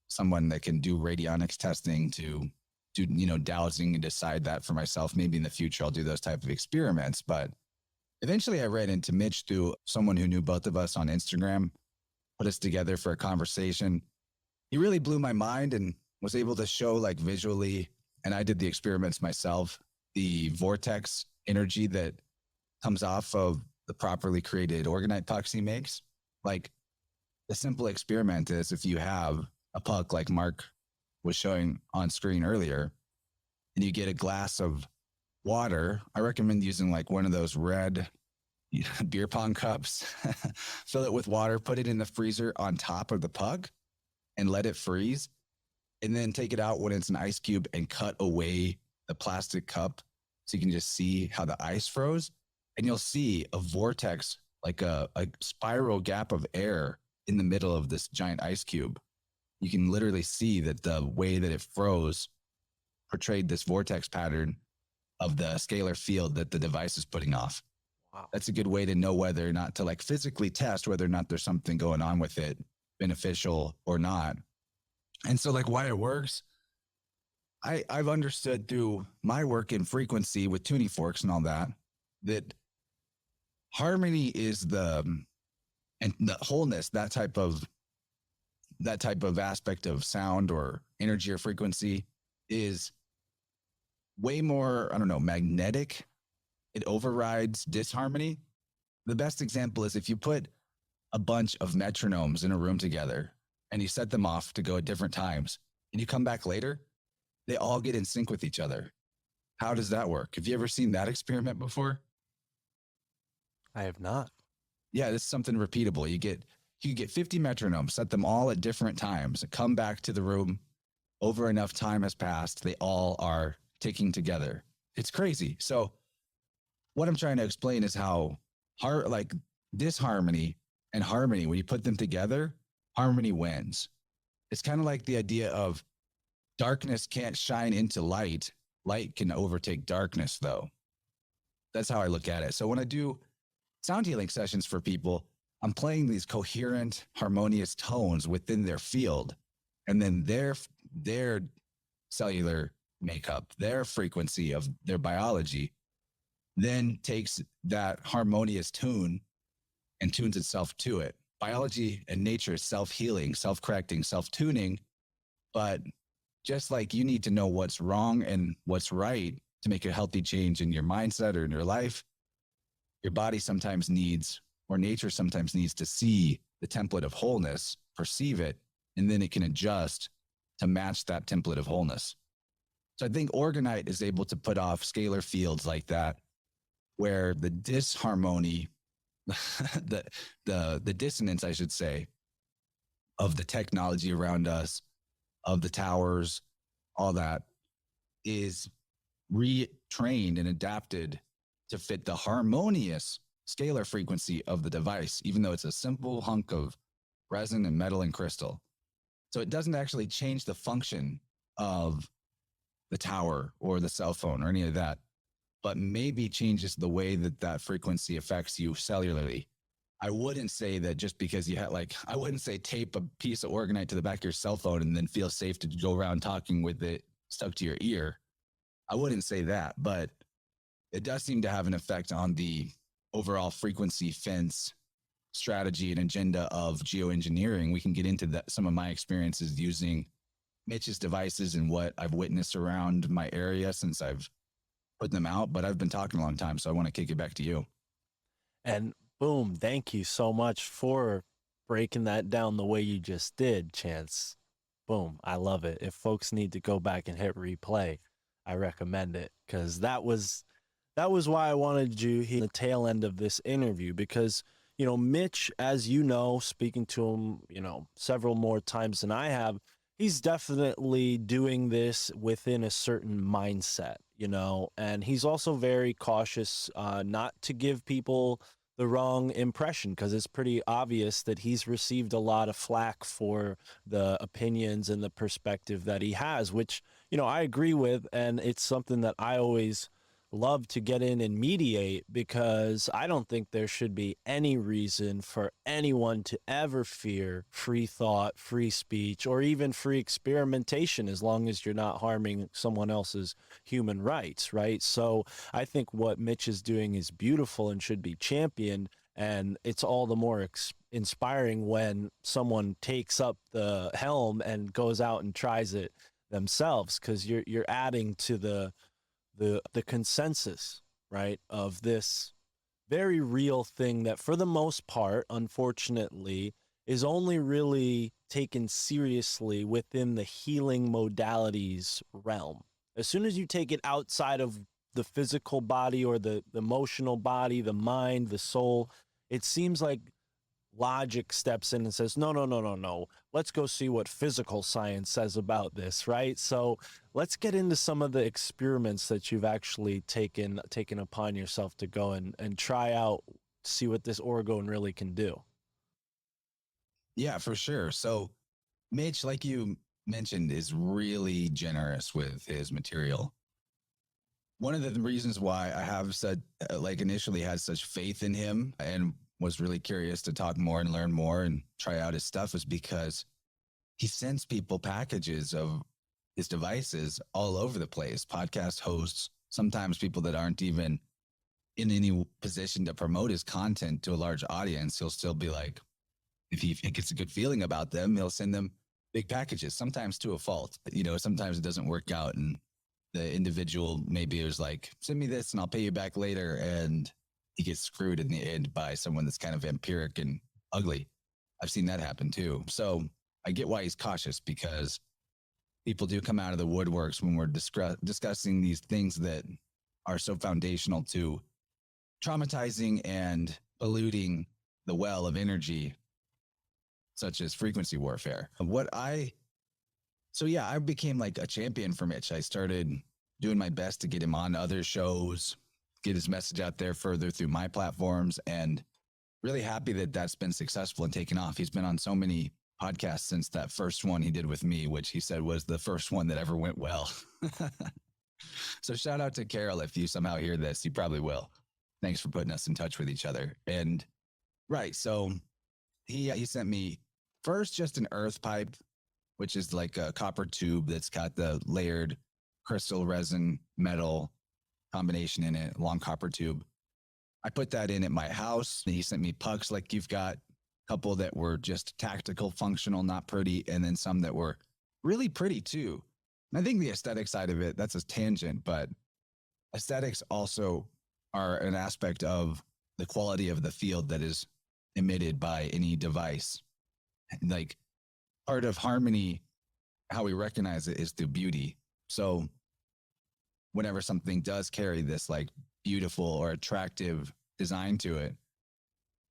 someone that can do radionics testing to do, dowsing and decide that for myself. Maybe in the future I'll do those type of experiments. But eventually I ran into Mitch through someone who knew both of us on Instagram, put us together for a conversation. He really blew my mind and was able to show like visually, and I did the experiments myself, the vortex energy that comes off of the properly created Orgonite pucks he makes. Like the simple experiment is if you have a puck like Mark was showing on screen earlier, and you get a glass of water, I recommend using like one of those red beer pong cups, fill it with water, put it in the freezer on top of the puck and let it freeze. And then take it out when it's an ice cube and cut away the plastic cup so you can just see how the ice froze. And you'll see a vortex, like a spiral gap of air in the middle of this giant ice cube. You can literally see that the way that it froze portrayed this vortex pattern of the scalar field that the device is putting off. Wow. That's a good way to know whether or not to like physically test whether or not there's something going on with it, beneficial or not. And so like why it works, I've understood through my work in frequency with tuning forks and all that harmony is and the wholeness, that type of aspect of sound or energy or frequency is way more, I don't know, magnetic. It overrides disharmony. The best example is if you put a bunch of metronomes in a room together and you set them off to go at different times and you come back later, they all get in sync with each other. How does that work? Have you ever seen that experiment before? I have not. Yeah, this is something repeatable. You get 50 metronomes, set them all at different times, and come back to the room. Over enough time has passed, they all are ticking together. It's crazy. So what I'm trying to explain is how like disharmony and harmony, when you put them together, harmony wins. It's kind of like the idea of darkness can't shine into light. Light can overtake darkness, though. That's how I look at it. So when I do sound healing sessions for people, I'm playing these coherent, harmonious tones within their field, and then their cellular makeup, their frequency of their biology, then takes that harmonious tune and tunes itself to it. Biology and nature is self-healing, self-correcting, self-tuning, but just like you need to know what's wrong and what's right to make a healthy change in your mindset or in your life, your body sometimes needs, or nature sometimes needs, to see the template of wholeness, perceive it, and then it can adjust to match that template of wholeness. So I think Orgonite is able to put off scalar fields like that, where the disharmony, the dissonance, I should say, of the technology around us, of the towers, all that, is retrained and adapted to fit the harmonious scalar frequency of the device, even though it's a simple hunk of resin and metal and crystal. So it doesn't actually change the function of the tower or the cell phone or any of that, but maybe changes the way that that frequency affects you cellularly. I wouldn't say that just because you had, I wouldn't say tape a piece of Orgonite to the back of your cell phone and then feel safe to go around talking with it stuck to your ear. I wouldn't say that, but it does seem to have an effect on the overall frequency fence strategy and agenda of geoengineering. We can get into that, some of my experiences using Mitch's devices and what I've witnessed around my area since I've put them out, but I've been talking a long time, so I want to kick it back to you. And boom, thank you so much for breaking that down the way you just did, Chance. Boom, I love it. If folks need to go back and hit replay, I recommend it, because that was why I wanted you here at the tail end of this interview, because, you know, Mitch, as you know, speaking to him, you know, several more times than I have, he's definitely doing this within a certain mindset, you know, and he's also very cautious not to give people the wrong impression, because it's pretty obvious that he's received a lot of flack for the opinions and the perspective that he has, which, you know, I agree with. And it's something that I always love to get in and mediate, because I don't think there should be any reason for anyone to ever fear free thought, free speech, or even free experimentation, as long as you're not harming someone else's human rights, right? So I think what Mitch is doing is beautiful and should be championed, and it's all the more inspiring when someone takes up the helm and goes out and tries it themselves, because you're adding to the consensus, right, of this very real thing that, for the most part, unfortunately, is only really taken seriously within the healing modalities realm. As soon as you take it outside of the physical body or the emotional body, the mind, the soul, it seems like logic steps in and says, no. Let's go see what physical science says about this, right? So let's get into some of the experiments that you've actually taken upon yourself to go and try out, see what this Orgone really can do. Yeah, for sure. So Mitch, like you mentioned, is really generous with his material. One of the reasons why I have said, initially had such faith in him and was really curious to talk more and learn more and try out his stuff is because he sends people packages of his devices all over the place. Podcast hosts, sometimes people that aren't even in any position to promote his content to a large audience. He'll still be like, if he gets a good feeling about them, he'll send them big packages, sometimes to a fault. You know, sometimes it doesn't work out and the individual maybe is like, send me this and I'll pay you back later. And he gets screwed in the end by someone that's kind of vampiric and ugly. I've seen that happen too. So I get why he's cautious, because people do come out of the woodworks when we're discussing these things that are so foundational to traumatizing and polluting the well of energy, such as frequency warfare. So yeah, I became like a champion for Mitch. I started doing my best to get him on other shows, get his message out there further through my platforms, and really happy that that's been successful and taken off. He's been on so many podcasts since that first one he did with me, which he said was the first one that ever went well. So shout out to Carol. If you somehow hear this, you probably will. Thanks for putting us in touch with each other. And right, so he sent me first just an earth pipe, which is like a copper tube that's got the layered crystal resin metal combination in it, long copper tube. I put that in at my house. He sent me pucks like you've got, a couple that were just tactical, functional, not pretty, and then some that were really pretty too. And I think the aesthetic side of it, that's a tangent, but aesthetics also are an aspect of the quality of the field that is emitted by any device. Like part of harmony, how we recognize it is through beauty. So whenever something does carry this like beautiful or attractive design to it,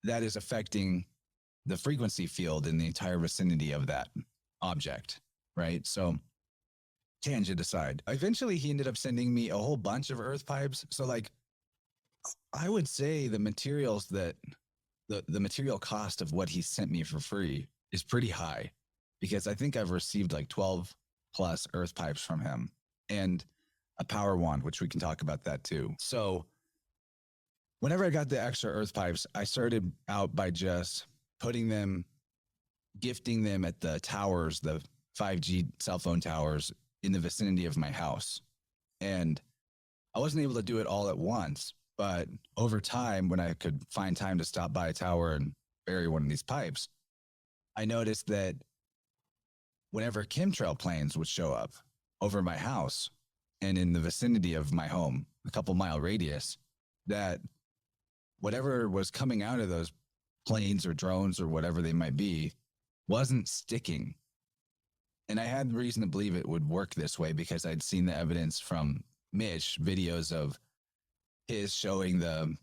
that is affecting the frequency field in the entire vicinity of that object, right? So tangent aside, eventually he ended up sending me a whole bunch of earth pipes. So like, I would say the materials that the material cost of what he sent me for free is pretty high, because I think I've received like 12 plus earth pipes from him and a power wand, which we can talk about that too. So whenever I got the extra earth pipes, I started out by just putting them, gifting them at the towers, the 5G cell phone towers in the vicinity of my house. And I wasn't able to do it all at once, but over time, when I could find time to stop by a tower and bury one of these pipes, I noticed that whenever chemtrail planes would show up over my house and in the vicinity of my home, a couple mile radius, that whatever was coming out of those planes or drones or whatever they might be wasn't sticking. And I had reason to believe it would work this way because I'd seen the evidence from Mitch, videos of his showing the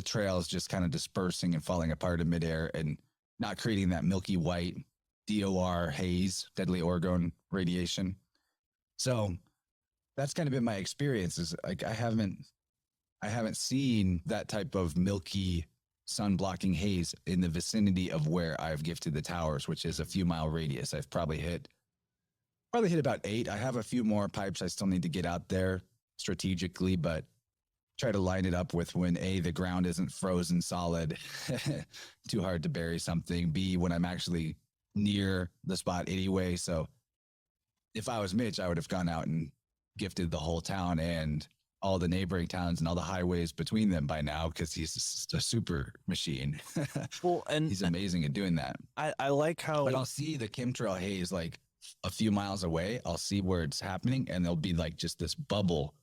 trails just kind of dispersing and falling apart in midair and not creating that milky white DOR haze, deadly orgone radiation. So that's kind of been my experience, is like I haven't seen that type of milky sun blocking haze in the vicinity of where I've gifted the towers, which is a few mile radius. I've probably hit about 8. I have a few more pipes I still need to get out there strategically, but try to line it up with when A, the ground isn't frozen solid, too hard to bury something. B, when I'm actually near the spot anyway. So if I was Mitch, I would have gone out and gifted the whole town and all the neighboring towns and all the highways between them by now, because he's just a super machine. Well, and he's amazing at doing that. I like how, but I'll see the chemtrail haze like a few miles away. I'll see where it's happening, and there'll be like just this bubble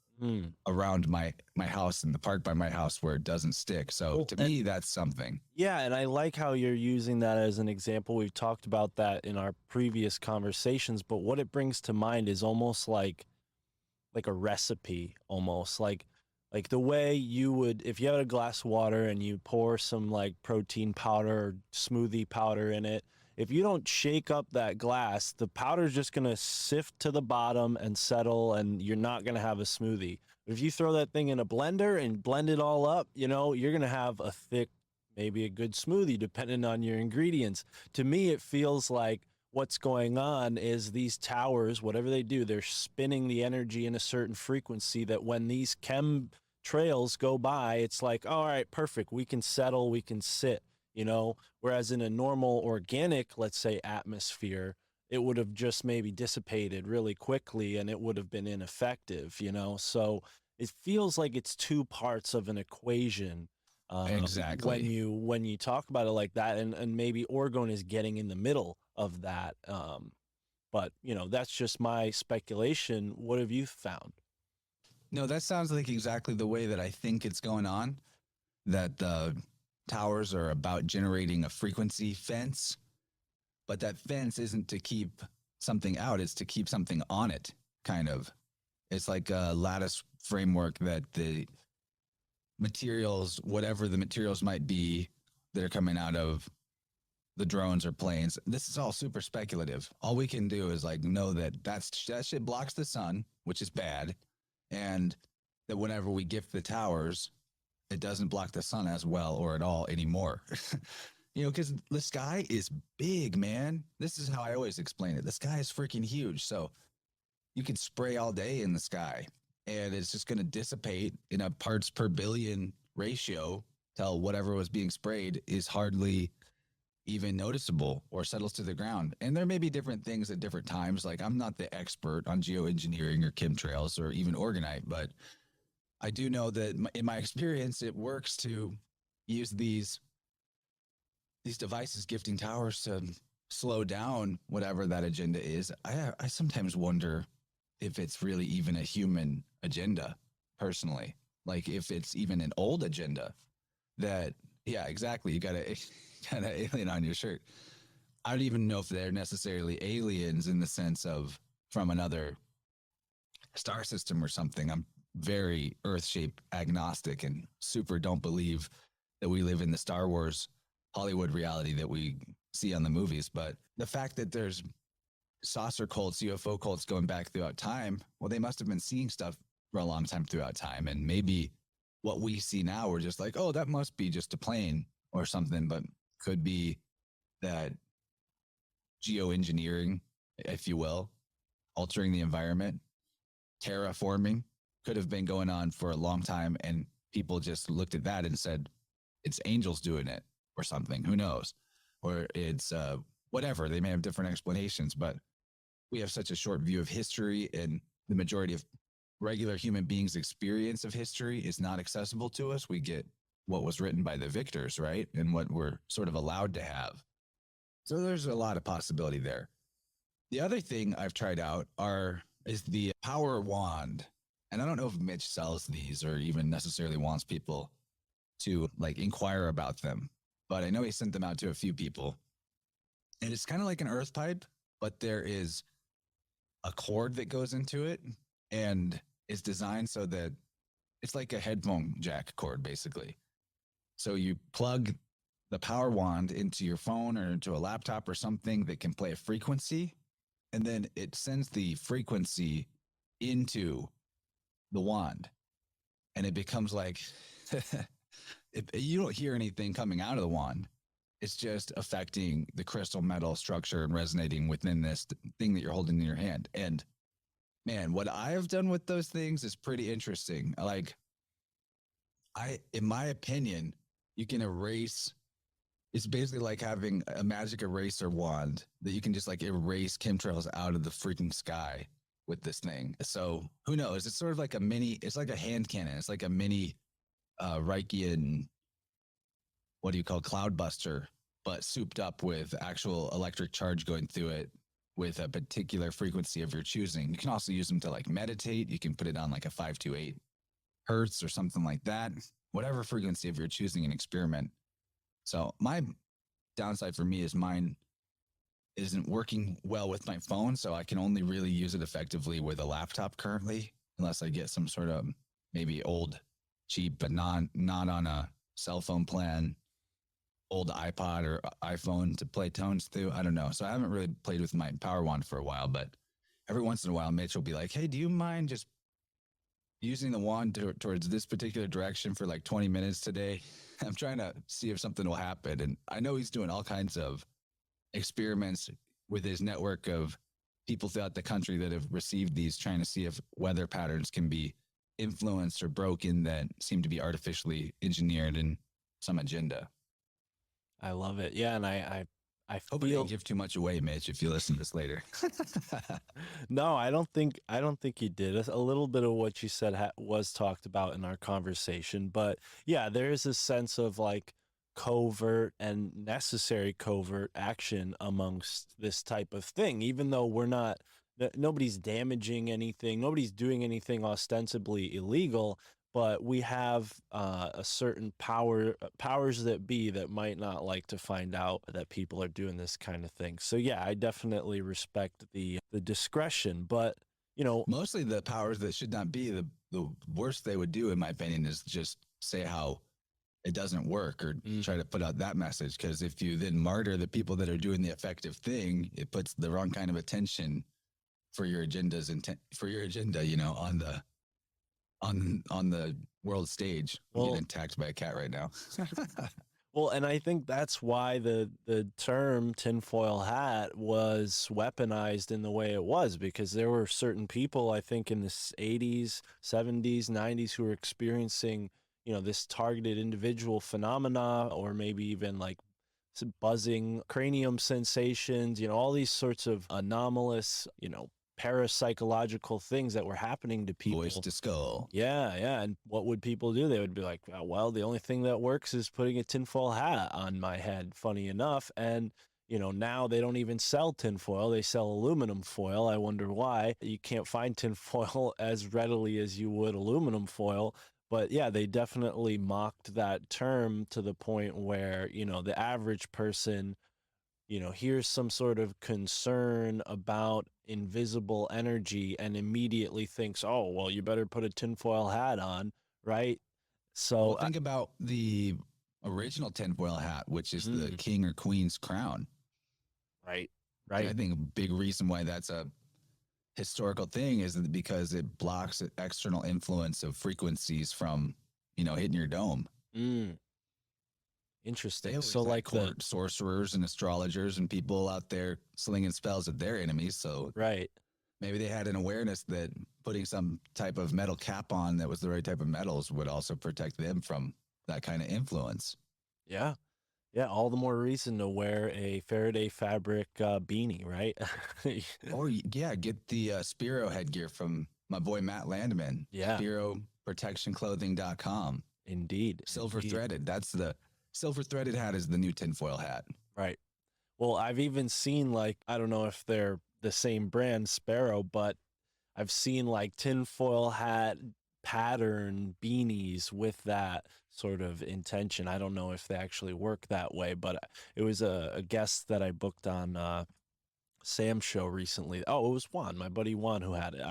around my house and the park by my house where it doesn't stick. So to me, that's something. Yeah, and I like how you're using that as an example. We've talked about that in our previous conversations, but what it brings to mind is almost like a recipe, almost like the way you would, if you had a glass of water and you pour some like protein powder or smoothie powder in it, if you don't shake up that glass, the powder's just going to sift to the bottom and settle, and you're not going to have a smoothie. But if you throw that thing in a blender and blend it all up, you know, you're going to have a thick, maybe a good smoothie, depending on your ingredients. To me, it feels like what's going on is these towers, whatever they do, they're spinning the energy in a certain frequency that when these chem trails go by, it's like, all right, perfect. We can settle, we can sit, you know, whereas in a normal organic, let's say, atmosphere, it would have just maybe dissipated really quickly and it would have been ineffective, you know? So it feels like it's two parts of an equation. Exactly. When you talk about it like that, and maybe Orgone is getting in the middle of that. But you know, that's just my speculation. What have you found? No, that sounds like exactly the way that I think it's going on. That the towers are about generating a frequency fence, but that fence isn't to keep something out, it's to keep something on it, kind of. It's like a lattice framework that the materials, whatever the materials might be that are coming out of the drones or planes, this is all super speculative. All we can do is like know that that shit blocks the sun, which is bad, and that whenever we gift the towers, it doesn't block the sun as well or at all anymore. Because the sky is big, man. This is how I always explain it. The sky is freaking huge. So you could spray all day in the sky and it's just going to dissipate in a parts per billion ratio till whatever was being sprayed is hardly even noticeable or settles to the ground. And there may be different things at different times. Like I'm not the expert on geoengineering or chemtrails or even Orgonite, but I do know that in my experience, it works to use these devices, gifting towers, to slow down whatever that agenda is. I sometimes wonder if it's really even a human agenda, personally. Like if it's even an old agenda that, yeah, exactly. You got a alien on your shirt. I don't even know if they're necessarily aliens in the sense of from another star system or something. I'm very earth-shaped agnostic and super don't believe that we live in the Star Wars Hollywood reality that we see on the movies. But the fact that there's saucer cults, UFO cults going back throughout time, well, they must have been seeing stuff for a long time throughout time. And maybe what we see now, we're just like, oh, that must be just a plane or something, but could be that geoengineering, if you will, altering the environment, terraforming could have been going on for a long time. And people just looked at that and said, it's angels doing it or something. Who knows? Or it's whatever. They may have different explanations, but we have such a short view of history, and the majority of regular human beings' experience of history is not accessible to us. We get what was written by the victors, right? And what we're sort of allowed to have. So there's a lot of possibility there. The other thing I've tried out is the power wand. And I don't know if Mitch sells these or even necessarily wants people to like inquire about them, but I know he sent them out to a few people. And it's kind of like an earth pipe, but there is a cord that goes into it and it's designed so that it's like a headphone jack cord, basically. So you plug the power wand into your phone or into a laptop or something that can play a frequency, and then it sends the frequency into the wand, and it becomes like you don't hear anything coming out of the wand. It's just affecting the crystal metal structure and resonating within this thing that you're holding in your hand. And man, what I have done with those things is pretty interesting. Like, in my opinion, you can erase. It's basically like having a magic eraser wand that you can just like erase chemtrails out of the freaking sky with this thing. So who knows? It's sort of like it's like a hand cannon. It's like a mini Reichian, what do you call, cloudbuster, but souped up with actual electric charge going through it with a particular frequency of your choosing. You can also use them to like meditate. You can put it on like a 528 hertz or something like that, whatever frequency of your choosing, and experiment. So my downside for me is mine isn't working well with my phone, so I can only really use it effectively with a laptop currently, unless I get some sort of maybe old, cheap, but not on a cell phone plan, old iPod or iPhone to play tones through. I don't know. So I haven't really played with my power wand for a while, but every once in a while, Mitch will be like, hey, do you mind just using the wand towards this particular direction for like 20 minutes today? I'm trying to see if something will happen. And I know he's doing all kinds of experiments with his network of people throughout the country that have received these, trying to see if weather patterns can be influenced or broken that seem to be artificially engineered in some agenda. I love it. Yeah, and I Hope I feel didn't give too much away, Mitch, if you listen to this later. no, I don't think you did. A little bit of what you said was talked about in our conversation, but yeah, there is a sense of like covert and necessary covert action amongst this type of thing, even though we're not nobody's damaging anything, nobody's doing anything ostensibly illegal, but we have a certain powers that be that might not like to find out that people are doing this kind of thing. So yeah, I definitely respect the discretion, but you know, Mostly the powers that should not be, the worst they would do, in my opinion, is just say how it doesn't work or try to put out that message. Because if you then martyr the people that are doing the effective thing, it puts the wrong kind of attention for your agendas and for your agenda, you know, on the world stage. I'm Well- getting attacked by a cat right now. well, and I think that's why the term tinfoil hat was weaponized in the way it was, because there were certain people, I think, in the 80s, 70s, 90s who were experiencing, you know, this targeted individual phenomena, or maybe even like some buzzing cranium sensations, you know, all these sorts of anomalous, you know, parapsychological things that were happening to people. Voice to skull. Yeah, yeah. And what would people do? They would be like, well, the only thing that works is putting a tinfoil hat on my head, funny enough. And, you know, now they don't even sell tinfoil, they sell aluminum foil. I wonder why. You can't find tinfoil as readily as you would aluminum foil. But yeah, they definitely mocked that term to the point where, you know, the average person, you know, hears some sort of concern about invisible energy and immediately thinks, oh, well, you better put a tinfoil hat on, right? So, Well, think about the original tinfoil hat, which is the king or queen's crown. right, I think a big reason why that's a historical thing is that because it blocks the external influence of frequencies from, you know, hitting your dome. Mm, interesting. They So, always like the, court sorcerers and astrologers and people out there slinging spells at their enemies. So right. maybe they had an awareness that putting some type of metal cap on that was the right type of metals would also protect them from that kind of influence. Yeah. Yeah. All the more reason to wear a Faraday fabric beanie, right? Or yeah, get the Spiro headgear from my boy Matt Landman. Yeah. SpiroProtectionClothing.com. Indeed. Silver Indeed. threaded. That's the silver threaded hat is the new tinfoil hat. Right. Well, I've even seen, like, I don't know if they're the same brand, Sparrow, but I've seen like tinfoil hat pattern beanies with that sort of intention. I don't know if they actually work that way, but it was a guest that I booked on Sam's show recently. Oh, it was Juan, my buddy Juan, who had it.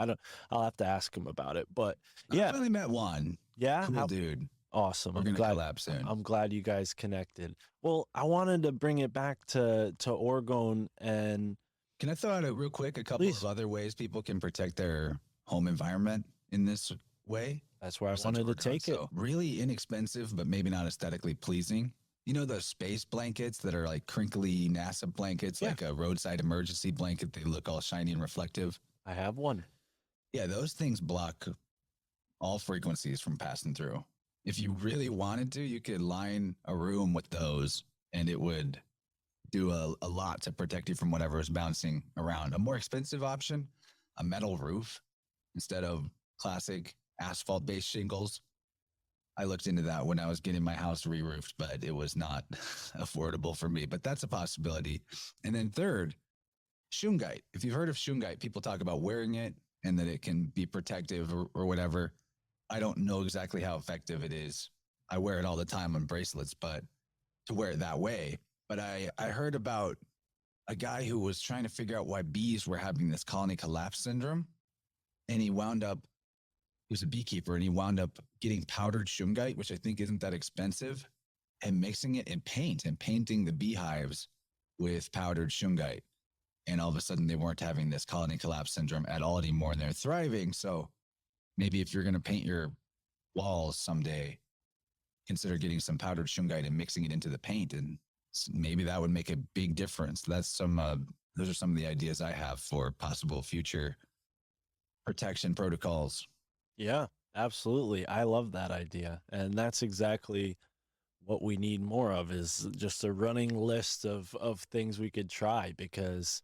I'll have to ask him about it. But I yeah, finally met one. yeah, Cool dude. awesome. We're I'm gonna glad. collab soon. I'm glad you guys connected. Well, I wanted to bring it back to Orgone, and Can I throw out real quick a couple Please. of other ways people can protect their home environment in this way? that's where I Besides wanted to work on? take it. So, really inexpensive, but maybe not aesthetically pleasing. You know those space blankets that are like crinkly NASA blankets, Yeah. like a roadside emergency blanket? They look all shiny and reflective. I have one. Yeah, those things block all frequencies from passing through. If you really wanted to, you could line a room with those and it would do a lot to protect you from whatever is bouncing around. A more expensive option, a metal roof instead of classic asphalt based shingles. I looked into that when I was getting my house re-roofed, but it was not affordable for me. But that's a possibility. And then third, shungite. If you've heard of shungite, people talk about wearing it and that it can be protective or whatever. I don't know exactly how effective it is. I wear it all the time on bracelets, but to wear it that way. But I heard about a guy who was trying to figure out why bees were having this colony collapse syndrome. And he was a beekeeper and he wound up getting powdered shungite, which I think isn't that expensive, and mixing it in paint and painting the beehives with powdered shungite. And all of a sudden they weren't having this colony collapse syndrome at all anymore and they're thriving. So maybe if you're going to paint your walls someday, consider getting some powdered shungite and mixing it into the paint. And maybe that would make a big difference. Those are some of the ideas I have for possible future protection protocols. Yeah, absolutely. I love that idea. And that's exactly what we need more of, is just a running list of things we could try, because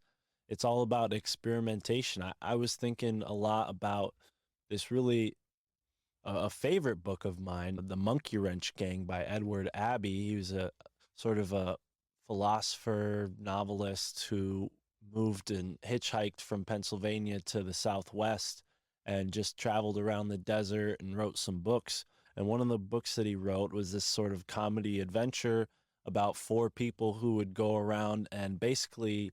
it's all about experimentation. I was thinking a lot about this really a favorite book of mine, The Monkey Wrench Gang by Edward Abbey. He was a sort of a philosopher, novelist who moved and hitchhiked from Pennsylvania to the Southwest and just traveled around the desert and wrote some books. And one of the books that he wrote was this sort of comedy adventure about four people who would go around and basically,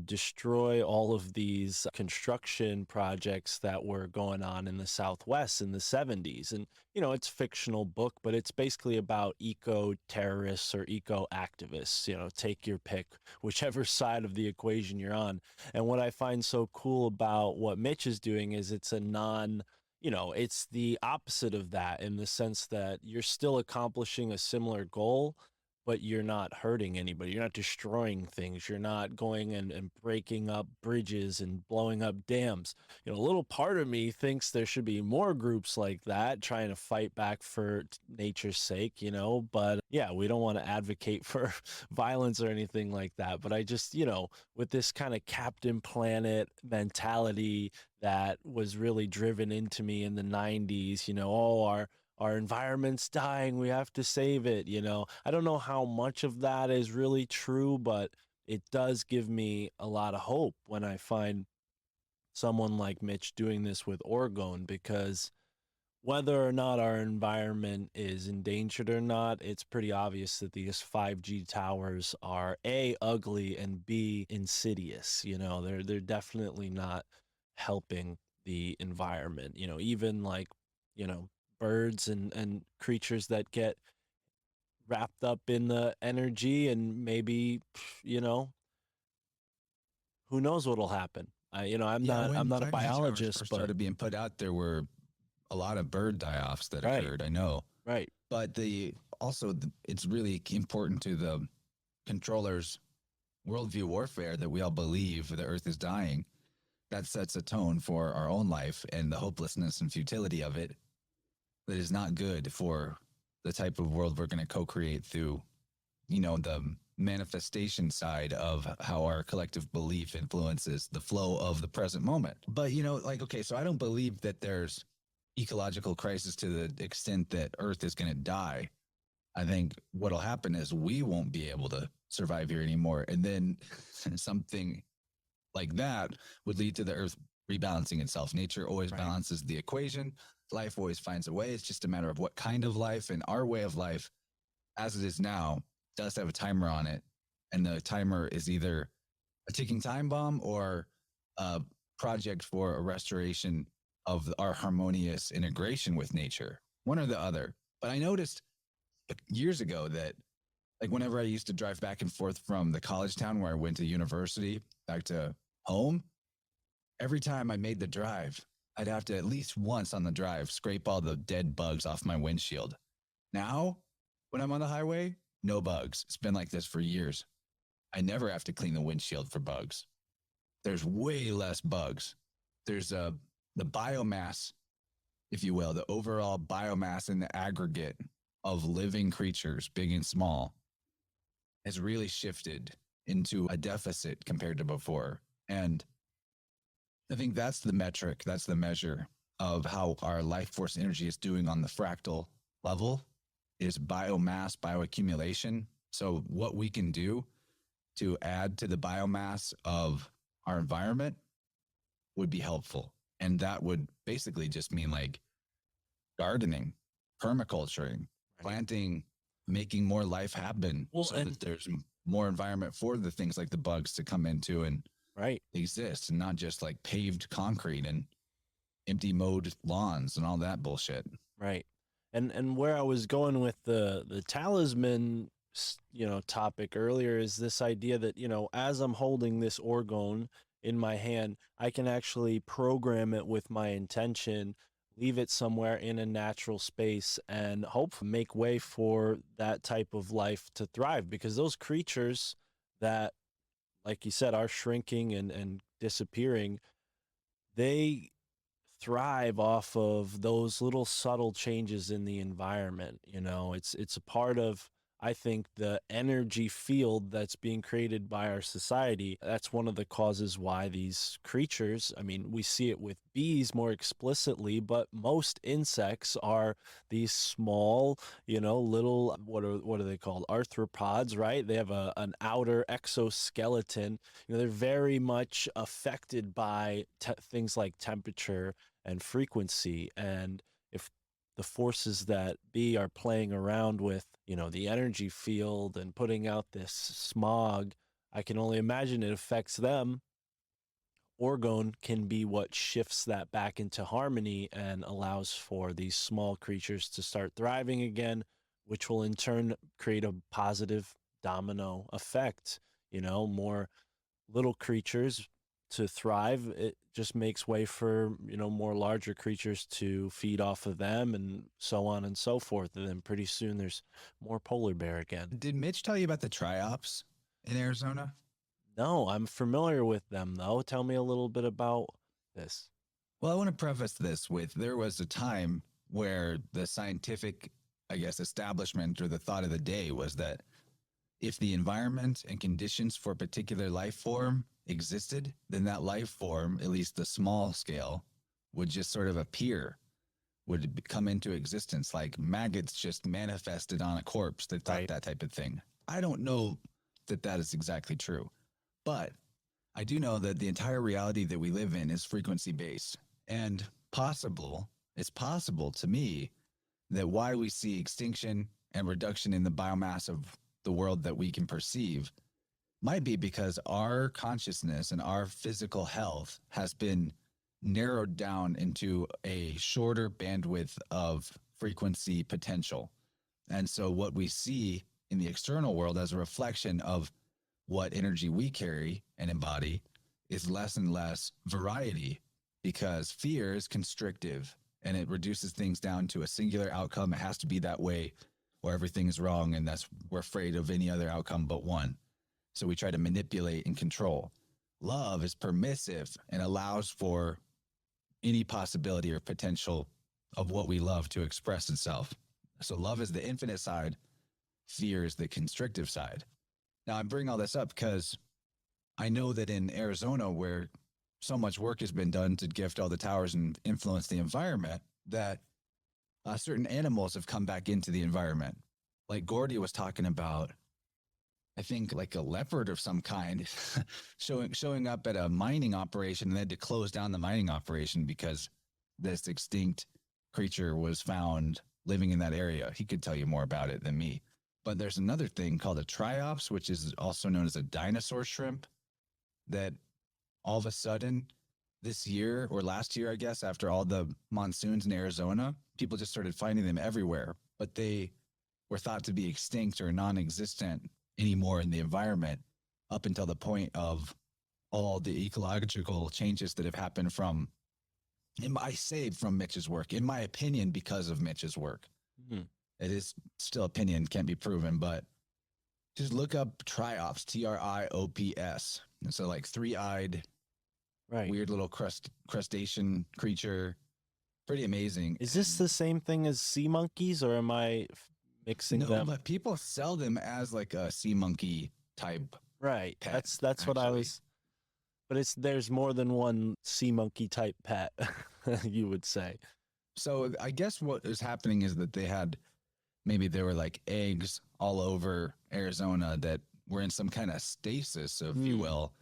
destroy all of these construction projects that were going on in the Southwest in the 70s. And, it's a fictional book, but it's basically about eco terrorists or eco activists, take your pick, whichever side of the equation you're on. And what I find so cool about what Mitch is doing is it's a it's the opposite of that in the sense that you're still accomplishing a similar goal, but you're not hurting anybody. You're not destroying things. You're not going and breaking up bridges and blowing up dams. A little part of me thinks there should be more groups like that trying to fight back for nature's sake, but yeah, we don't want to advocate for violence or anything like that. But I just, with this kind of Captain Planet mentality that was really driven into me in the 90s, our environment's dying, we have to save it. I don't know how much of that is really true, but it does give me a lot of hope when I find someone like Mitch doing this with Orgone, because whether or not our environment is endangered or not, it's pretty obvious that these 5G towers are A, ugly, and B, insidious. They're definitely not helping the environment. Even like, birds and creatures that get wrapped up in the energy, and maybe, who knows what'll happen. I'm not a 5G towers biologist, first but started being put out, there were a lot of bird die-offs that Right. occurred. I know, right. but it's really important to the controllers' worldview warfare that we all believe the Earth is dying. That sets a tone for our own life and the hopelessness and futility of it. That is not good for the type of world we're going to co-create through, the manifestation side of how our collective belief influences the flow of the present moment. But, okay, so I don't believe that there's ecological crisis to the extent that Earth is going to die. I think what'll happen is we won't be able to survive here anymore. And then something like that would lead to the Earth rebalancing itself. Nature always balances the equation. Life always finds a way. It's just a matter of what kind of life, and our way of life, as it is now, does have a timer on it. And the timer is either a ticking time bomb or a project for a restoration of our harmonious integration with nature, one or the other. But I noticed years ago that, like, whenever I used to drive back and forth from the college town where I went to university back to home, every time I made the drive, I'd have to at least once on the drive scrape all the dead bugs off my windshield. Now, when I'm on the highway, no bugs. It's been like this for years. I never have to clean the windshield for bugs. There's way less bugs. There's the biomass, if you will, the overall biomass in the aggregate of living creatures, big and small, has really shifted into a deficit compared to before. And I think that's the metric, that's the measure of how our life force energy is doing on the fractal level, is biomass, bioaccumulation. So what we can do to add to the biomass of our environment would be helpful. And that would basically just mean like gardening, permaculturing, planting, making more life happen, so that there's more environment for the things like the bugs to come into and exist, and not just like paved concrete and empty mowed lawns and all that bullshit. Right. And where I was going with the talisman, topic earlier is this idea that, as I'm holding this orgone in my hand, I can actually program it with my intention, leave it somewhere in a natural space, and hope make way for that type of life to thrive. Because those creatures that, like you said, are shrinking and disappearing, they thrive off of those little subtle changes in the environment. It's a part of I think the energy field that's being created by our society, that's one of the causes why these creatures, I mean, we see it with bees more explicitly, but most insects are these small, little, what are they called? Arthropods, right? They have an outer exoskeleton. They're very much affected by things like temperature and frequency. And if the forces that be are playing around with, the energy field and putting out this smog, I can only imagine it affects them. Orgone can be what shifts that back into harmony and allows for these small creatures to start thriving again, which will in turn create a positive domino effect. More little creatures to thrive, it just makes way for, more larger creatures to feed off of them, and so on and so forth. And then pretty soon there's more polar bear again. Did Mitch tell you about the triops in Arizona? No, I'm familiar with them though. Tell me a little bit about this. Well, I want to preface this with there was a time where the scientific, I guess, establishment or the thought of the day was that if the environment and conditions for a particular life form existed, then that life form, at least the small scale, would just sort of appear, would come into existence, like maggots just manifested on a corpse. They thought that type of thing. I don't know that that is exactly true, but I do know that the entire reality that we live in is frequency based, and it's possible to me that why we see extinction and reduction in the biomass of the world that we can perceive might be because our consciousness and our physical health has been narrowed down into a shorter bandwidth of frequency potential. And so what we see in the external world as a reflection of what energy we carry and embody is less and less variety, because fear is constrictive and it reduces things down to a singular outcome. It has to be that way, or everything is wrong, and we're afraid of any other outcome but one. So we try to manipulate and control. Love is permissive and allows for any possibility or potential of what we love to express itself. So love is the infinite side, fear is the constrictive side. Now I bring all this up because I know that in Arizona, where so much work has been done to gift all the towers and influence the environment, that certain animals have come back into the environment. Like Gordy was talking about, I think like a leopard of some kind showing up at a mining operation, and they had to close down the mining operation because this extinct creature was found living in that area. He could tell you more about it than me. But there's another thing called a triops, which is also known as a dinosaur shrimp, that all of a sudden this year, or last year, I guess, after all the monsoons in Arizona, people just started finding them everywhere, but they were thought to be extinct or non-existent anymore in the environment up until the point of all the ecological changes that have happened from Mitch's work, in my opinion, because of Mitch's work. Mm-hmm. It is still opinion, can't be proven, but just look up triops, Triops. And so like three-eyed, weird little crustacean creature. Pretty amazing. Is this the same thing as sea monkeys, or am I mixing them? No, but people sell them as like a sea monkey type. Right. Pet, that's what I was. But there's more than one sea monkey type pet, you would say. So I guess what is happening is that there were like eggs all over Arizona that were in some kind of stasis, if you will.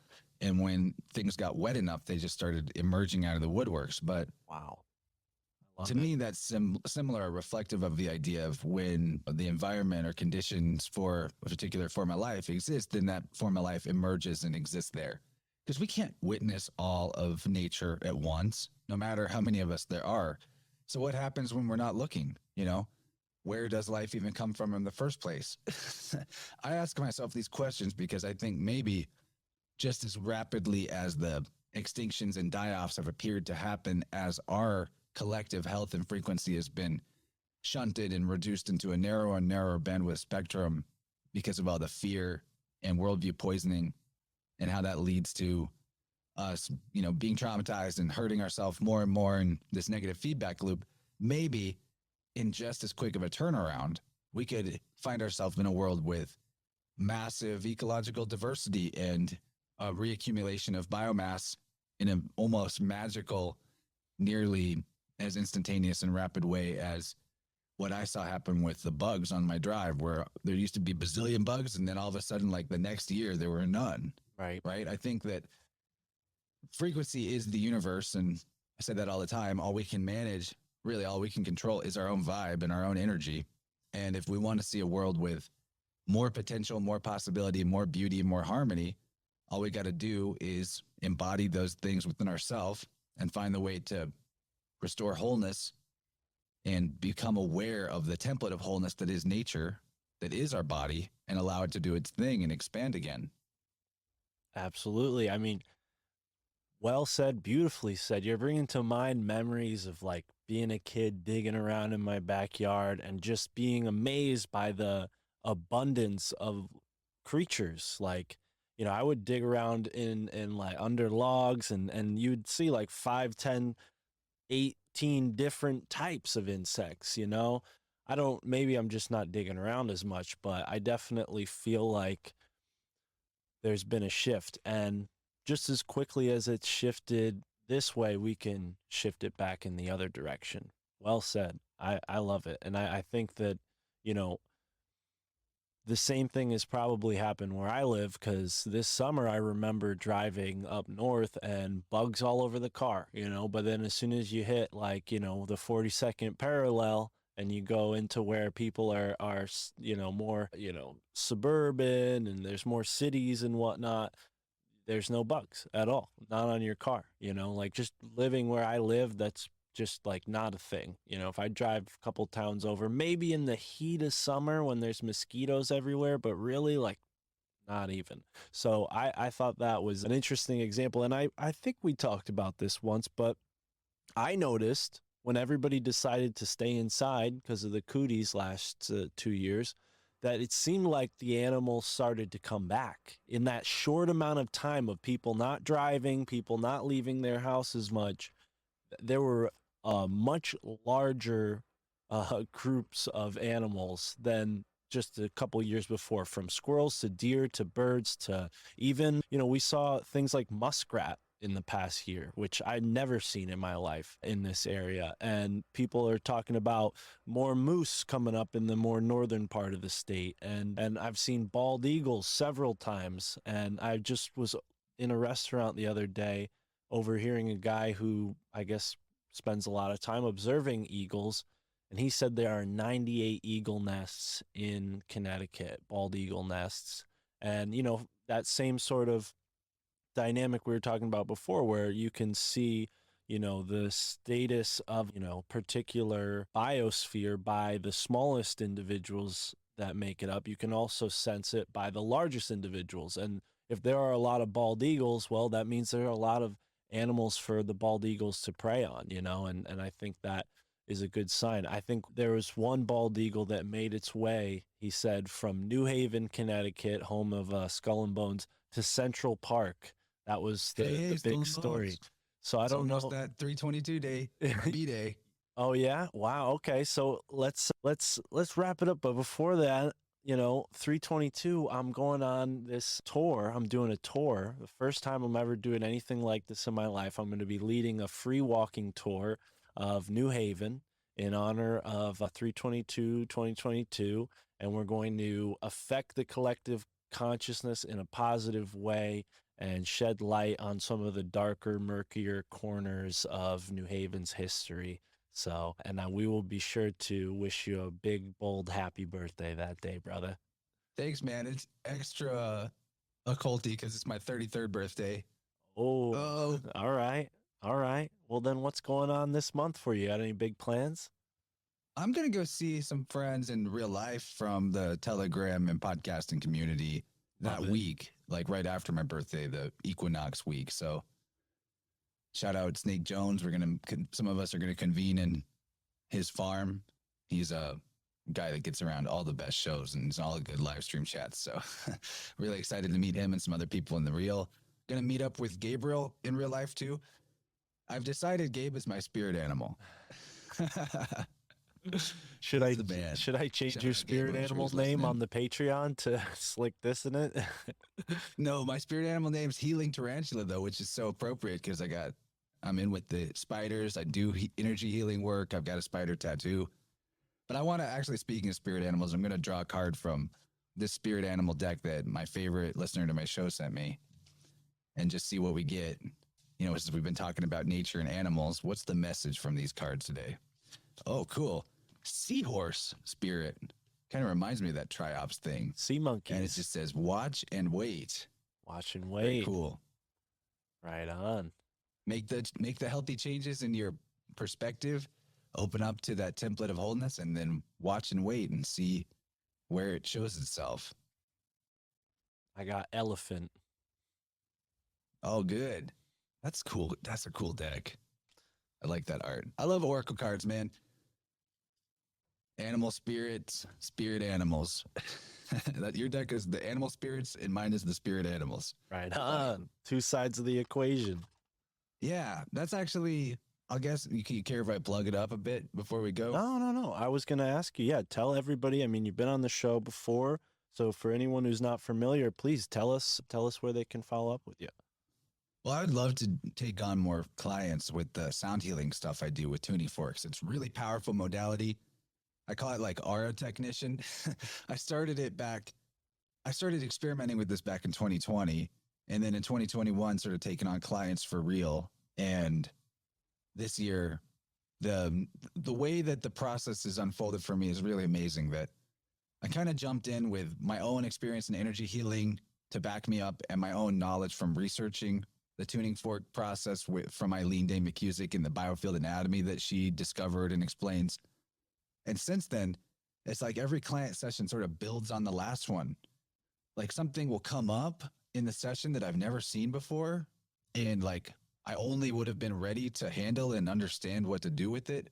And when things got wet enough, they just started emerging out of the woodworks. But wow, to me, that's similar, reflective of the idea of when the environment or conditions for a particular form of life exist, then that form of life emerges and exists there. Because we can't witness all of nature at once, no matter how many of us there are. So what happens when we're not looking, Where does life even come from in the first place? I ask myself these questions because I think maybe just as rapidly as the extinctions and die-offs have appeared to happen as our collective health and frequency has been shunted and reduced into a narrower and narrower bandwidth spectrum because of all the fear and worldview poisoning and how that leads to us, being traumatized and hurting ourselves more and more in this negative feedback loop, maybe in just as quick of a turnaround, we could find ourselves in a world with massive ecological diversity and a reaccumulation of biomass in an almost magical, nearly as instantaneous and rapid way as what I saw happen with the bugs on my drive, where there used to be bazillion bugs, and then all of a sudden, like the next year, there were none. Right. Right. I think that frequency is the universe, and I said that all the time. All we can manage, really, all we can control is our own vibe and our own energy. And if we want to see a world with more potential, more possibility, more beauty, more harmony, all we got to do is embody those things within ourselves and find the way to restore wholeness and become aware of the template of wholeness that is nature, that is our body, and allow it to do its thing and expand again. Absolutely. I mean, well said, beautifully said. You're bringing to mind memories of like being a kid digging around in my backyard and just being amazed by the abundance of creatures. Like, you know, I would dig around in like under logs, and you'd see like 5, 10, 18 different types of insects, you know. Maybe I'm just not digging around as much, but I definitely feel like there's been a shift, and just as quickly as it's shifted this way, we can shift it back in the other direction. Well said. I love it. And I think that, you know, the same thing has probably happened where I live, because this summer I remember driving up north and bugs all over the car, you know, but then as soon as you hit like, you know, the 42nd parallel and you go into where people are, you know, more, you know, suburban, and there's more cities and whatnot, there's no bugs at all, not on your car, you know, like just living where I live, that's just like not a thing. You know, if I drive a couple towns over, maybe in the heat of summer when there's mosquitoes everywhere, but really like not even. So I thought that was an interesting example. And I think we talked about this once, but I noticed when everybody decided to stay inside because of the cooties last 2 years, that it seemed like the animals started to come back in that short amount of time of people not driving, people not leaving their house as much. There were much larger groups of animals than just a couple years before, from squirrels to deer to birds to even, you know, we saw things like muskrat in the past year, which I'd never seen in my life in this area. And people are talking about more moose coming up in the more northern part of the state. And I've seen bald eagles several times. And I just was in a restaurant the other day overhearing a guy who I guess spends a lot of time observing eagles. And he said there are 98 eagle nests in Connecticut, bald eagle nests. And, you know, that same sort of dynamic we were talking about before, where you can see, you know, the status of, you know, particular biosphere by the smallest individuals that make it up. You can also sense it by the largest individuals. And if there are a lot of bald eagles, well, that means there are a lot of animals for the bald eagles to prey on, you know, and I think that is a good sign. I think there was one bald eagle that made its way, he said, from New Haven, Connecticut, home of Skull and Bones, to Central Park. That was the big story. So I don't know that 322 day B-day. Oh yeah, wow. Okay, so let's wrap it up. But before that, you know, 322, I'm going on this tour. I'm doing a tour. The first time I'm ever doing anything like this in my life. I'm going to be leading a free walking tour of New Haven in honor of 322 2022, and we're going to affect the collective consciousness in a positive way and shed light on some of the darker, murkier corners of New Haven's history. So, and we will be sure to wish you a big, bold, happy birthday that day, brother. Thanks, man. It's extra occulty because it's my 33rd birthday. Oh, all right. All right. Well, then what's going on this month for you? Got any big plans? I'm going to go see some friends in real life from the Telegram and podcasting community that week, like right after my birthday, the equinox week. So shout out Snake Jones. Some of us are going to convene in his farm. He's a guy that gets around all the best shows and it's all a good live stream chats. So really excited to meet him and some other people in the real. Going to meet up with Gabriel in real life too. I've decided Gabe is my spirit animal. Should He's the man. should I change Shout your out spirit Gabriel, animal who's name listening. on the Patreon to slick this in it? No, my spirit animal name's Healing Tarantula, though, which is so appropriate because I'm in with the spiders. I do energy healing work. I've got a spider tattoo. But I want to actually, speaking of spirit animals, I'm going to draw a card from this spirit animal deck that my favorite listener to my show sent me and just see what we get. You know, since we've been talking about nature and animals, what's the message from these cards today? Oh, cool. Seahorse spirit. Kind of reminds me of that triops thing. Sea monkeys. And it just says, watch and wait. Watch and Very wait. cool. Right on. Make the healthy changes in your perspective, open up to that template of wholeness, and then watch and wait and see where it shows itself. I got elephant. Oh, good. That's cool. That's a cool deck. I like that art. I love oracle cards, man. Animal spirits, spirit animals. That your deck is the animal spirits and mine is the spirit animals. Right on. Two sides of the equation. Yeah, that's actually, I guess, you care if I plug it up a bit before we go? No. I was going to ask you, yeah, tell everybody. I mean, you've been on the show before. So for anyone who's not familiar, please tell us where they can follow up with you. Well, I would love to take on more clients with the sound healing stuff I do with tuning forks. It's really powerful modality. I call it like aura technician. I started experimenting with this back in 2020. And then in 2021, started taking on clients for real. And this year, the way that the process is unfolded for me is really amazing. That I kind of jumped in with my own experience in energy healing to back me up and my own knowledge from researching the tuning fork process from Eileen Day McCusick in the biofield anatomy that she discovered and explains. And since then, it's like every client session sort of builds on the last one. Like something will come up in the session that I've never seen before. And like, I only would have been ready to handle and understand what to do with it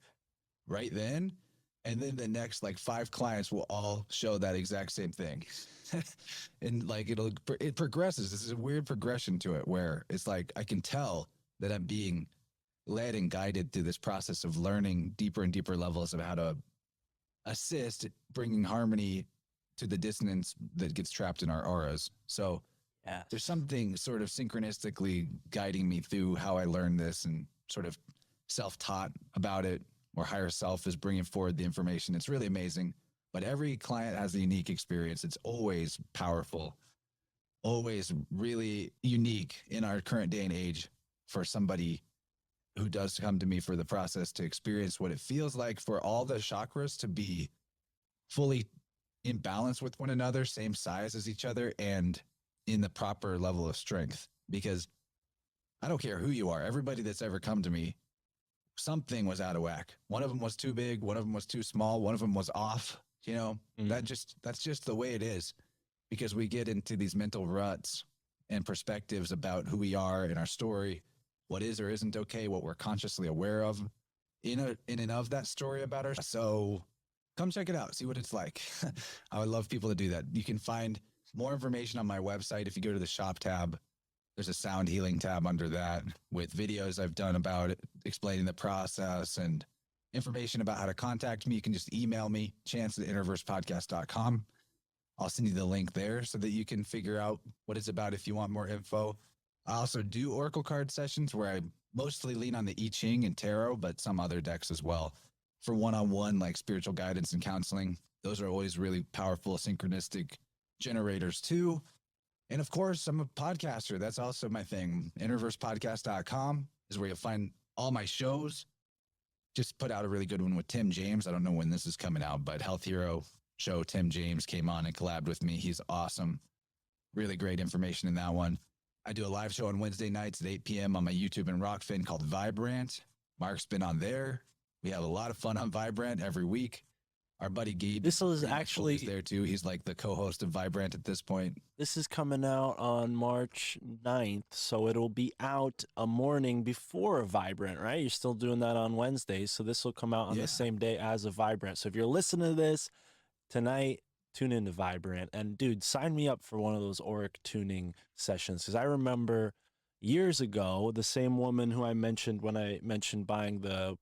right then. And then the next like 5 clients will all show that exact same thing. And like, it progresses. This is a weird progression to it where it's like, I can tell that I'm being led and guided through this process of learning deeper and deeper levels of how to assist bringing harmony to the dissonance that gets trapped in our auras. So Yeah. there's something sort of synchronistically guiding me through how I learned this and sort of self-taught about it, or higher self is bringing forward the information. It's really amazing. But every client has a unique experience. It's always powerful, always really unique in our current day and age for somebody who does come to me for the process to experience what it feels like for all the chakras to be fully in balance with one another, same size as each other, and in the proper level of strength. Because I don't care who you are, everybody that's ever come to me, something was out of whack. One of them was too big, one of them was too small, one of them was off. You know, that's just the way it is, because we get into these mental ruts and perspectives about who we are and our story, what is or isn't okay, what we're consciously aware of in and of that story about ourselves. So come check it out, see what it's like. I would love people to do that. You can find more information on my website. If you go to the shop tab, there's a sound healing tab under that with videos I've done about it, explaining the process and information about how to contact me. You can just email me, chance@innerversepodcast.com. I'll send you the link there so that you can figure out what it's about if you want more info. I also do oracle card sessions where I mostly lean on the I Ching and tarot, but some other decks as well for one-on-one, like spiritual guidance and counseling. Those are always really powerful synchronistic generators too. And of course, I'm a podcaster. That's also my thing. Innerversepodcast.com is where you'll find all my shows. Just put out a really good one with Tim James. I don't know when this is coming out, but Health Hero show, Tim James came on and collabed with me. He's awesome. Really great information in that one. I do a live show on Wednesday nights at 8 p.m. on my YouTube and Rockfin called Vibrant. Mark's been on there. We have a lot of fun on Vibrant every week. Our buddy Gabe. This is actually is there too. He's like the co-host of Vibrant at this point. This is coming out on March 9th, so it'll be out a morning before a Vibrant, right? You're still doing that on Wednesdays, so this will come out on the same day as a Vibrant. So if you're listening to this tonight, tune into Vibrant. And dude, sign me up for one of those auric tuning sessions, because I remember years ago, the same woman who I mentioned when I mentioned buying the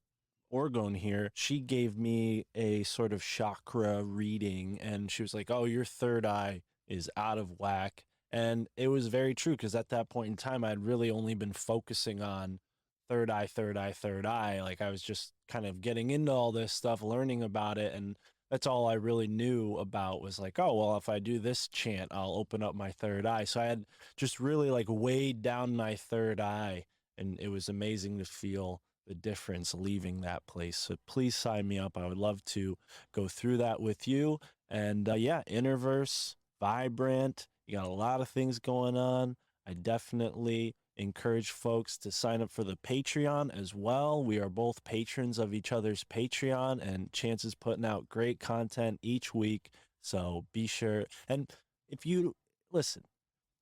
Orgone here, she gave me a sort of chakra reading, and she was like, oh, your third eye is out of whack. And it was very true, because at that point in time, I'd really only been focusing on third eye, third eye, third eye. Like, I was just kind of getting into all this stuff, learning about it. And that's all I really knew about, was like, oh, well, if I do this chant, I'll open up my third eye. So I had just really like weighed down my third eye, and it was amazing to feel the difference leaving that place. So please sign me up. I would love to go through that with you. And yeah, Interverse, Vibrant, you got a lot of things going on. I definitely encourage folks to sign up for the Patreon as well. We are both patrons of each other's Patreon, and Chance is putting out great content each week. So be sure. And if you listen,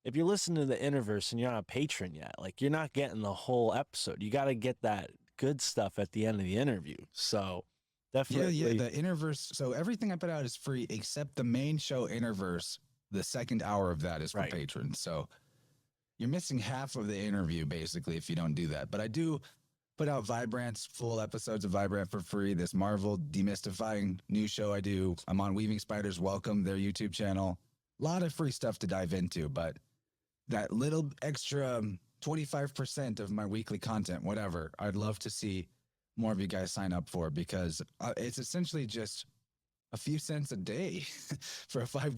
if you're listening to the Interverse and you're not a patron yet, like, you're not getting the whole episode. You got to get that good stuff at the end of the interview. So definitely. Yeah, the Interverse. So everything I put out is free except the main show Interverse. The second hour of that is for patrons. So you're missing half of the interview basically if you don't do that. But I do put out Vibrant's full episodes of Vibrant for free. This Marvel demystifying new show I do. I'm on Weaving Spiders Welcome, their YouTube channel. A lot of free stuff to dive into, but that little extra 25% of my weekly content, whatever, I'd love to see more of you guys sign up for, because it's essentially just a few cents a day for a $5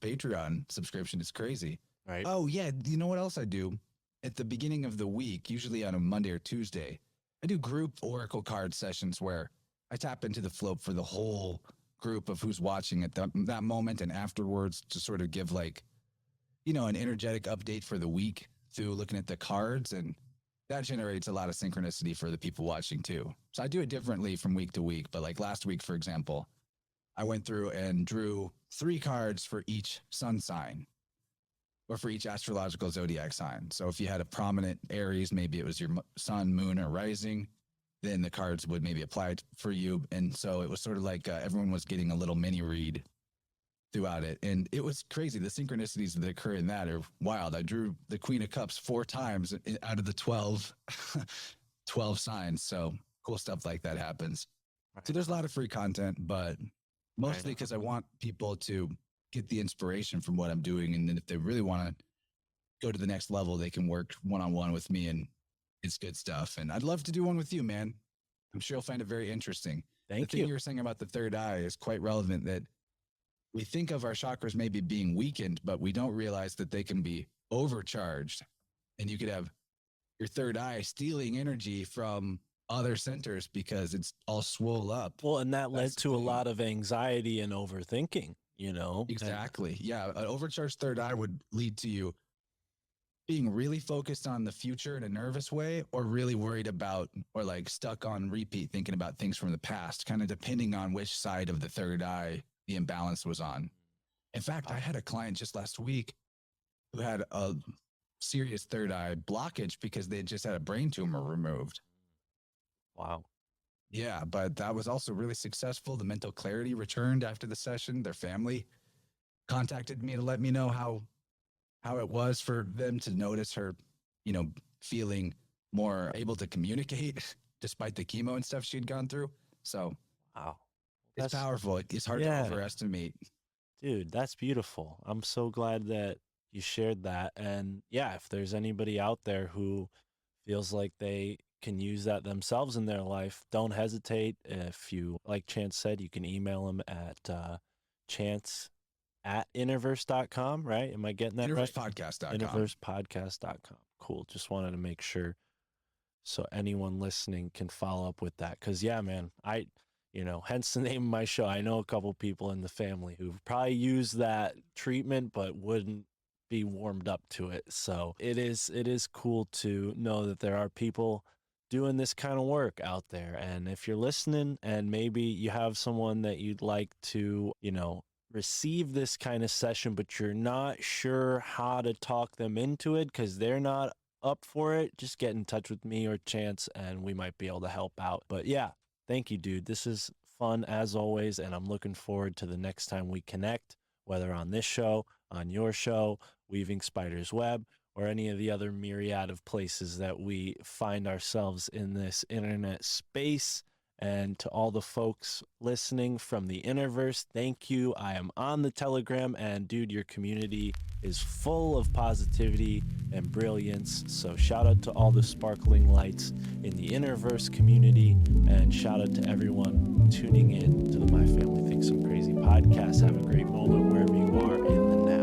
Patreon subscription. It's crazy. Right. Oh yeah. You know what else I do? At the beginning of the week, usually on a Monday or Tuesday, I do group Oracle card sessions where I tap into the flow for the whole group of who's watching at that moment, and afterwards to sort of give, like, you know, an energetic update for the week through looking at the cards, and that generates a lot of synchronicity for the people watching too. So I do it differently from week to week, but like last week, for example, I went through and drew 3 cards for each sun sign, or for each astrological zodiac sign. So if you had a prominent Aries, maybe it was your sun, moon, or rising, then the cards would maybe apply for you. And so it was sort of like everyone was getting a little mini read throughout it. And it was crazy. The synchronicities that occur in that are wild. I drew the Queen of Cups 4 times out of the 12 signs. So cool stuff like that happens. Right. So there's a lot of free content, but mostly because I want people to get the inspiration from what I'm doing. And then if they really want to go to the next level, they can work one-on-one with me, and it's good stuff. And I'd love to do one with you, man. I'm sure you'll find it very interesting. Thank the thing you were saying about the third eye is quite relevant, that we think of our chakras maybe being weakened, but we don't realize that they can be overcharged. And you could have your third eye stealing energy from other centers because it's all swole up. Well, and that led to a lot of anxiety and overthinking, you know? Exactly. Yeah. An overcharged third eye would lead to you being really focused on the future in a nervous way, or really worried about, or like stuck on repeat, thinking about things from the past, kind of depending on which side of the third eye the imbalance was on. In fact, I had a client just last week who had a serious third eye blockage because they had just had a brain tumor removed. Wow. Yeah, but that was also really successful. The mental clarity returned after the session. Their family contacted me to let me know how it was for them to notice her, you know, feeling more able to communicate despite the chemo and stuff she'd gone through. So, wow. It's powerful. It's hard to overestimate. Dude, that's beautiful. I'm so glad that you shared that. And yeah, if there's anybody out there who feels like they can use that themselves in their life, don't hesitate. If you, like Chance said, you can email them at chance@interverse.com, right? Am I getting that right? Interversepodcast.com. Interversepodcast.com. Cool. Just wanted to make sure so anyone listening can follow up with that. Because yeah, man, you know, hence the name of my show. I know a couple people in the family who've probably used that treatment, but wouldn't be warmed up to it. So it is cool to know that there are people doing this kind of work out there. And if you're listening and maybe you have someone that you'd like to, you know, receive this kind of session, but you're not sure how to talk them into it because they're not up for it, just get in touch with me or Chance and we might be able to help out. But yeah, thank you, dude. This is fun as always, and I'm looking forward to the next time we connect, whether on this show, on your show, Weaving Spiders Web, or any of the other myriad of places that we find ourselves in this internet space. And to all the folks listening from the Interverse, thank you. I am on the Telegram, and dude, your community is full of positivity and brilliance. So shout out to all the sparkling lights in the Interverse community, and shout out to everyone tuning in to the My Family Thinks I'm Crazy podcast. Have a great moment wherever you are in the now.